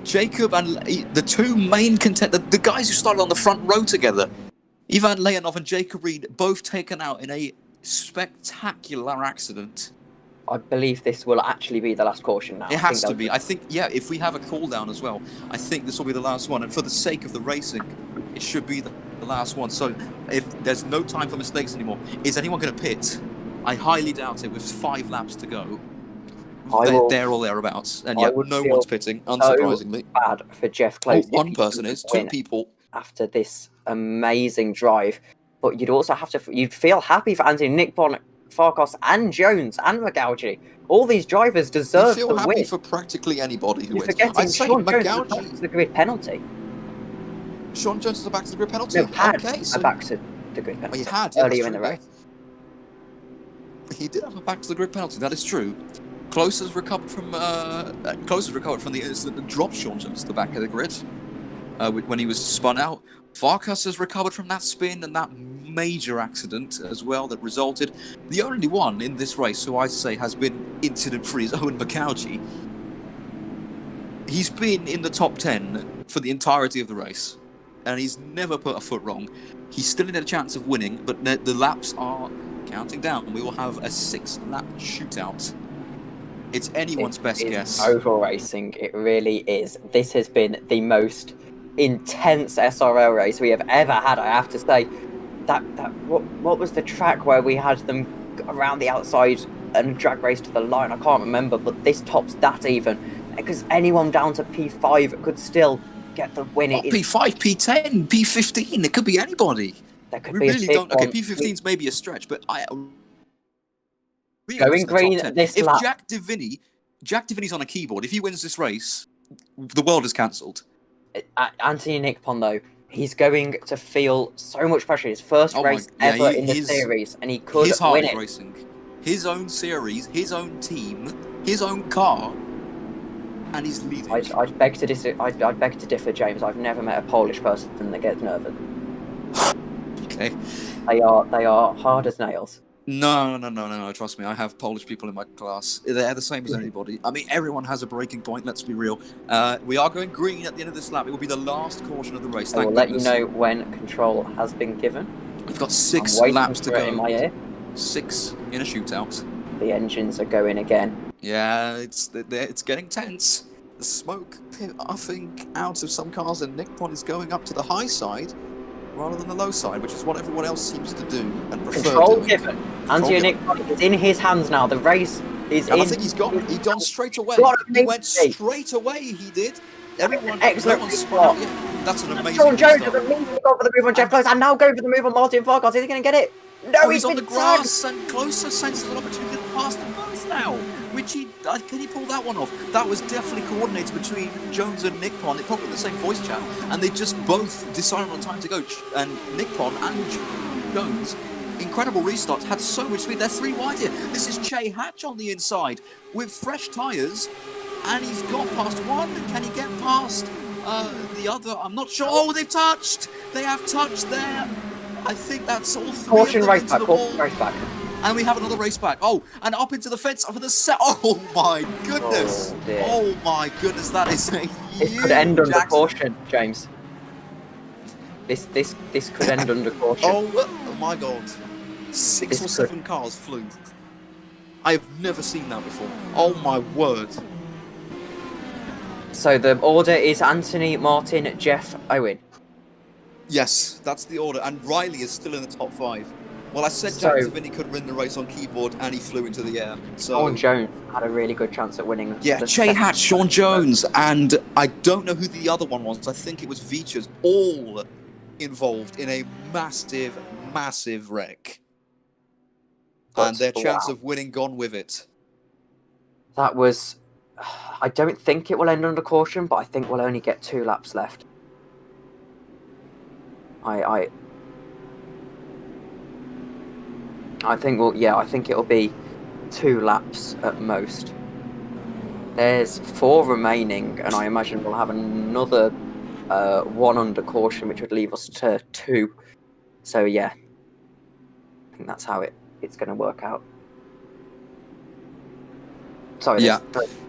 Jacob and the two main contenders, the guys who started on the front row together, Ivan Leonov and Jacob Reed, both taken out in a spectacular accident. I believe this will actually be the last caution now. It has to be. I think, yeah, if we have a cool down as well, I think this will be the last one. And for the sake of the racing, it should be the last one. So if there's no time for mistakes anymore, is anyone going to pit? I highly doubt it with 5 laps to go. They're all thereabouts. And yeah, no one's pitting, unsurprisingly. So bad for Jeff Close. Oh, one person is, 2 people. After this amazing drive. But you'd also have to, you'd feel happy for Anthony Nippon, Farkas and Jones and McGaugy. All these drivers deserve the win. I feel happy for practically anybody who wins. I'd say Sean Jones is the grid penalty. Sean Jones is a back to the grid penalty? No, had a back to the grid penalty. He had, earlier in the race. He did have a back to the grid penalty, that is true. Close has recovered from the incident that dropped Sean Jones to the back of the grid when he was spun out. Farkas has recovered from that spin and that major accident as well that resulted. The only one in this race who I say has been incident-free is Owen McCaughey. He's been in the top 10 for the entirety of the race, and he's never put a foot wrong. He's still in a chance of winning, but the laps are counting down. We will have a 6-lap shootout. It's anyone's best guess. Oval racing, it really is. This has been the most intense SRL race we have ever had, I have to say. What was the track where we had them around the outside and drag race to the line? I can't remember, but this tops that even, because anyone down to P5 could still get the win. P5, P10, P15, it could be anybody. There could we be really don't. Okay, P15's maybe a stretch, but going green this lap. If Jack Divini's on a keyboard, if he wins this race, the world is cancelled. Anthony Nippon, though, he's going to feel so much pressure. His first race ever in the series, and he could win it. Racing. His own series, his own team, his own car, and he's leading. I'd beg to differ, James. I've never met a Polish person that gets nervous. Okay. They are hard as nails. No, trust me, I have Polish people in my class. They're the same as anybody. I mean, everyone has a breaking point, let's be real. We are going green at the end of this lap. It will be the last caution of the race. I will let you know when control has been given. We've got 6 laps to go. In my ear. 6 in a shootout. The engines are going again. Yeah, it's getting tense. The smoke puffing out of some cars, and Nippon is going up to the high side rather than the low side, which is what everyone else seems to do and prefer. Control given. Anthony Nippon is in his hands now. The race is in. I think he's gone straight away. He went straight away. He did. Excellent spot. Yeah, that's an amazing. Sean Jones has immediately gone for the move on Jeff Close, and now going for the move on Martin Farkas. Is he going to get it? No, he's on the grass, and Closer senses an opportunity to pass them both now. Which can he pull that one off? That was definitely coordinated between Jones and Nippon. They're probably the same voice chat, and they just both decided on time to go. And Nippon and Jones, incredible restarts, had so much speed. They're 3 wide here. This is Che Hatch on the inside with fresh tyres, and he's gone past one. Can he get past the other? I'm not sure. Oh, they've touched. They have touched there. I think that's all 3 caution of them into the wall. Race back. And we have another race back. Oh, and up into the fence for the set. Oh my goodness! Oh my goodness! That is a huge. This could end under caution, James. This could end under caution. Oh my God! 6 or 7 cars flew. I've never seen that before. Oh my word! So the order is Anthony, Martin, Jeff, Owen. Yes, that's the order. And Riley is still in the top 5. Well, I said Jack Divini could win the race on keyboard, and he flew into the air. So Sean Jones had a really good chance at winning. Yeah, Che Hatch, Sean Jones, and I don't know who the other one was. I think it was Veachers, all involved in a massive, massive wreck. And their chance of winning gone with it. That was... I don't think it will end under caution, but I think we'll only get 2 laps left. I think it'll be 2 laps at most. There's 4 remaining, and I imagine we'll have another 1 under caution, which would leave us to 2. So yeah, think that's how it's going to work out. Sorry, there's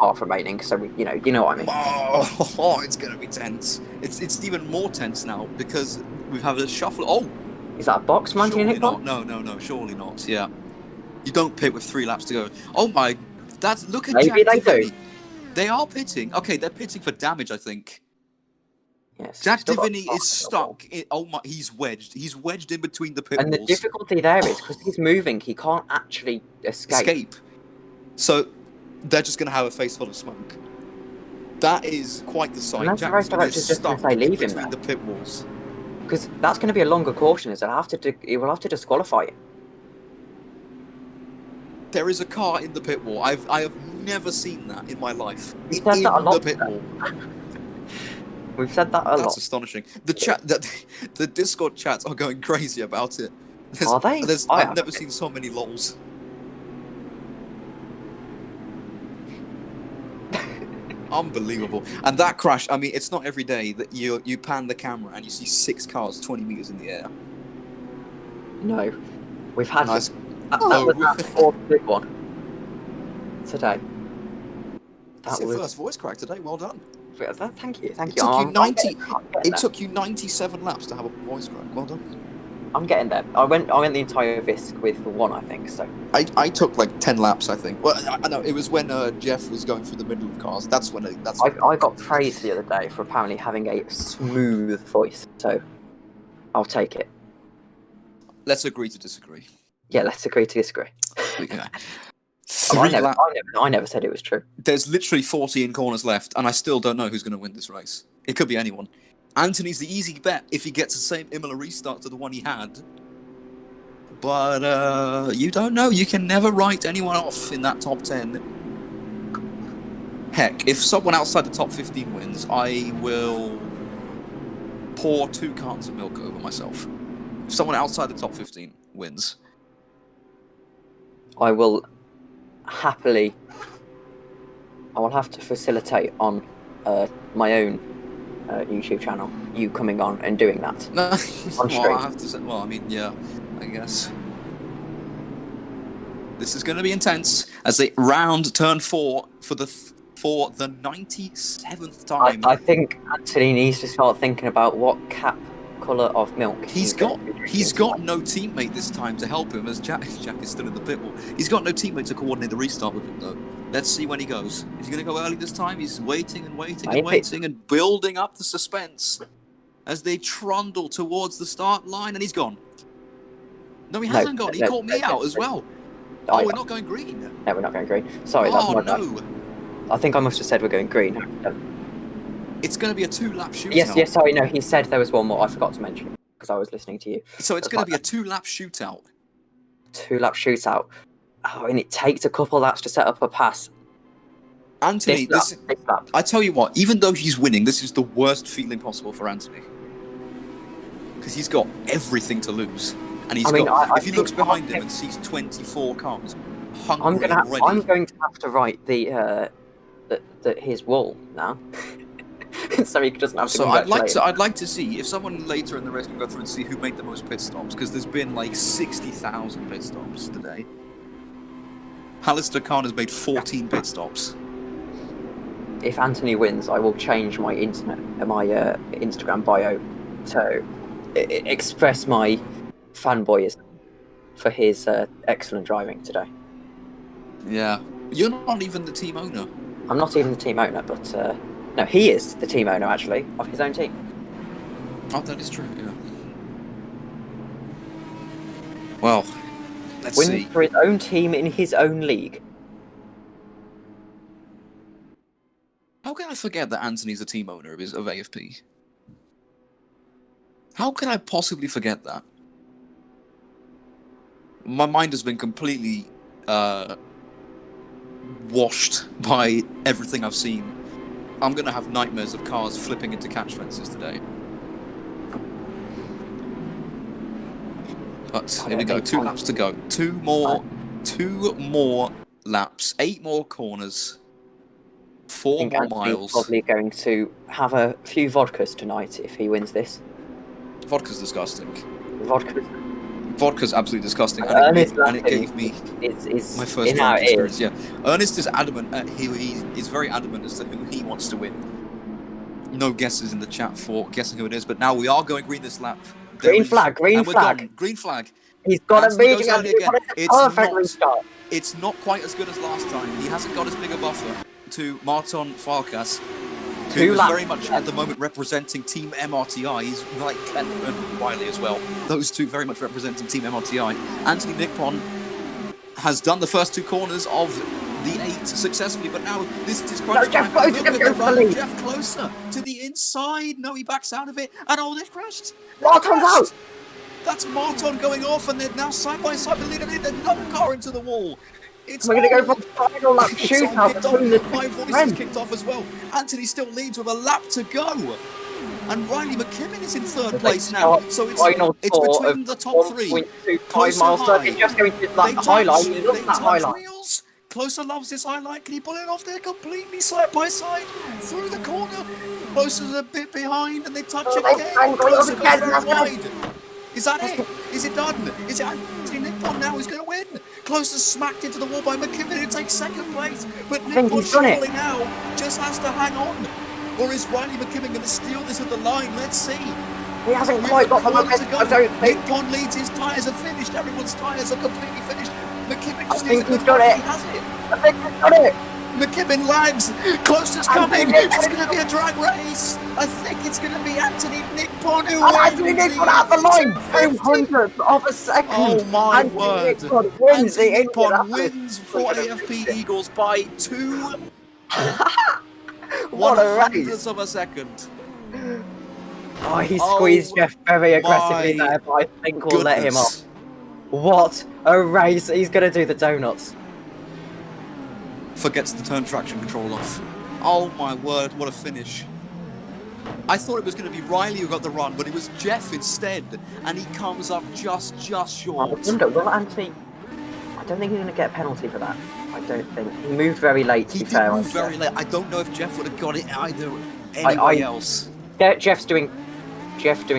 half remaining, so you know what I mean. Oh, it's going to be tense. It's even more tense now because we have a shuffle. Oh, is that a box man? Surely not. No, surely not. Yeah, you don't pit with 3 laps to go. Oh my, look at Maybe Jack they Diviney. do. They are pitting. Okay, they're pitting for damage, I think. Yes. Jack Diviney is stuck. He's wedged. He's wedged in between the pit walls. And the difficulty there is because he's moving, he can't actually escape. So they're just going to have a face full of smoke. That is quite the sight. Jack Diviney is just stuck in between the pit walls. Because that's going to be a longer caution. It will have to disqualify him. There is a car in the pit wall. I have never seen that in my life. We've said that a lot. The pit wall. We've said that a lot. That's astonishing. The Discord chats are going crazy about it. Are they? I've never seen so many lols. Unbelievable. And that crash, I mean, it's not every day that you pan the camera and you see 6 cars 20 meters in the air. No. We've had nice. That was that fourth big one today. That's your first voice crack today. Well done. Thank you. It took you 97 laps to have a voice crack. Well done. I'm getting there. I went the entire VISC with 1, I think. So I took like 10 laps, I think. Well, I know it was when Jeff was going through the middle of cars. That's when I got praised the other day for apparently having a smooth voice. So I'll take it. Let's agree to disagree. Yeah, let's agree to disagree. Yeah. I never said it was true. There's literally 14 corners left, and I still don't know who's going to win this race. It could be anyone. Anthony's the easy bet if he gets the same Imola restart to the one he had. But you don't know. You can never write anyone off in that top 10. Heck, if someone outside the top 15 wins, I will pour 2 cartons of milk over myself. If someone outside the top 15 wins, I will have to facilitate on my own YouTube channel you coming on and doing that. On stream. Well, I have to say, I mean, yeah, I guess. This is going to be intense as they round turn 4 for the 97th time. I think Anthony needs to start thinking about what cap colour of milk he's got no teammate this time to help him, as Jack is still in the pit wall. He's got no teammate to coordinate the restart with him though. Let's see when he goes. Is he going to go early this time? He's waiting and building up the suspense as they trundle towards the start line, and he's gone. No, he hasn't gone. He caught me out as well. Oh, we're not going green. No, we're not going green. Sorry, that's my bad. I think I must have said we're going green. It's going to be a 2-lap shootout. Yes, sorry, no, he said there was one more. I forgot to mention it because I was listening to you. So it's going to be a 2-lap shootout. 2-lap shootout. Oh, and it takes a couple laps to set up a pass. Anthony, I tell you what, even though he's winning, this is the worst feeling possible for Anthony. Because he's got everything to lose. And if he looks behind him and sees 24 cars, I'm going to have to write his wall now. So he doesn't have to. So I'd like to see if someone later in the race can go through and see who made the most pit stops, because there's been like 60,000 pit stops today. Alistair Khan has made 14 pit stops. If Anthony wins, I will change my Instagram bio to express my fanboyism for his excellent driving today. Yeah, you're not even the team owner. I'm not even the team owner, but no, he is the team owner actually of his own team. Oh, that is true. Yeah. Well, let's wins see. For his own team in his own league. How can I forget that Anthony's the team owner of AFP? How can I possibly forget that? My mind has been completely washed by everything I've seen. I'm going to have nightmares of cars flipping into catch fences today. But here we go, 2 laps to go. 2 more laps, 8 more corners, 4 more miles. Probably going to have a few vodkas tonight if he wins this. Vodka's disgusting. vodka's absolutely disgusting, Ernest and it laughing gave me is my first in our drunk experience. ears. Yeah, Ernest is adamant. He is very adamant as to who he wants to win. No guesses in the chat for guessing who it is, but now we are going green this lap. Green flag. And we're gone. Green flag. He's got a Anthony meeting goes early again. perfect restart. It's not quite as good as last time. He hasn't got as big a buffer to Martin Farkas, who is very much at the moment representing Team MRTI. He's like Ken and Riley as well. Those two very much representing Team MRTI. Anthony Nippon has done the first 2 corners of the 8 successfully, but now this is crunch time. Look at the run. Jeff closer to the inside. No, he backs out of it. And they've crashed. Martin's out. That's Martin going off, and they're now side by side with leader. Another car into the wall. We're going to go for the final lap shootout between the My kicked off as well. Anthony still leads with a lap to go. And Riley McKibben is in 3rd place now. So it's between the top 3. Closer miles. It's just going to that highlight. They touch wheels. Closer loves this highlight. Can he pull it off there completely side by side through the corner? Closer's a bit behind, and they touch again. Closer goes very wide. Is that it? Is it done? Is it Anthony Nippon now who's going to win? Closer smacked into the wall by McKibben, who takes 2nd place. But Nippon surely now just has to hang on. Or is Riley McKibben going to steal this at the line? Let's see. He hasn't quite got the momentum. I don't think. Nippon leads. His tyres are finished. Everyone's tyres are completely finished. McKibben just needs to got it. He has it. I think he's got it. McKibben lags. Closer's coming. It's going to be a drag race. I think it's going to be Anthony Nippon who wins. Anthony Nippon at the line. 200th of a second. Oh my word. Anthony Nippon wins for AFP Eagles by 2 what a race of a second. Oh, he squeezed Jeff very aggressively there, but I think we'll let him off. What a race. He's going to do the donuts. Forgets to turn traction control off. Oh my word, what a finish. I thought it was going to be Riley who got the run, but it was Jeff instead, and he comes up just short. I wonder, will Anthony... I don't think he's going to get a penalty for that. I don't think. He moved very late, to be fair. He moved very late. I don't know if Jeff would have got it either anybody else. Jeff's doing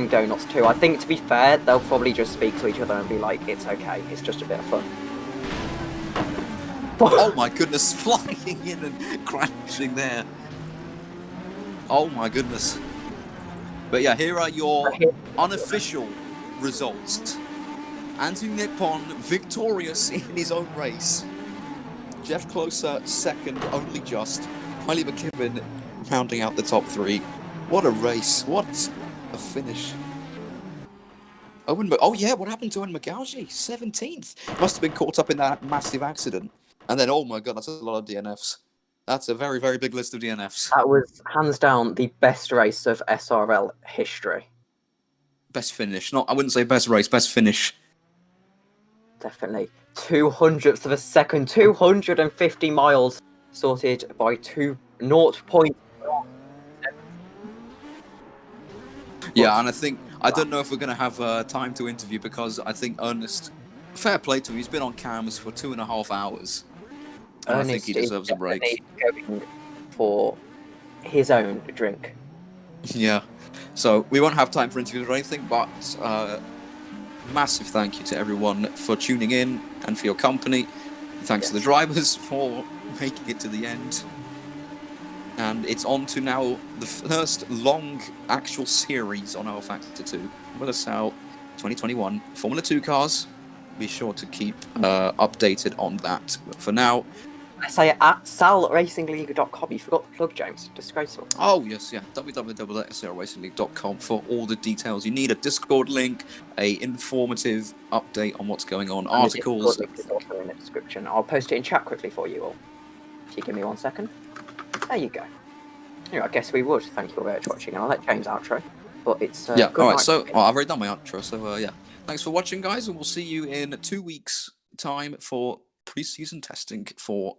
donuts too. I think, to be fair, they'll probably just speak to each other and be like, it's okay, it's just a bit of fun. Oh my goodness, flying in and crashing there. Oh my goodness. But yeah, here are your unofficial results. Anthony Nippon victorious in his own race. Jeff Closer 2nd, only just. Riley McKibben rounding out the top 3. What a race. What a finish. Oh yeah, what happened to Owen McGaugy? 17th. Must have been caught up in that massive accident. And then, oh my god, that's a lot of DNFs. That's a very, very big list of DNFs. That was, hands down, the best race of SRL history. Best finish. I wouldn't say best race, best finish. Definitely. 200th of a second, 250 miles sorted by 0. Yeah, and I don't know if we're going to have time to interview, because I think Ernest, fair play to him, he's been on cams for 2.5 hours. And I think he deserves a break. Going for his own drink. Yeah. So we won't have time for interviews or anything, but massive thank you to everyone for tuning in and for your company. Thanks to the drivers for making it to the end. And it's on to now the first long actual series on our Factor 2. Willisau 2021 Formula 2 cars. Be sure to keep updated on that. But for now, I say at salracingleague.com. You forgot the plug, James. Disgraceful. Oh, yes, yeah. www.srracingleague.com for all the details you need. A Discord link, a informative update on what's going on, and articles. The Discord link is also in the description. I'll post it in chat quickly for you all. If you give me 1 second. There you go. Yeah, I guess we would. Thank you all very much for watching. And I'll let James outro. But it's yeah, alright, so I've already done my outro, so yeah. Thanks for watching, guys, and we'll see you in 2 weeks' time for pre-season testing for